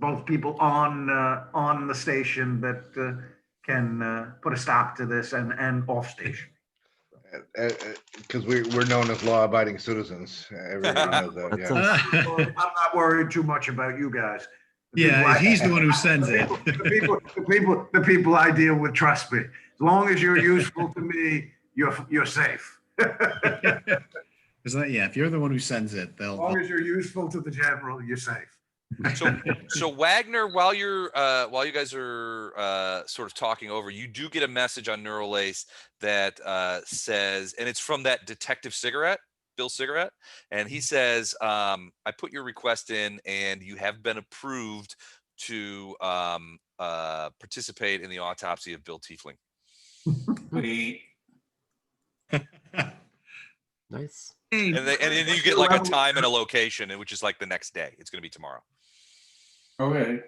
both people on the station that can put a stop to this and off station.
Because we're known as law-abiding citizens. Everybody knows that.
That's
Yeah.
us.
I'm not worried too much about you guys. The
Yeah,
people
if
I-
he's the one who sends it.
the people I deal with trust me. As long as you're useful to me, you're safe.
Is that, yeah, if you're the one who sends it,
As long
they'll,
as you're useful to the general, you're safe.
So Wagner, while you guys are sort of talking over, you do get a message on Neuralace that says, and it's from that detective Bill Cigarette, and he says, I put your request in and you have been approved to participate in the autopsy of Bill Tiefling.
Sweet.
Nice.
And then you get like a time and a location, which is like the next day. It's going to be tomorrow.
Okay.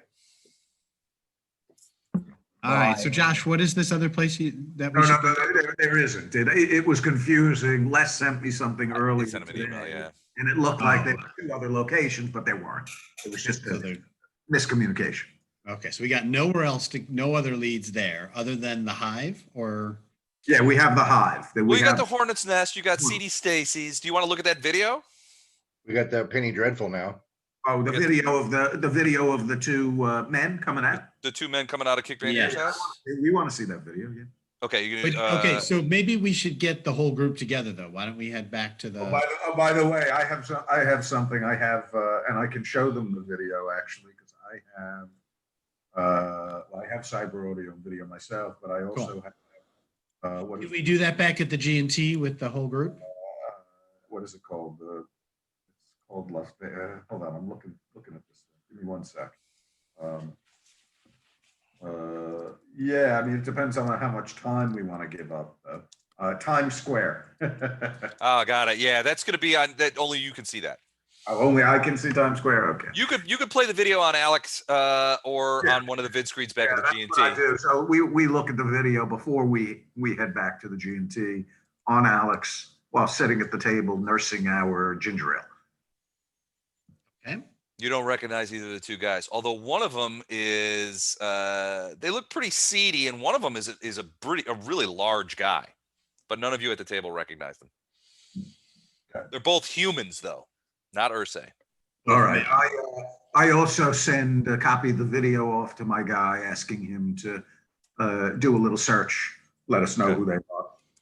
all right. So Josh, what is this other place that we
No,
should?
there isn't. It was confusing. Les sent me something earlier
Send him an email,
today,
yeah.
and it looked like there
Oh.
were 2 other locations, but there weren't. It was just
So
a
they're-
miscommunication.
Okay, so we got nowhere else no other leads there other than the Hive or?
Yeah, we have the Hive.
Well, you got the Hornet's Nest. You got CD Stacy's. Do you want to look at that video?
We got that Penny Dreadful now.
Oh, the video of the 2 men coming out.
The 2 men coming out of Kykbandirz's
Yeah.
house.
We want to see that video. Yeah.
Okay, you're
But,
gonna.
okay, so maybe we should get the whole group together though. Why don't we head back to the?
By the way, I have something. I have, and I can show them the video actually because I have cyber audio and video myself, but I also have. What
Did
is
we do that back at the G&T with the whole group?
what is it called? It's called Las Vegas. Hold on, I'm looking at this. Give me one sec. Yeah, I mean, it depends on how much time we want to give up. Times Square.
Oh, got it. Yeah, that's going to be on that. Only you can see that.
Only I can see Times Square. Okay.
You could play the video on Alex or
Yeah.
on one of the vid screens back
Yeah,
at the
that's
G&T.
what I do. So we look at the video before we head back to the G&T on Alex while sitting at the table nursing our ginger ale.
Okay.
You don't recognize either of the 2 guys, although one of them is they look pretty seedy, and one of them is a really large guy, but none of you at the table recognize them.
Okay.
They're both humans, though, not Ursae.
All right. I also send a copy of the video off to my guy, asking him to do a little search, let us know
Okay.
who they are.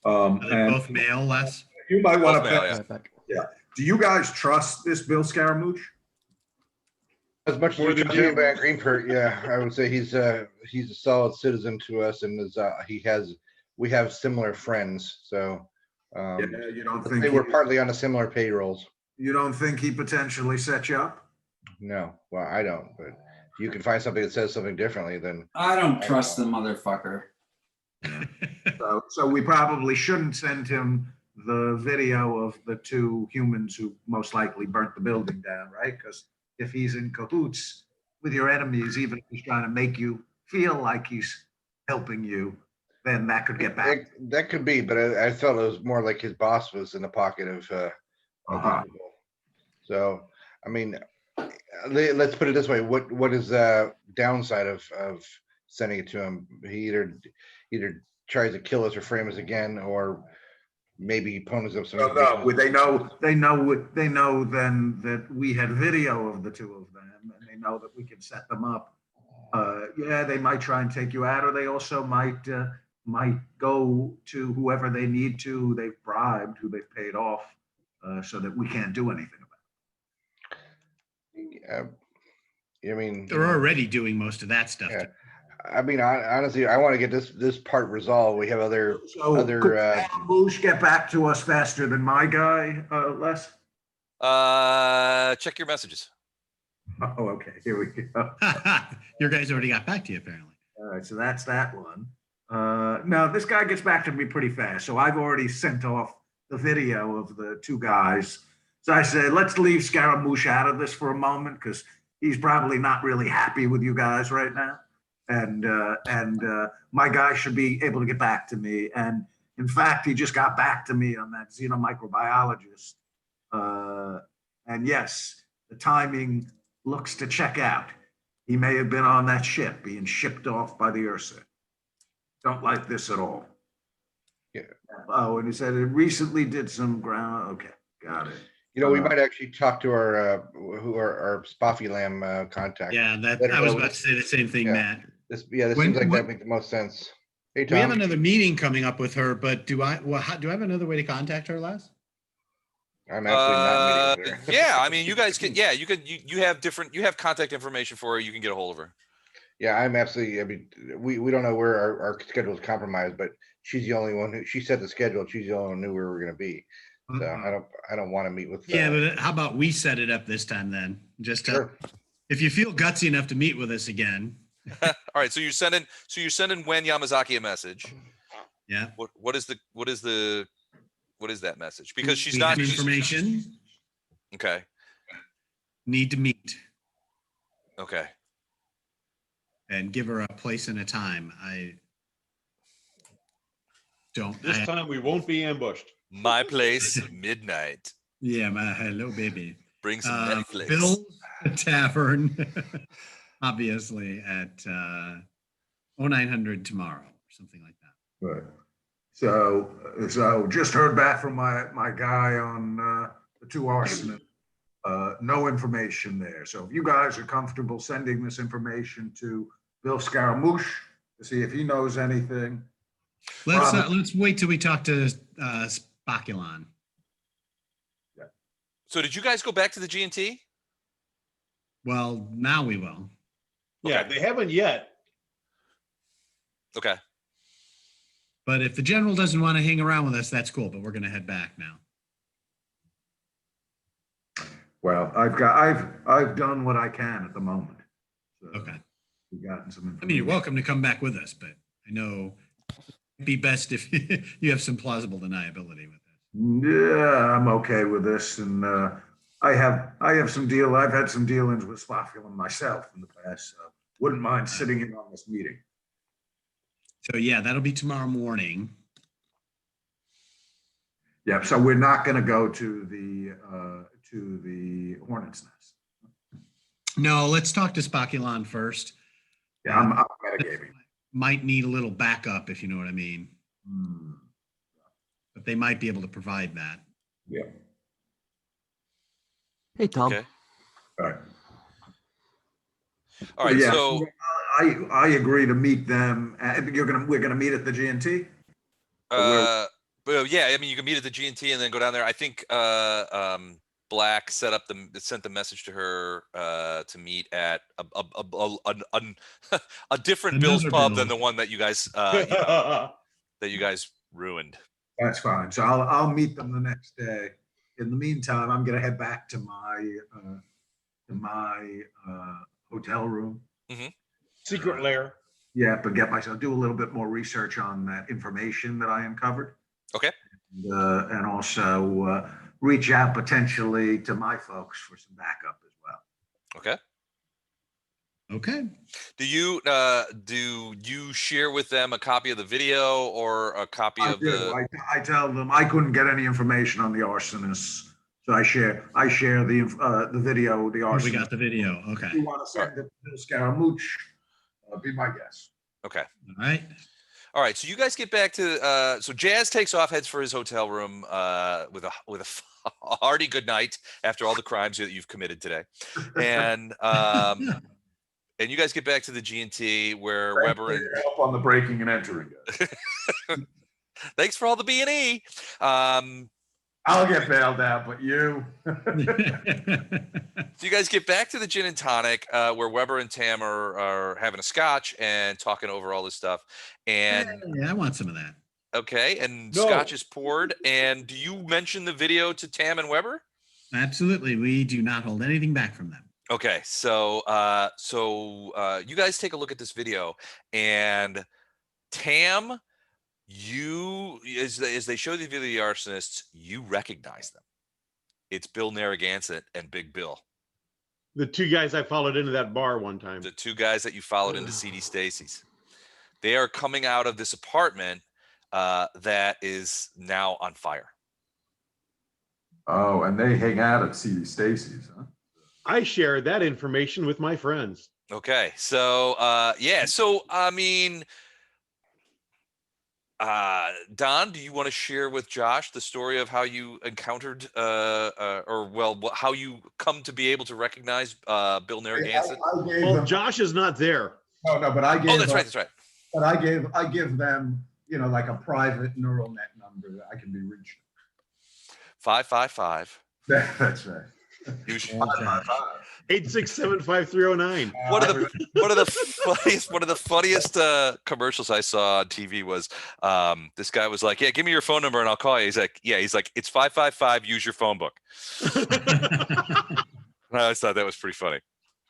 Are they
And
both male, Les?
you might want
Both male,
to.
yeah.
Right back.
Do you guys trust this Bill Scaramouche?
As much as
More
we
than
talk
you.
about Greenpert, yeah, I would say he's a solid citizen to us, and we have similar friends. So
You don't
let's
think
say we're partly on a similar payrolls.
you don't think he potentially set you up?
No, well, I don't, but if you can find something that says something differently, then
I don't trust the motherfucker.
So we probably shouldn't send him the video of the 2 humans who most likely burnt the building down, right? Because if he's in cahoots with your enemies, even if he's trying to make you feel like he's helping you, then that could get back.
that could be. But I felt it was more like his boss was in the pocket of people. So I mean, let's put it this way: what is the downside of sending it to him? He either tries to kill us or frame us again, or maybe he ponies up some.
No, they know then that we had video of the 2 of them, and they know that we can set them up. Yeah, they might try and take you out, or they also might go to whoever they need to, who they've bribed, who they've paid off, so that we can't do anything about it.
I mean,
They're already doing most of that stuff.
Yeah. I mean, honestly, I want to get this part resolved. We have other
So could Boosh get back to us faster than my guy, Les?
Check your messages.
Oh, okay, here we go.
Your guys already got back to you, apparently.
All right, so that's that one. Now this guy gets back to me pretty fast. So I've already sent off the video of the two guys. So I said, let's leave Scaramouche out of this for a moment because he's probably not really happy with you guys right now. And my guy should be able to get back to me. And in fact, he just got back to me on that xenomicrobiologist. And yes, the timing looks to check out. He may have been on that ship being shipped off by the Ursae. Don't like this at all.
Yeah.
Oh, and he said it recently did some ground. Okay, got it.
You know, we might actually talk to our Spoffilam contact.
Yeah, I was about to say the same thing, Matt.
This seems like that makes the most sense. Hey, Tom.
We have another meeting coming up with her, but do I have another way to contact her, Les?
I'm actually not meeting with her.
Yeah, I mean, you guys can. Yeah, you have contact information for her. You can get a hold of her.
Yeah, I'm absolutely. I mean, we don't know where our schedule is compromised, but she's the only one she set the schedule. She's the only one who knew where we were going to be. So I don't want to meet with.
Yeah, but how about we set it up this time then? Just
sure.
If you feel gutsy enough to meet with us again.
All right, so you're sending Wen Yamazaki a message.
Yeah.
What is that message? Because she's not
information.
Okay.
Need to meet.
Okay.
And give her a place and a time.
This time we won't be ambushed.
My place, midnight.
Yeah, hello, baby.
Bring some Netflix.
Bill's Tavern, obviously, at 0900 tomorrow, or something like that.
Right. So just heard back from my guy on the two arsonists. No information there. So if you guys are comfortable sending this information to Bill Scaramouche to see if he knows anything.
Let's wait till we talk to Spoculon.
Yeah.
So did you guys go back to the G&T?
Well, now we will.
Yeah,
Okay.
they haven't yet.
Okay.
But if the general doesn't want to hang around with us, that's cool. But we're going to head back now.
Well, I've done what I can at the moment. So
Okay.
we've gotten some information.
I mean, you're welcome to come back with us, but I know it'd be best if you have some plausible deniability with it.
Yeah, I'm okay with this, and I've had some dealings with Spoffulum myself in the past, so wouldn't mind sitting in on this meeting.
So yeah, that'll be tomorrow morning.
Yeah, so we're not going to go to the Hornet's Nest.
No, let's talk to Spoculon first.
Yeah, I'm metagaming.
Might need a little backup, if you know what I mean.
Hmm.
But they might be able to provide that.
Yeah.
Hey, Tom.
Okay.
All right.
All right.
Yeah,
So
I agree to meet them. We're gonna meet at the G&T.
but yeah, I mean, you can meet at the G&T and then go down there. I think Black sent the message to her to meet at a different Bill's pub than the one that you guys that you guys ruined.
That's fine. So I'll meet them the next day. In the meantime, I'm gonna head back to my hotel room.
Mm-hmm.
Secret lair.
Yeah, but do a little bit more research on that information that I uncovered.
Okay.
And also reach out potentially to my folks for some backup as well.
Okay.
Okay.
Do you share with them a copy of the video or a copy of the?
I tell them I couldn't get any information on the arsonists, so I share the video. The arsonist.
We got the video. Okay.
If you want to send it to Scaramouche, be my guest.
Okay.
All right.
All right. So you guys get back to so Jazz takes off, heads for his hotel room with a hearty good night after all the crimes that you've committed today, and and you guys get back to the G&T where
Thanks
Weber
for
and
your help on the breaking and entering.
thanks for all the B&E.
I'll get bailed out, but you.
So you guys get back to the gin and tonic, where Weber and Tam are having a scotch and talking over all this stuff. And
Yeah, I want some of that.
okay, and
No.
scotch is poured. And do you mention the video to Tam and Weber?
Absolutely. We do not hold anything back from them.
Okay, so you guys take a look at this video, and Tam, you as they show the video of the arsonists, you recognize them. It's Bill Narragansett and Big Bill,
The two guys I followed into that bar one time.
the two guys that you followed into CD Stacy's. They are coming out of this apartment that is now on fire.
Oh, and they hang out at CD Stacy's, huh?
I share that information with my friends.
Okay, so yeah, so I mean, Don, do you want to share with Josh the story of how you encountered, how you come to be able to recognize Bill Narragansett?
I gave
Well,
them,
Josh is not there.
no, but I gave.
Oh, that's right, that's right.
But I give them, like a private neural net number that I can be reached.
555.
That's right.
You should-
8675309.
One of the funniest commercials I saw on TV was this guy was like, "Yeah, give me your phone number and I'll call you." He's like, "It's 555. Use your phone book." I always thought that was pretty funny.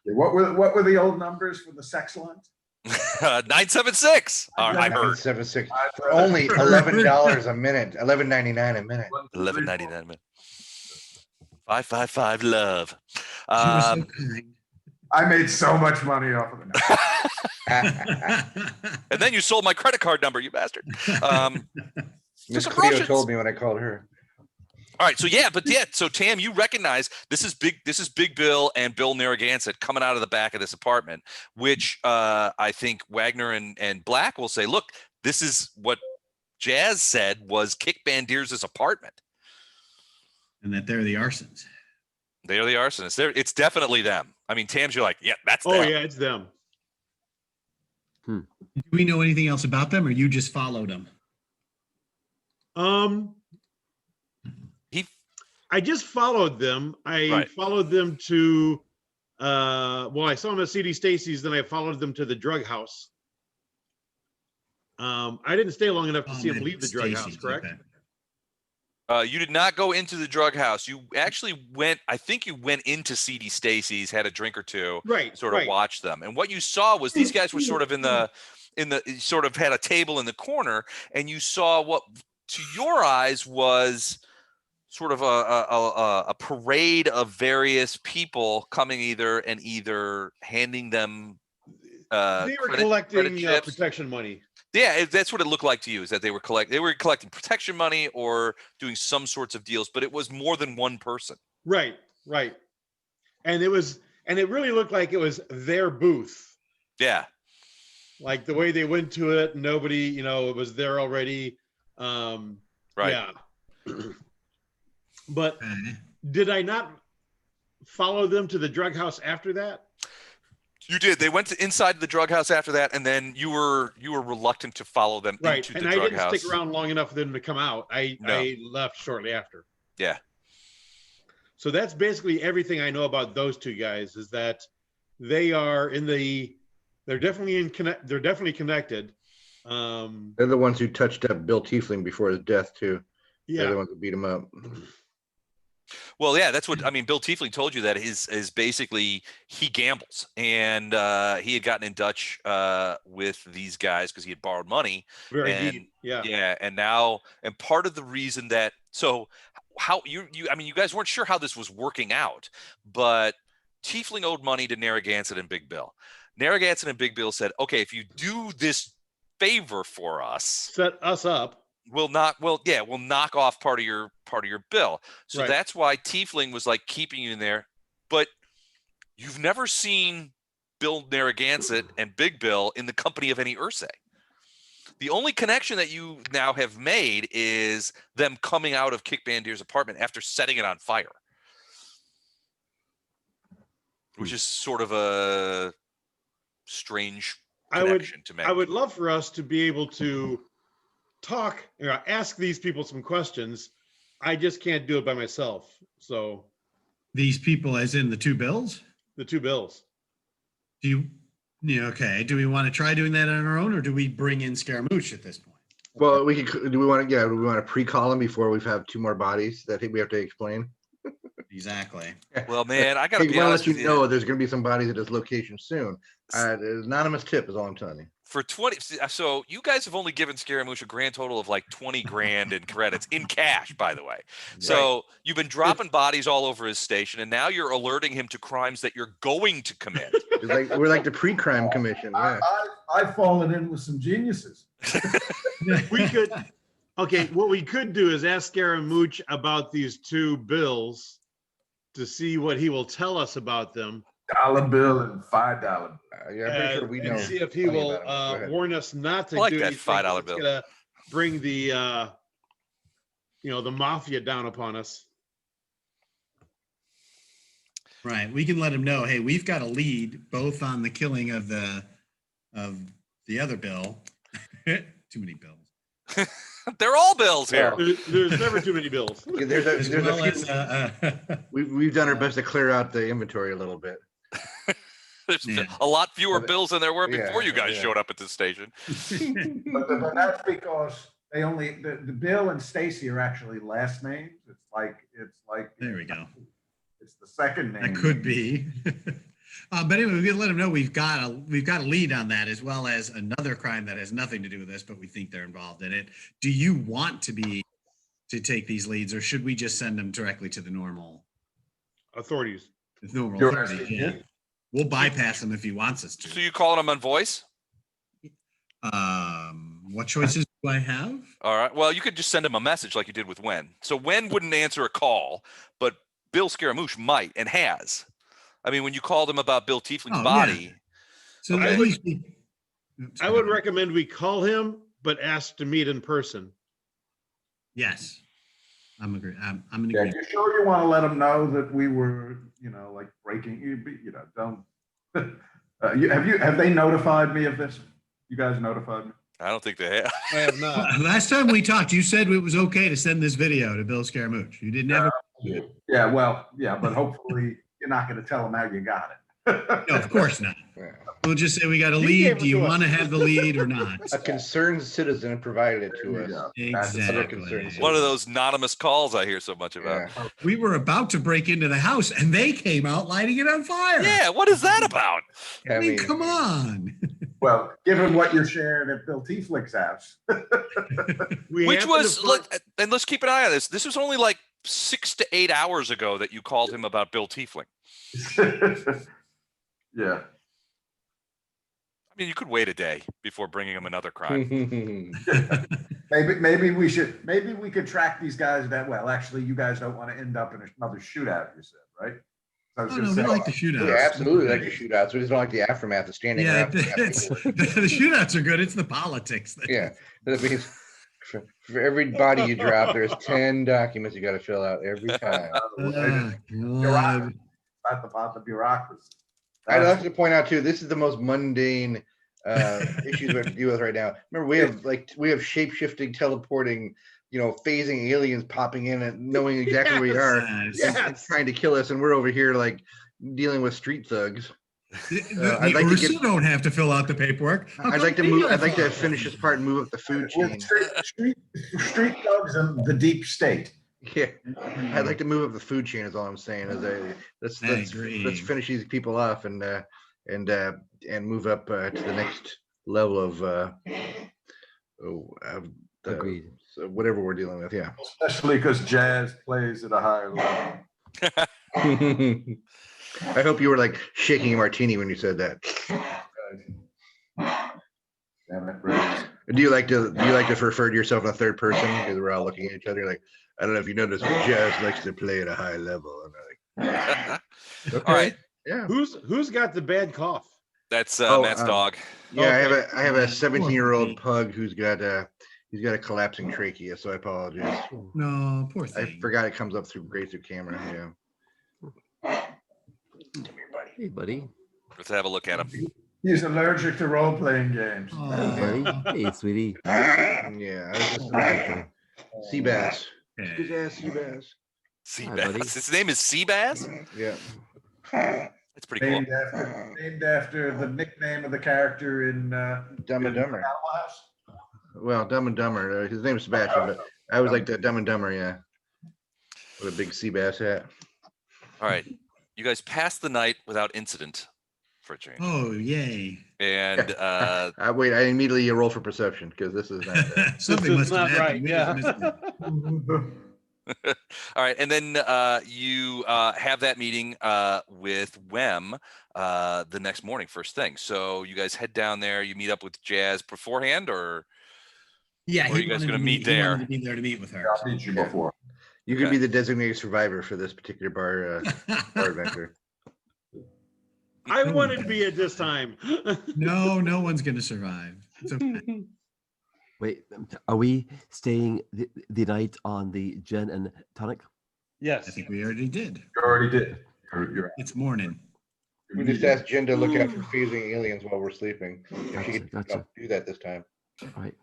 What were the old numbers for the sex lines?
976. I heard
7.6 for only $11 a minute, $11.99 a minute.
11.99 a minute. 555 love.
She was so kind.
I made so much money off of it.
And then you sold my credit card number, you bastard.
Miss
some
Cleo
Russians.
told me when I called her.
All right, so Tam, you recognize this is Big Bill and Bill Narragansett coming out of the back of this apartment, which I think Wagner and Black will say, look, this is what Jazz said was Kykbandirz's apartment.
And that they're the arsons.
They are the arsonists. It's definitely them. I mean, Tam's, you're like, yeah, that's
Oh,
them.
yeah, it's them.
Do we know anything else about them, or you just followed them?
I just followed them. I followed them to, I saw them at CD Stacy's, then I followed them to the drug house. I didn't stay long enough to see them leave the drug house, correct?
Okay.
You did not go into the drug house. You actually went, I think you went into CD Stacy's, had a drink or two,
Right.
sort of watched them. And what you saw was these guys were sort of sort of had a table in the corner, and you saw what to your eyes was sort of a parade of various people coming either handing them
They were collecting protection money.
Yeah, that's what it looked like to you, is that they were collecting protection money or doing some sorts of deals, but it was more than one person.
Right. And it really looked like it was their booth.
Yeah.
Like the way they went to it, nobody, it was there already.
Right.
Yeah. But did I not follow them to the drug house after that?
You did. They went inside the drug house after that, and then you were reluctant to follow them into the drug house.
And I didn't stick around long enough for them to come out. I left shortly after.
Yeah.
So that's basically everything I know about those two guys, is that they are they're definitely connected.
They're the ones who touched up Bill Tiefling before his death too.
Yeah.
They're the ones who beat him up.
Well, yeah, that's what I mean. Bill Tiefling told you that is basically he gambles, and he had gotten in Dutch with these guys because he had borrowed money.
Very deep. Yeah.
Yeah, and part of the reason that how you guys weren't sure how this was working out, but Tiefling owed money to Narragansett and Big Bill. Narragansett and Big Bill said, "Okay, if you do this favor for us,
set us up.
We'll knock off part of your bill." So
Right.
that's why Tiefling was like keeping you in there. But you've never seen Bill Narragansett and Big Bill in the company of any Ursae. The only connection that you now have made is them coming out of Kykbandirz's apartment after setting it on fire, which is sort of a strange connection to make.
I would love for us to be able to talk, ask these people some questions, I just can't do it by myself. So
These people, as in the two bills?
the two bills.
Do you, yeah, okay. Do we want to try doing that on our own, or do we bring in Scaramouche at this point?
Well, we could, do we want to pre-call him before we've have two more bodies that I think we have to explain?
Exactly.
Well, man, I gotta
Hey,
be
wanna
honest
let
with
you
you.
know there's gonna be some bodies at this location soon. Anonymous tip is all I'm telling you.
For 20, so you guys have only given Scaramouche a grand total of like 20 grand in credits in cash, by the way. So you've been dropping bodies all over his station, and now you're alerting him to crimes that you're going to commit.
We're like the pre-crime commission. Yeah.
I've fallen in with some geniuses.
We could, okay, what we could do is ask Scaramouche about these two bills to see what he will tell us about them.
$1 bill and $5 bill.
Yeah, I'm pretty sure we know.
And see if he
plenty
will
about him. Go ahead.
warn us not to
I like
do
that
anything
$5
that's
bill.
gonna bring the the mafia down upon us.
Right. We can let him know, hey, we've got a lead both on the killing of the other bill. Too many bills.
They're all bills here.
There's never too many bills.
Yeah, there's a
As
few.
well as,
We've done our best to clear out the inventory a little bit.
There's
Yeah.
a lot fewer
Yeah,
bills than there were
yeah,
before you guys
yeah.
showed up at this station.
But that's because they only, the Bill and Stacy are actually last names. It's like.
There we go.
It's the second name.
That could be. But anyway, we can let them know we've got a lead on that, as well as another crime that has nothing to do with this, but we think they're involved in it. Do you want to take these leads, or should we just send them directly to the normal
Authorities.
You're
authorities?
asking
Yeah.
me?
We'll bypass them if he wants us
So
to.
you calling them on voice?
What choices do I have?
All right. Well, you could just send him a message like you did with Wen. So Wen wouldn't answer a call, but Bill Scaramouche might and has. I mean, when you called him about Bill Tiefling's
Oh,
body.
yeah. So
I
at
would-
least
I would recommend we call him, but ask to meet in person.
Yes, I'm agree. I'm in
Yeah,
agreement.
you sure you want to let them know that we were, like breaking, don't. Have they notified me of this? You guys notified me?
I don't think they have.
I have not.
Last time we talked, you said it was okay to send this video to Bill Scaramouche. You didn't have
Yeah, well, yeah, but hopefully you're not going to tell them how you got it.
No, of course not.
Yeah.
We'll just say we got a
He
lead.
gave it
Do you
to us.
want to have the lead or not?
A concerned citizen provided it to us.
Exactly.
concerns.
One of those anonymous calls I hear so much about.
Yeah.
We were about to break into the house and they came out lighting it on fire.
Yeah, what is that about?
I mean, come on.
Well, given what you're sharing at Bill Tiefling's house.
We
Which
happen to
was, and let's keep an eye on this. This was only like 6 to 8 hours ago that you called him about Bill Tiefling.
Yeah.
I mean, you could wait a day before bringing him another crime.
Maybe we could track these guys that well. Actually, you guys don't want to end up in another shootout, you said, right? So I was
Oh,
gonna
no, we
say,
like the shootouts.
We absolutely like the shootouts. We just don't like the aftermath of standing
Yeah,
around.
the shootouts are good. It's the politics.
Yeah. That means for every body you drop, there's 10 documents you got to fill out every time.
God.
about the bureaucracy.
I'd like to point out too, this is the most mundane issues we have to deal with right now. Remember, we have shape-shifting, teleporting, phasing aliens popping in and knowing exactly where we are and trying to kill us, and we're over here like dealing with street thugs.
The
I'd like to
Ursae don't have to fill out the paperwork. How
I'd
come
like to
they
move.
don't
I'd like to
fill out the
finish this part and move up the food chain.
With street thugs and the deep state.
Yeah, I'd like to move up the food chain. Is all I'm saying. Let's
agree.
finish these people off and move up to the next level of
Agreed.
so whatever we're dealing with. Yeah.
Especially because jazz plays at a higher level.
I hope you were like shaking a martini when you said that.
Damn it, Ray.
Do you like to refer to yourself in the third person? Because we're all looking at each other like, I don't know if you noticed, but jazz likes to play at a high level. And I'm like, okay,
All right.
yeah.
Who's got the bad cough?
That's
Oh,
Matt's dog.
Yeah, I have a 17-year-old pug who's got a collapsing trachea, so I apologize.
No, poor
I
thing.
forgot it comes up through camera. Yeah.
Hey, buddy.
Let's have a look at him.
He's allergic to role-playing games.
Oh,
Buddy. Hey, sweetie.
Yeah. I was just sea bass. His ass, sea bass.
Sea
Hi,
bass.
buddy.
His name is Sea Bass.
Yeah.
That's pretty cool.
Named after the nickname of the character in
Dumb and
in
Dumber.
Animal House.
Well, Dumb and Dumber. His name is Sebastian, but I was like that Dumb and Dumber. Yeah. With a big sea bass hat.
All right. You guys passed the night without incident for a change.
Oh, yay.
And
Wait, I immediately roll for perception because this is not.
Something
This
must
is
have
not
happened.
right.
We just
Yeah.
missed it.
all right, and then you have that meeting with Wem the next morning, first thing. So you guys head down there. You meet up with Jazz beforehand, or
Yeah,
Or are you guys gonna meet there?
He wanted to be there to meet with her.
I'll meet you before.
You could
Okay.
be the designated survivor for this particular bar adventure.
I wanted to be at this time.
No one's gonna survive. It's okay.
Wait, are we staying the night on the gin and tonic?
I
Yes.
think we already did.
You already did. You're
It's morning.
We just asked Jen to look after phasing aliens while we're sleeping. If she could
Gotcha.
do that this time.
All right.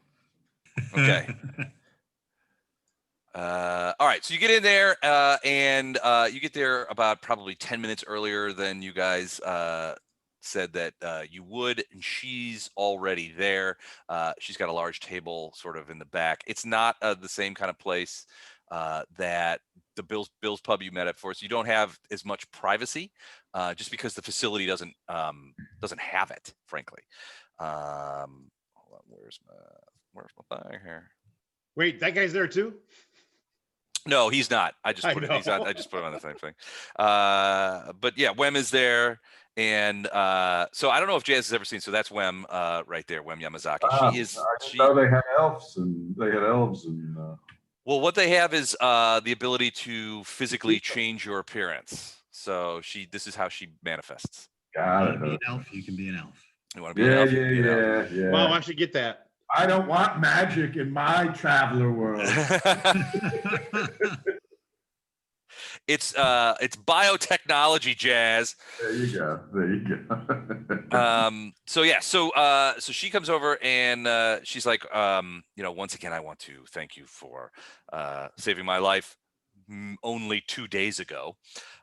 Okay. All right, so you get in there, and you get there about probably 10 minutes earlier than you guys said that you would, and she's already there. She's got a large table sort of in the back. It's not the same kind of place that the Bill's Pub you met at for, so you don't have as much privacy, just because the facility doesn't have it, frankly. Hold on, where's my thing here?
Wait, that guy's there too?
No, he's not. I just
I
put it.
know.
I just put him on the same thing. But yeah, Wem is there, and so I don't know if Jazz has ever seen. So that's Wem right there, Wem Yamazaki. She is.
I know they had elves and
Well, what they have is the ability to physically change your appearance. So this is how she manifests.
got
You can be
it.
an elf. You can be an elf.
You want to be an elf? you can be an elf.
Yeah.
Wow, I should get that.
I don't want magic in my traveler world.
It's biotechnology, Jazz.
There you go.
So yeah, so she comes over and she's like, once again, I want to thank you for saving my life only 2 days ago.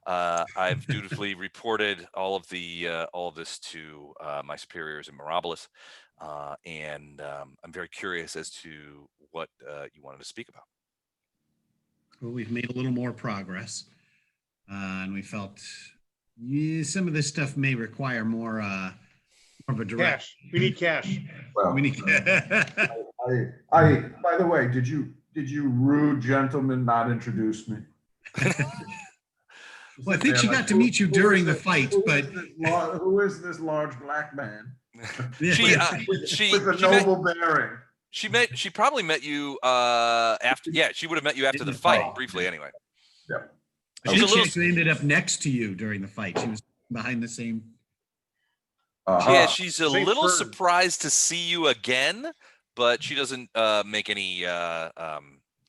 I've dutifully reported all of this to my superiors in Mirabilis, and I'm very curious as to what you wanted to speak about.
Well, we've made a little more progress, and we felt some of this stuff may require more of a direct.
Cash. We need cash.
Well,
We need.
I by the way, did you rude gentleman not introduce me?
Well, I think she got to meet you during the fight, but
Who is this large black man
She
with a noble bearing?
She probably met you after. Yeah, she would have met you after the fight briefly, anyway.
I think she actually ended up next to you during the fight. She was behind the same.
Yeah, she's a
Same
little
fern.
surprised to see you again, but she doesn't make any.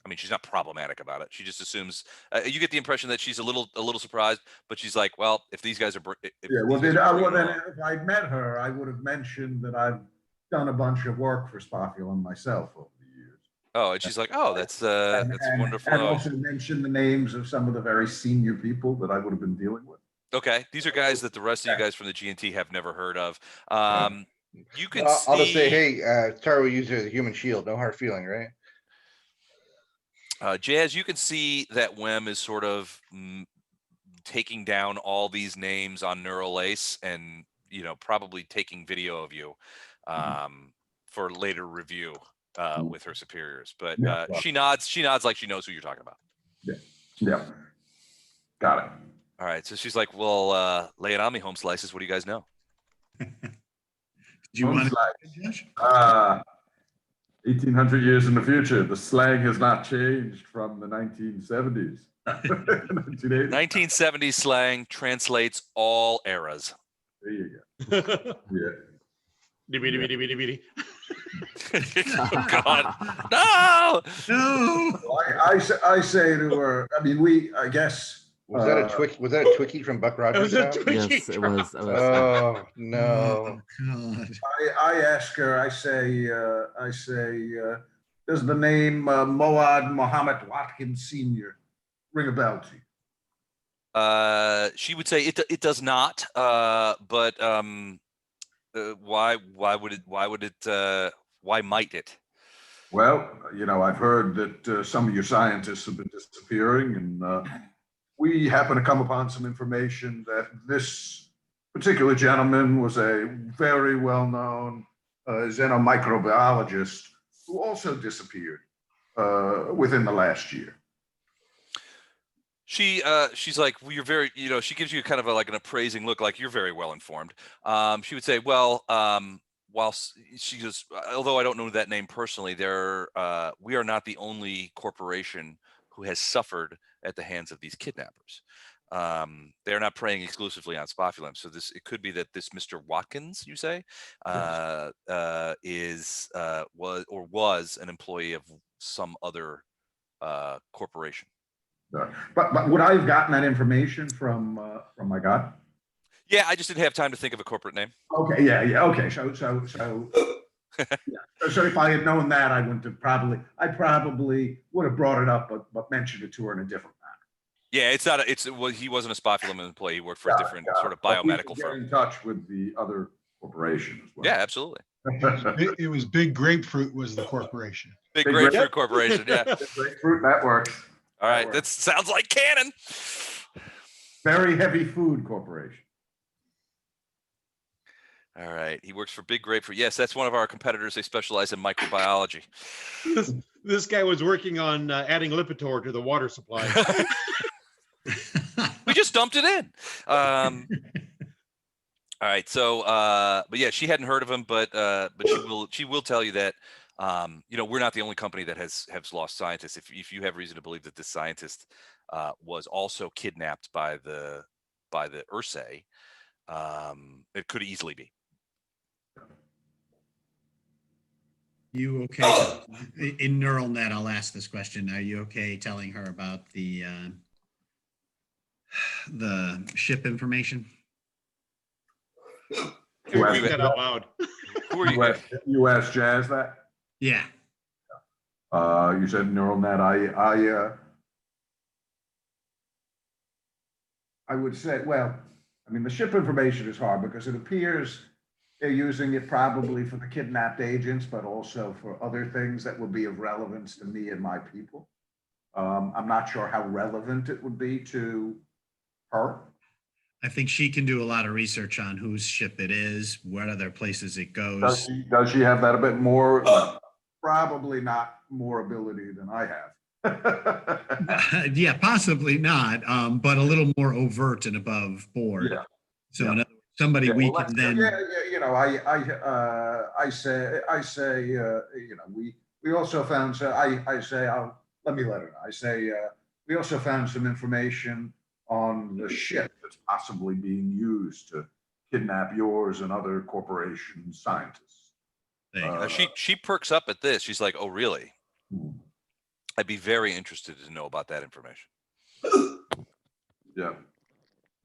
I mean, she's not problematic about it. She just assumes. You get the impression that she's a little surprised, but she's like, "Well, if these guys are."
Then if I'd met her, I would have mentioned that I've done a bunch of work for Spofulin myself over the years.
Oh, and she's like, "Oh, that's wonderful."
And also mentioned the names of some of the very senior people that I would have been dealing with.
Okay, these are guys that the rest of you guys from the GNT have never heard of. You can
I'll just say,
see
hey, Taro used it as a human shield. No hard feeling, right?
Jazz. You can see that Wem is sort of taking down all these names on Neural Ace, and probably taking video of you for later review with her superiors. But she nods like she knows who you're talking about.
Yeah. Got it.
All right, so she's like, "Well, lay it on me, home slices. What do you guys know?"
Did you want to, Josh?
1800 years in the future, the slang has not changed from the 1970s. 1980s.
1970s slang translates all eras.
There you go. Yeah.
Oh God, no!
No.
I say to her, I mean, I guess.
Was that a Twiki? Was that a Twiki from Buck Rogers?
was a
House?
Twiki.
Yes, it was.
Oh no!
Oh, God.
I ask her, I say,
does the name Moad Mohammed Watkins Sr. ring a bell to you?
She would say it does not. But why might it?
Well, I've heard that some of your scientists have been disappearing, and we happen to come upon some information that this particular gentleman was a very well-known xenomicrobiologist who also disappeared within the last year.
She's like, well, you're very, she gives you kind of like an appraising look, like you're very well informed. She would say, well, she goes, although I don't know that name personally, we are not the only corporation who has suffered at the hands of these kidnappers. They're not preying exclusively on spophylum. So it could be that this Mr. Watkins, you say, was an employee of some other corporation.
But would I have gotten that information from my God?
Yeah, I just didn't have time to think of a corporate name.
Okay, yeah, okay. So if I had known that, I probably would have brought it up, but mentioned it to her in a different manner.
Yeah, he wasn't a spophylum employee. He worked for a different sort of biomedical firm.
Get in touch with the other corporation as well.
Yeah, absolutely.
It was Big Grapefruit was the corporation.
Big Grapefruit Corporation, yeah.
Grapefruit, that works.
All right, that sounds like canon.
Very Heavy Food Corporation.
All right, he works for Big Grapefruit. Yes, that's one of our competitors. They specialize in microbiology.
This guy was working on adding Lipitor to the water supply.
We just dumped it in. All right, so but yeah, she hadn't heard of him, but she will tell you that we're not the only company that has lost scientists. If you have reason to believe that this scientist was also kidnapped by the Ursae, it could easily be.
You okay? In neural net, I'll ask this question. Are you okay telling her about the ship information?
Read that out loud.
Who are you?
You asked Jazz that?
Yeah.
You said neural net. I
would say, well, I mean, the ship information is hard because it appears they're using it probably for the kidnapped agents, but also for other things that would be of relevance to me and my people. I'm not sure how relevant it would be to her.
I think she can do a lot of research on whose ship it is, what other places it goes.
Does she have that a bit more?
Probably not more ability than I have.
Yeah, possibly not, but a little more overt and above board.
Yeah.
So in other words, somebody we can then.
I say, we also found. So I say, let me let her know. I say, we also found some information on the ship that's possibly being used to kidnap yours and other corporation scientists.
She perks up at this. She's like, "Oh, really? I'd be very interested to know about that information."
Yeah.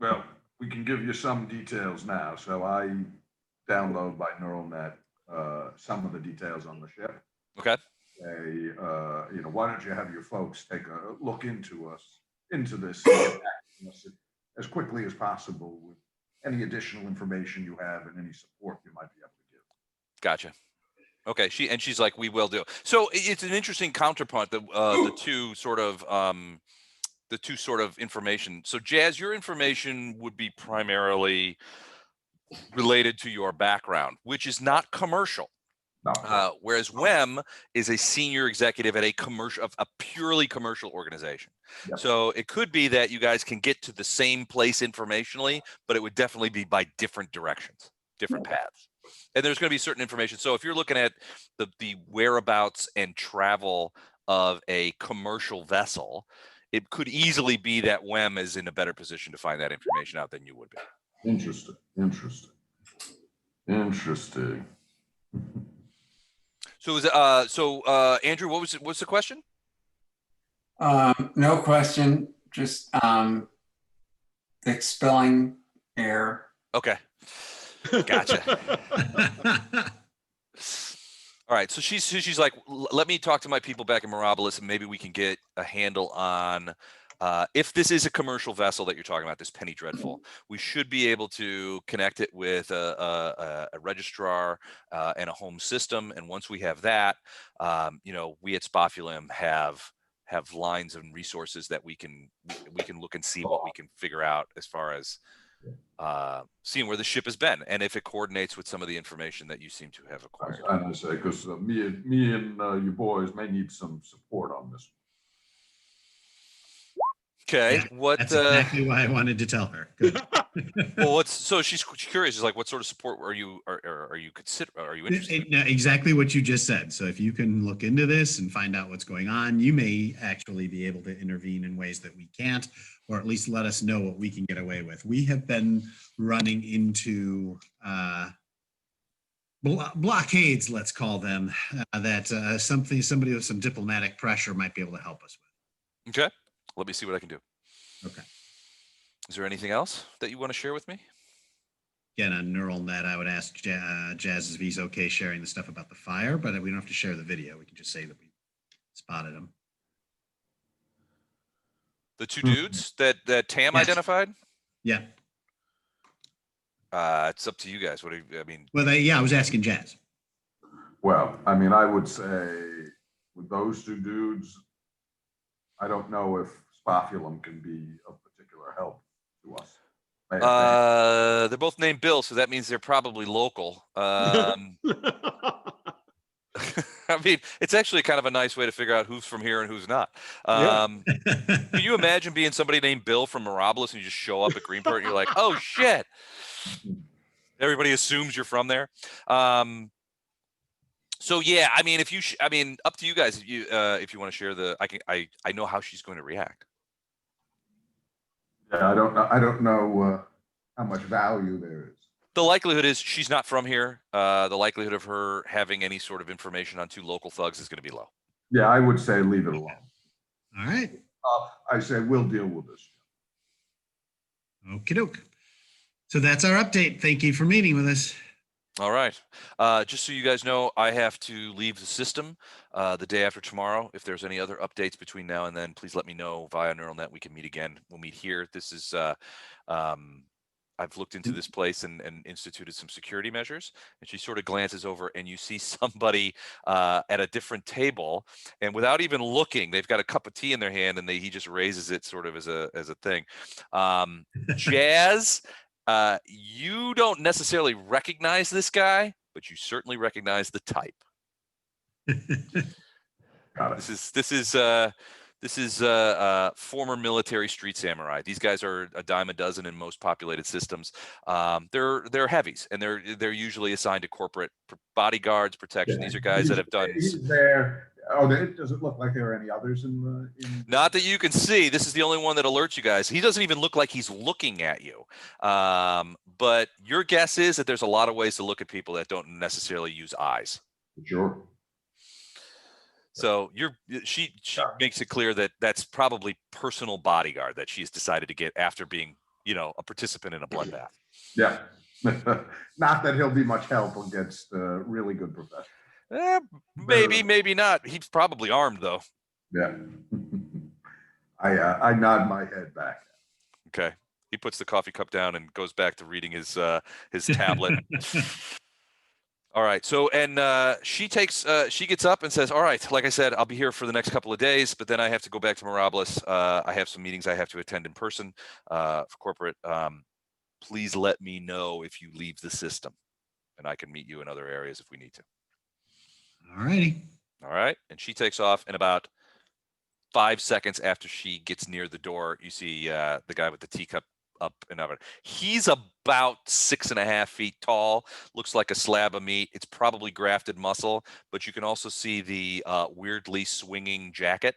Well, we can give you some details now. So I download by neural net some of the details on the ship.
Okay.
Why don't you have your folks take a look into this as quickly as possible with any additional information you have and any support you might be able to give.
Gotcha. Okay. She's like, we will do. So it's an interesting counterpoint. The two sort of information. So Jazz, your information would be primarily related to your background, which is not commercial.
No.
Whereas WEM is a senior executive at a purely commercial organization.
Yep.
So it could be that you guys can get to the same place informationally, but it would definitely be by different directions, different paths. And there's going to be certain information. So if you're looking at the whereabouts and travel of a commercial vessel, it could easily be that WEM is in a better position to find that information out than you would be.
Interesting.
So Andrew, what's the question?
No question, just expelling air.
Okay. Gotcha. All right, so she's like, let me talk to my people back in Mirabilis, and maybe we can get a handle on if this is a commercial vessel that you're talking about, this Penny Dreadful. We should be able to connect it with a registrar and a home system, and once we have that, we at Spofulum have lines and resources that we can look and see what we can figure out as far as seeing where the ship has been and if it coordinates with some of the information that you seem to have acquired.
And I say, because me and you boys may need some support on this.
Okay,
Yeah, that's exactly why I wanted to tell her. Good.
Well, so she's curious. Is like, what sort of support are you interested in?
No, exactly what you just said. So if you can look into this and find out what's going on, you may actually be able to intervene in ways that we can't, or at least let us know what we can get away with. We have been running into blockades, let's call them, that somebody with some diplomatic pressure might be able to help us with.
Okay, let me see what I can do.
Okay.
Is there anything else that you want to share with me?
Again, on neural net, I would ask Jazz if he's okay sharing the stuff about the fire, but we don't have to share the video. We can just say that we spotted him.
The two dudes that Tam
Yes.
identified?
Yeah.
It's up to you guys. What do you, I mean?
Well, I was asking Jazz.
Well, I mean, I would say with those two dudes, I don't know if Spofulum can be of particular help to us.
They're both named Bill, so that means they're probably local. I mean, it's actually kind of a nice way to figure out who's from here and who's not. Can you imagine being somebody named Bill from Mirabilis and you just show up at Greenport and you're like, oh shit. Everybody assumes you're from there. So yeah, I mean, up to you guys. If you want to share I know how she's going to react.
Yeah, I don't know how much value there is.
The likelihood is she's not from here. The likelihood of her having any sort of information on two local thugs is going to be low.
Yeah, I would say leave it alone.
All right.
I say we'll deal with this.
Okie doke. So that's our update. Thank you for meeting with us.
All right. Just so you guys know, I have to leave the system the day after tomorrow. If there's any other updates between now and then, please let me know via neural net. We can meet again. We'll meet here. This is I've looked into this place and instituted some security measures. And she sort of glances over and you see somebody at a different table, and without even looking, they've got a cup of tea in their hand and he just raises it sort of as a thing. Jazz, you don't necessarily recognize this guy, but you certainly recognize the type.
Got it.
This is former military street samurai. These guys are a dime a dozen in most populated systems. They're heavies, and they're usually assigned to corporate bodyguards, protection. These are guys that have done.
He's there. Oh, does it look like there are any others in the?
Not that you can see. This is the only one that alerts you guys. He doesn't even look like he's looking at you. But your guess is that there's a lot of ways to look at people that don't necessarily use eyes.
Sure.
So she makes it clear that that's probably personal bodyguard that she's decided to get after being, a participant in a bloodbath.
Yeah. Not that he'll be much help against really good professionals.
Maybe not. He's probably armed though.
Yeah. I nod my head back.
Okay. He puts the coffee cup down and goes back to reading his tablet. All right. So, and she gets up and says, all right, like I said, I'll be here for the next couple of days, but then I have to go back to Mirabilis. I have some meetings I have to attend in person for corporate. Please let me know if you leave the system, and I can meet you in other areas if we need to.
All righty.
All right. And she takes off, and about 5 seconds after she gets near the door, you see the guy with the teacup up and over. He's about 6.5 feet tall, looks like a slab of meat. It's probably grafted muscle, but you can also see the weirdly swinging jacket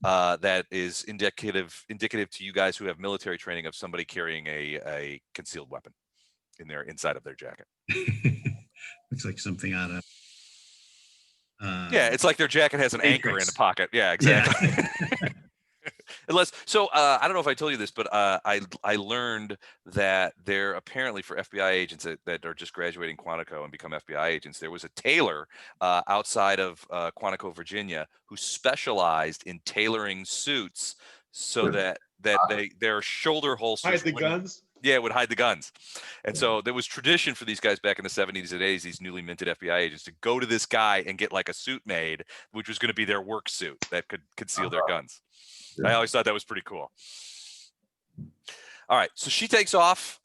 that is indicative to you guys who have military training of somebody carrying a concealed weapon inside of their jacket.
Looks like something out of
yeah, it's like their jacket has an anchor in the pocket. Yeah, exactly. Yeah. Unless, so I don't know if I told you this, but I learned that there apparently for FBI agents that are just graduating Quantico and become FBI agents, there was a tailor outside of Quantico, Virginia, who specialized in tailoring suits so that their shoulder holsters
Hide the
wouldn't-
guns.
Yeah, it would hide the guns. And so there was tradition for these guys back in the 70s and 80s, these newly minted FBI agents, to go to this guy and get like a suit made, which was going to be their work suit that could conceal their guns.
Yeah.
I always thought that was pretty cool. All right, so she takes off.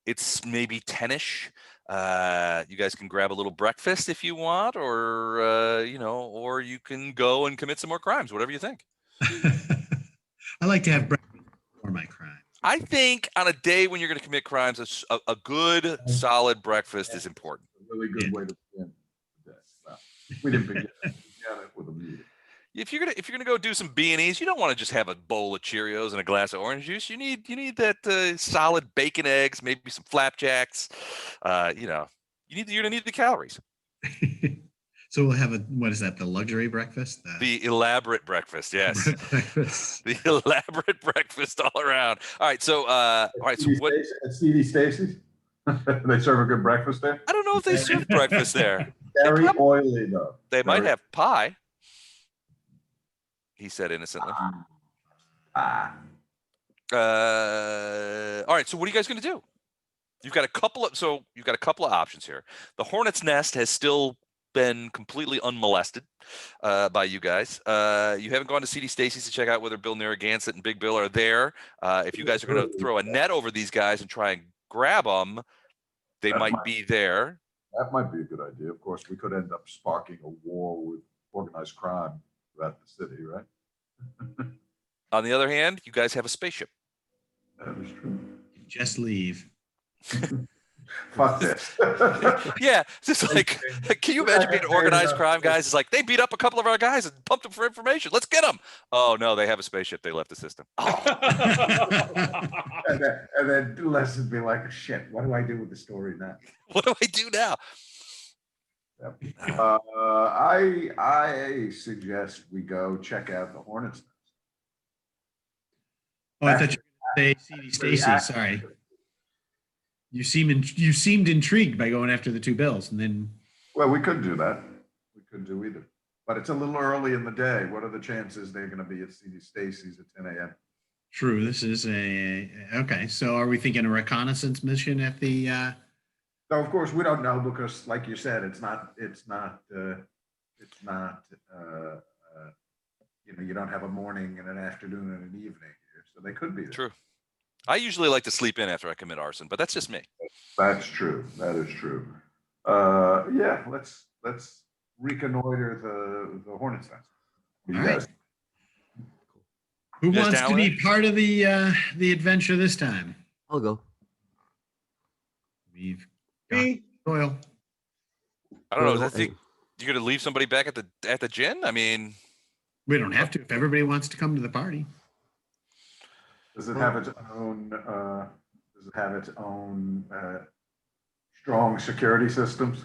It's maybe 10ish. You guys can grab a little breakfast if you want, or or you can go and commit some more crimes, whatever you think.
I like to have breakfast before my crime.
I think on a day when you're going to commit crimes, a good, solid breakfast is important.
A really good way to begin the day. Well, we didn't begin it with a meeting.
If you're gonna go do some B&Es, you don't want to just have a bowl of Cheerios and a glass of orange juice. You need that solid bacon, eggs, maybe some flapjacks. You're gonna need the calories.
So we'll have what is that? The luxury breakfast?
The elaborate breakfast, yes.
breakfast.
The elaborate breakfast all around. All right, so So what?
At Stevie Stacy's, they serve a good breakfast there.
I don't know if they serve breakfast there.
Very oily though.
They might
Very-
have pie. He said innocently.
Ah.
All right, so what are you guys going to do? You've got a couple of options here. The Hornet's Nest has still been completely unmolested by you guys. You haven't gone to CD Stacy's to check out whether Bill Narragansett and Big Bill are there. If you guys are going to throw a net over these guys and try and grab them, they might be there.
That might be a good idea. Of course, we could end up sparking a war with organized crime throughout the city, right?
On the other hand, you guys have a spaceship.
That is true.
Just leave.
Fuck this.
Yeah, it's just like, can you imagine being organized crime guys? It's like, they beat up a couple of our guys and pumped them for information. Let's get them. Oh no, they have a spaceship. They left the system. Oh.
and then Les would be like, shit, what do I do with the story now?
What do I do now?
Yep. I suggest we go check out the Hornets Nest.
Oh, I thought you were going to say CD Stacy. Sorry. You seemed intrigued by going after the two Bills, and then.
Well, we could do that. We could do either. But it's a little early in the day. What are the chances they're going to be at CD Stacy's at 10 a.m.?
True. This is okay. So are we thinking a reconnaissance mission at the?
No, of course we don't know because, like you said, it's not. You don't have a morning and an afternoon and an evening here, so they could be there.
True. I usually like to sleep in after I commit arson, but that's just me.
That's true. That is true. Yeah, let's reconnoiter the Hornet's Nest.
All right. Who
guys
wants
down
to
with
be part of the adventure this time?
I'll go.
We've
Me?
Doyle.
I don't know.
Well,
I think you're going to leave somebody back at the gin. I mean,
We don't have to if everybody wants to come to the party.
Does it have its own strong security systems?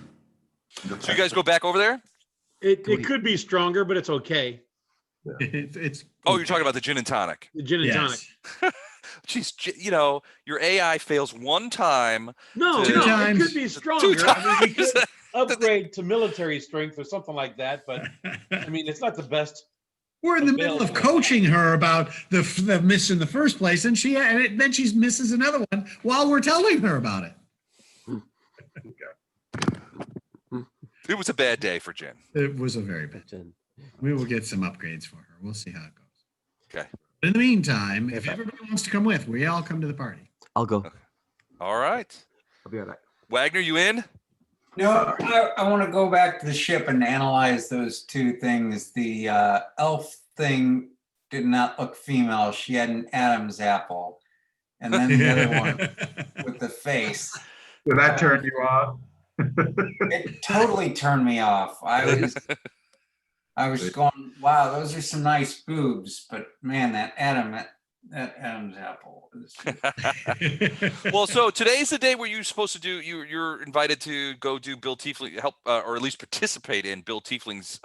so you guys go back over there?
It could be stronger, but it's okay.
It's
Oh, you're talking about the gin and tonic.
The gin and tonic.
yes.
Jeez, your AI fails one time.
No,
Two
no, it
times.
could be stronger.
Two
I mean, we
times.
could upgrade to military strength or something like that, but I mean, it's not the best.
We're in the middle of coaching her about the miss in the first place, and then she misses another one while we're telling her about it.
It was a bad day for Jen.
It was a very bad.
Jen.
We will get some upgrades for her. We'll see how it goes.
Okay.
But in the meantime, if everybody wants to come with, we all come to the party.
I'll go.
All right.
I'll be right back.
Wagner, you in?
No, I want to go back to the ship and analyze those two things. The elf thing did not look female. She had an Adam's apple. And then the other one with the face.
Did that turn you on?
It totally turned me off. I was going, wow, those are some nice boobs, but man, that Adam's apple is.
Well, so today's the day where you're supposed to do. You're invited to go do Bill Tiefling help, or at least participate in Bill Tiefling's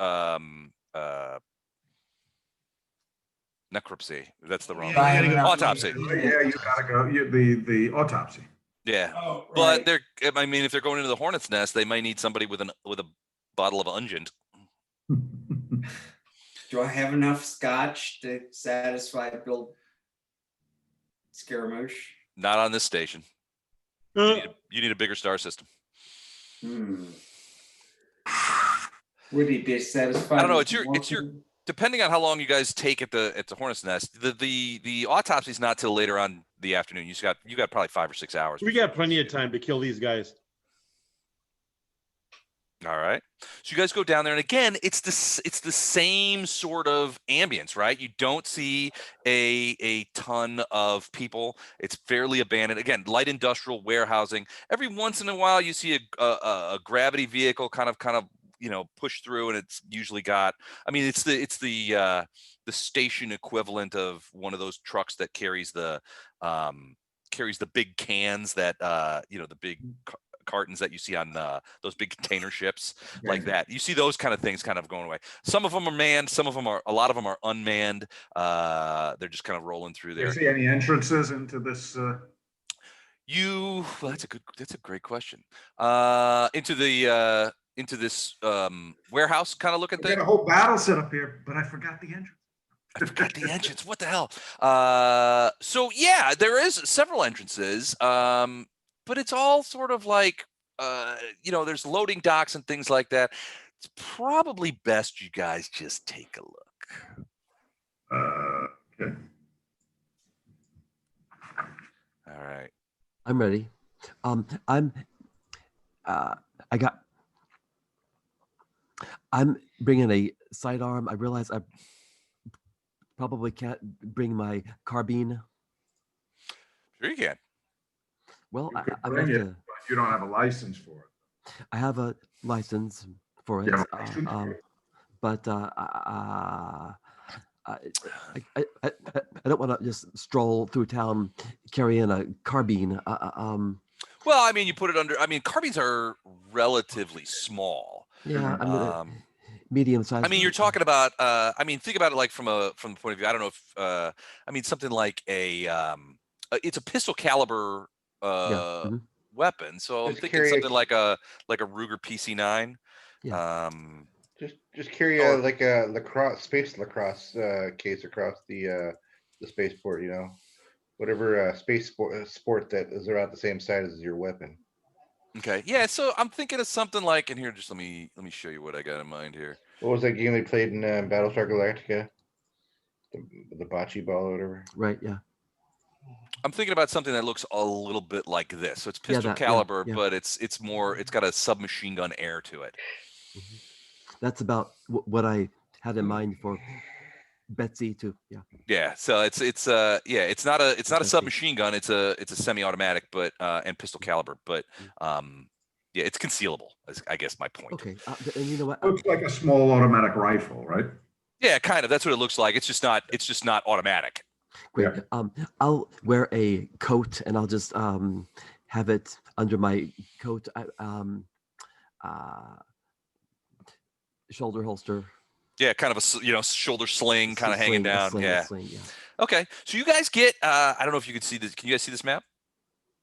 necropsy. That's the wrong.
Yeah, you gotta go-
Autopsy.
Yeah, you gotta go, the autopsy.
Yeah,
Oh,
but
right.
I mean, if they're going into the hornet's nest, they might need somebody with a bottle of Ungent.
Do I have enough scotch to satisfy Bill Scaramouche?
Not on this station.
Uh,
You need a bigger star system.
Would he be satisfied?
I don't know.
with
It's your
one?
depending on how long you guys take at the hornet's nest. The autopsy's not till later on the afternoon. You got probably 5 or 6 hours.
we got plenty of time to kill these guys.
All right. So you guys go down there, and again, it's the same sort of ambience, right? You don't see a ton of people. It's fairly abandoned. Again, light industrial warehousing. Every once in a while, you see a gravity vehicle kind of push through, and it's usually got. I mean, it's the station equivalent of one of those trucks that carries the big cans that the big cartons that you see on those big container ships like that. You see those kind of things kind of going away. Some of them are manned. A lot of them are unmanned. They're just kind of rolling through
Do you
there.
see any entrances into this?
Well, that's a great question. Into this warehouse kind of looking
We got
thing.
a whole battle set up here, but I forgot the entrance.
I forgot the entrance. What the hell? So yeah, there is several entrances. But it's all sort of like, there's loading docks and things like that. It's probably best you guys just take a look.
Okay.
All right.
I'm ready. I'm bringing a sidearm. I realize I probably can't bring my carbine.
Sure you can.
Well,
You could
I
bring
have
it,
to.
but you don't have a license for it.
I have a license for it,
You have a license for it?
but I don't want to just stroll through town carrying a carbine.
Well, I mean, you put it under. I mean, carbines are relatively small.
Yeah, I mean, medium size.
I mean, you're talking about. I mean, think about it like from the point of view. I don't know if. I mean, something like it's a pistol caliber weapon. So I'm
Just
thinking
carry
something like a Ruger PC-9.
Yeah.
Just carry
Or-
a space lacrosse case across the spaceport. Whatever space sport that is around the same size as your weapon.
Okay. Yeah. So I'm thinking of something like, and here, just let me show you what I got in mind here.
What was that game they played in Battlestar Galactica? The bocce ball or whatever.
Right. Yeah.
I'm thinking about something that looks a little bit like this. So it's pistol
Yeah,
caliber,
yeah.
but it's got a submachine gun air to it.
Mhm. That's about what I had in mind for Betsy too. Yeah.
Yeah. So it's not a
Betsy.
submachine gun. It's a semi-automatic, but and pistol caliber, but yeah, it's concealable. Is I guess my point.
Okay. And you know what?
Looks like a small automatic rifle, right?
Yeah, kind of. That's what it looks like. It's just not automatic.
Great.
Yeah.
I'll wear a coat and I'll just have it under my coat. Shoulder holster.
Yeah, kind of a shoulder sling kind of hanging down.
Sling,
Yeah.
Sling, yeah.
Okay. So you guys get I don't know if you can see this. Can you guys see this map?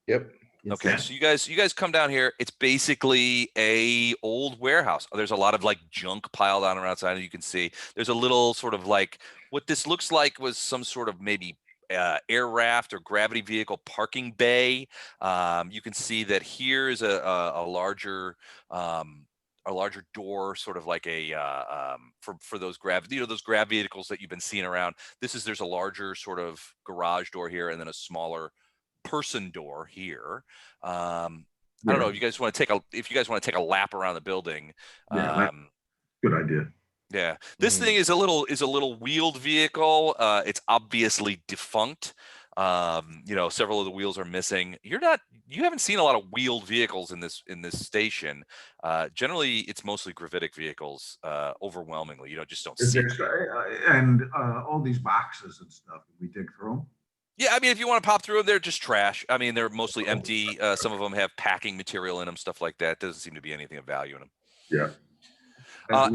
Yep.
Yes,
Okay,
yes.
so you guys come down here. It's basically a old warehouse. There's a lot of like junk piled on around outside. You can see there's a little sort of like what this looks like was some sort of maybe air raft or gravity vehicle parking bay. You can see that here is a larger door, sort of like a for those those grav vehicles that you've been seeing around. There's a larger sort of garage door here, and then a smaller person door here. I don't know if you guys want to take a lap around the building.
Yeah, good idea.
Yeah, this thing is a little wheeled vehicle. It's obviously defunct. Several of the wheels are missing. You haven't seen a lot of wheeled vehicles in this station. Generally, it's mostly gravitic vehicles. Overwhelmingly, just don't see.
And all these boxes and stuff, we dig through them.
Yeah, I mean, if you want to pop through them, they're just trash. I mean, they're mostly empty. Some of them have packing material in them, stuff like that. Doesn't seem to be anything of value in them.
Yeah.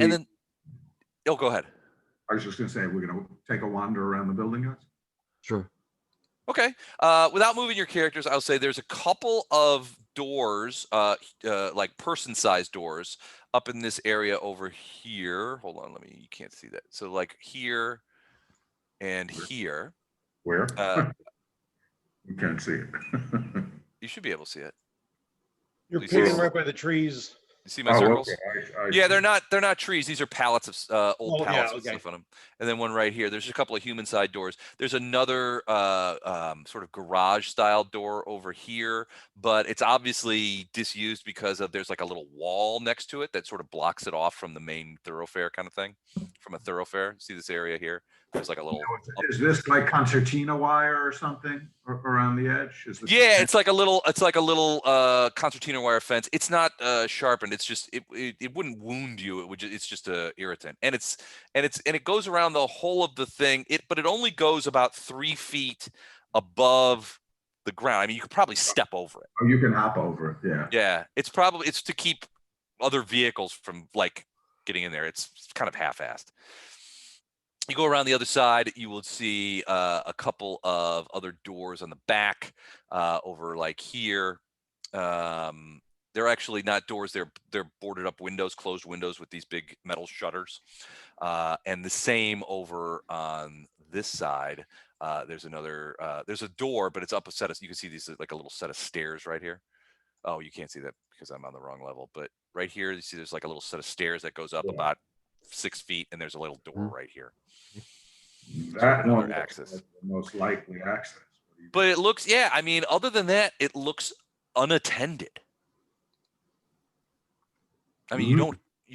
And then, go ahead.
I was just gonna say, we're gonna take a wander around the building, guys?
Sure.
Okay. Without moving your characters, I'll say there's a couple of doors, like person-sized doors, up in this area over here. Hold on, you can't see that. So like here and here.
Where?
Uh,
We can't see it.
you should be able to see it.
You're
These
picking
are-
right by the trees.
You see my
Oh,
circles?
okay. I
Yeah,
see.
they're not trees. These are pallets of old
Oh, yeah,
pallets with
okay.
stuff on them. And then one right here. There's a couple of human side doors. There's another sort of garage style door over here, but it's obviously disused because there's like a little wall next to it that sort of blocks it off from the main thoroughfare kind of thing. From a thoroughfare, see this area here? There's like a little.
Is this like concertina wire or something around the edge? Is this
Yeah, it's like a little concertina wire fence. It's not sharpened. It's just it wouldn't wound you. It's just a irritant, and it goes around the whole of the thing. But it only goes about 3 feet above the ground. I mean, you could probably step over it.
Oh, you can hop over it, yeah.
Yeah, it's to keep other vehicles from like getting in there. It's kind of half-assed. You go around the other side, you will see a couple of other doors on the back over like here. They're actually not doors. They're boarded up windows, closed windows with these big metal shutters. And the same over on this side. There's a door, but it's up a set of, you can see these like a little set of stairs right here. Oh, you can't see that because I'm on the wrong level. But right here, you see there's like a little set of stairs that goes up about 6 feet, and there's a little door right here.
That
another
one looks
access.
like the most likely access.
But it looks, yeah, I mean, other than that, it looks unattended. I mean, you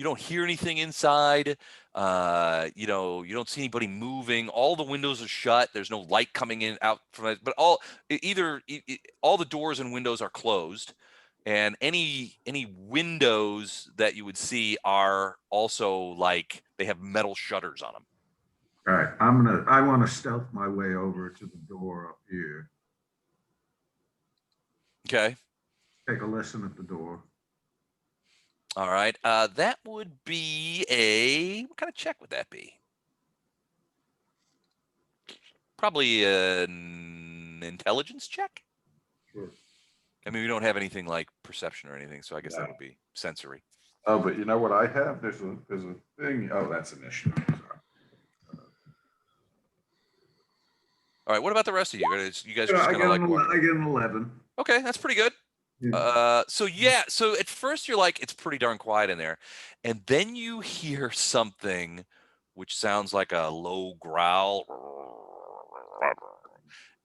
don't hear anything inside. You don't see anybody moving. All the windows are shut. There's no light coming in out from it. But all the doors and windows are closed, and any windows that you would see are also like they have metal shutters on them.
All right, I want to stealth my way over to the door up here.
Okay.
Take a listen at the door.
All right. That would be what kind of check would that be? Probably an intelligence check.
Sure.
I mean, we don't have anything like perception or anything, so I guess that would be sensory.
Oh, but you know what I have? There's a thing. Oh, that's initiative. Sorry.
All right. What about the rest of you? You guys
Yeah,
just
I
kind of like.
get an 11.
Okay, that's pretty good.
Yeah.
So at first you're like, it's pretty darn quiet in there, and then you hear something, which sounds like a low growl.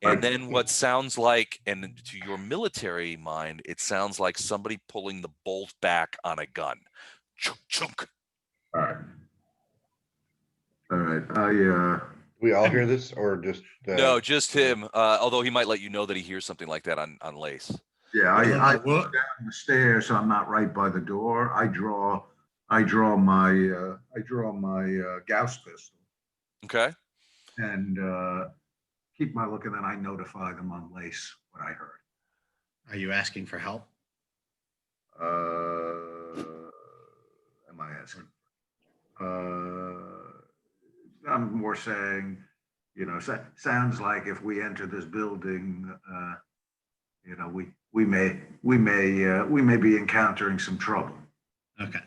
And then what sounds like, and to your military mind, it sounds like somebody pulling the bolt back on a gun. Chunk, chunk.
All right. All right.
We all hear this, or just
No, just him. Although he might let you know that he hears something like that on Lace.
Yeah, I look down the stairs, so I'm not right by the door. I draw my Gauss pistol.
Okay.
And keep my look, and then I notify them on Lace what I heard.
Are you asking for help?
Am I asking? I'm more saying, sounds like if we enter this building, we may be encountering some trouble.
Okay.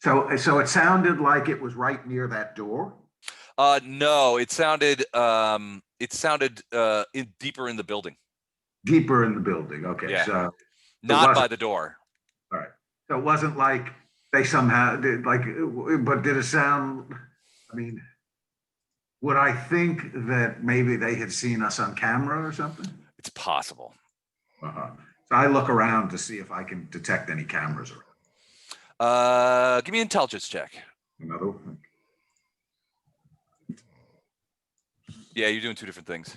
So it sounded like it was right near that door.
No, it sounded deeper in the building.
Deeper in the building. Okay.
Yeah.
So
not by the door.
All right. So it wasn't like they somehow did but did it sound, I mean, would I think that maybe they had seen us on camera or something?
It's possible.
Uh-huh. So I look around to see if I can detect any cameras around.
Give me an intelligence check.
Another one.
Yeah, you're doing two different things.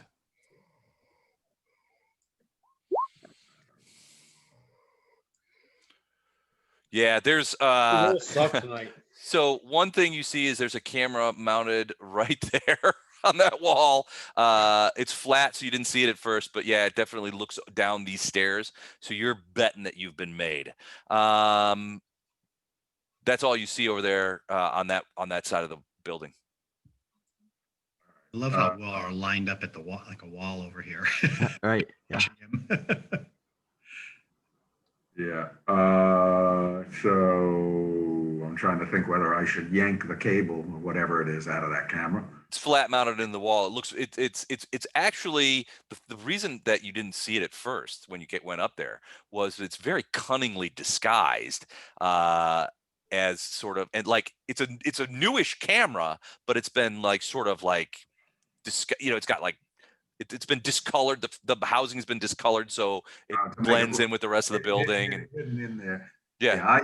Yeah, there's
It sucks tonight.
so one thing you see is there's a camera mounted right there on that wall. It's flat, so you didn't see it at first, but yeah, it definitely looks down these stairs. So you're betting that you've been made. That's all you see over there on that side of the building.
I love how well are lined up at the wall, like a wall over here.
Right. Yeah.
Yeah, so I'm trying to think whether I should yank the cable or whatever it is out of that camera.
It's flat mounted in the wall. It looks it's actually the reason that you didn't see it at first when you went up there was it's very cunningly disguised as sort of, and like it's a newish camera, but it's been like sort of like it's got like it's been discolored. The housing's been discolored, so it
To make it
blends
look-
in with the rest of the building. And
Hidden in there.
yeah,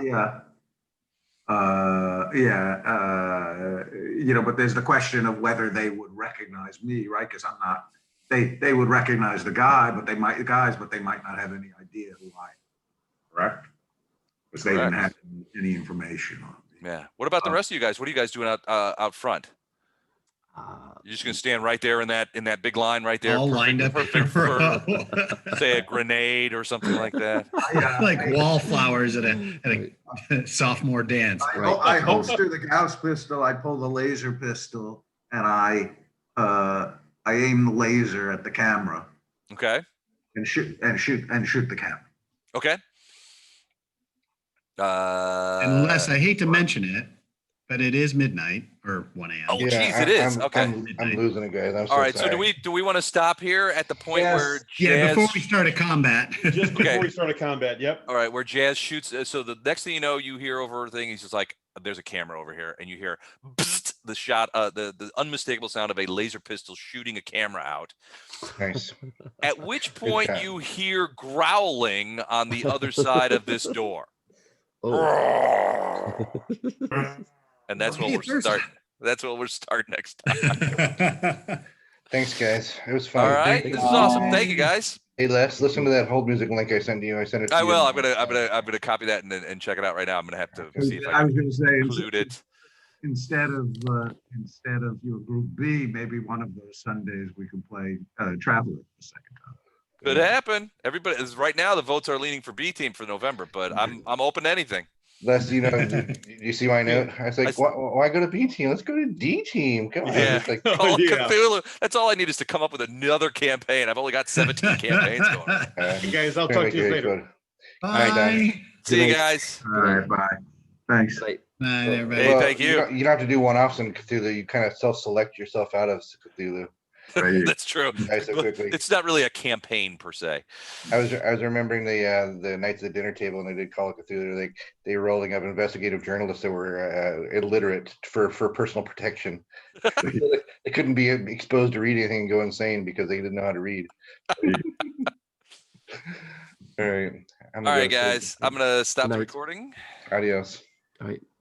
But there's the question of whether they would recognize me, right? Because I'm not. They would recognize the guy, but they might not have any idea who I am. Correct? Because they didn't have any information on me.
yeah. What about the rest of you guys? What are you guys doing out front? You're just gonna stand right there in that big line right there,
All lined up in a
perfect
row.
for, say, a grenade or something like that.
Like wallflowers at a sophomore dance.
I holster the Gauss pistol, I pull the laser pistol, and I aim the laser at the camera
Okay.
and shoot the camera.
Okay.
Unless I hate to mention it, but it is midnight or 1 a.m.
Oh, geez, it is. Okay.
I'm losing it, guys. I'm so
All right.
sorry.
So do we want to stop here at the point where Jazz?
Yeah, before we start a combat.
Just before
Okay.
we start a combat. Yep.
All right, where Jazz shoots. So the next thing you know, you hear over everything. He's just like, "There's a camera over here," and you hear bzzzt, the shot, the unmistakable sound of a laser pistol shooting a camera out.
Nice.
At which point
shot.
you hear growling on the other side of this door.
Oh.
And that's what
Hey,
we're
Ursae.
starting. That's what we're starting next time.
Thanks, guys. It was fun.
All right, this is awesome. Thank you, guys.
Hey, Les, listen to that hold music link I sent you. I sent it to
I
you.
will. I'm gonna copy that and check it out right now. I'm gonna have to see if I
I
can
was going to say,
include it.
instead of your group B, maybe one of those Sundays we can play Traveler the second time.
Could happen. Everybody is right now. The votes are leaning for B team for November, but I'm open to anything.
Les, you see my note? I was like, why go to B team? Let's go to D team. Come on.
Yeah.
It's like,
Call it
yeah.
Cthulhu. That's all I need is to come up with another campaign. I've only got 17 campaigns going.
Hey guys, I'll talk to you later.
Bye.
See you guys.
All right, bye. Thanks.
Right.
Bye, everybody.
Hey, thank you.
You don't have to do one-offs in Cthulhu. You kind of self-select yourself out of Cthulhu.
That's true.
You die so quickly.
It's not really a campaign per se.
I was remembering the Knights at the Dinner Table, and they did Call of Cthulhu. They were rolling up investigative journalists that were illiterate for personal protection. They couldn't be exposed to read anything and go insane because they didn't know how to read. All right.
All right, guys. I'm gonna stop
Good
the
night.
recording.
Adios.
All right.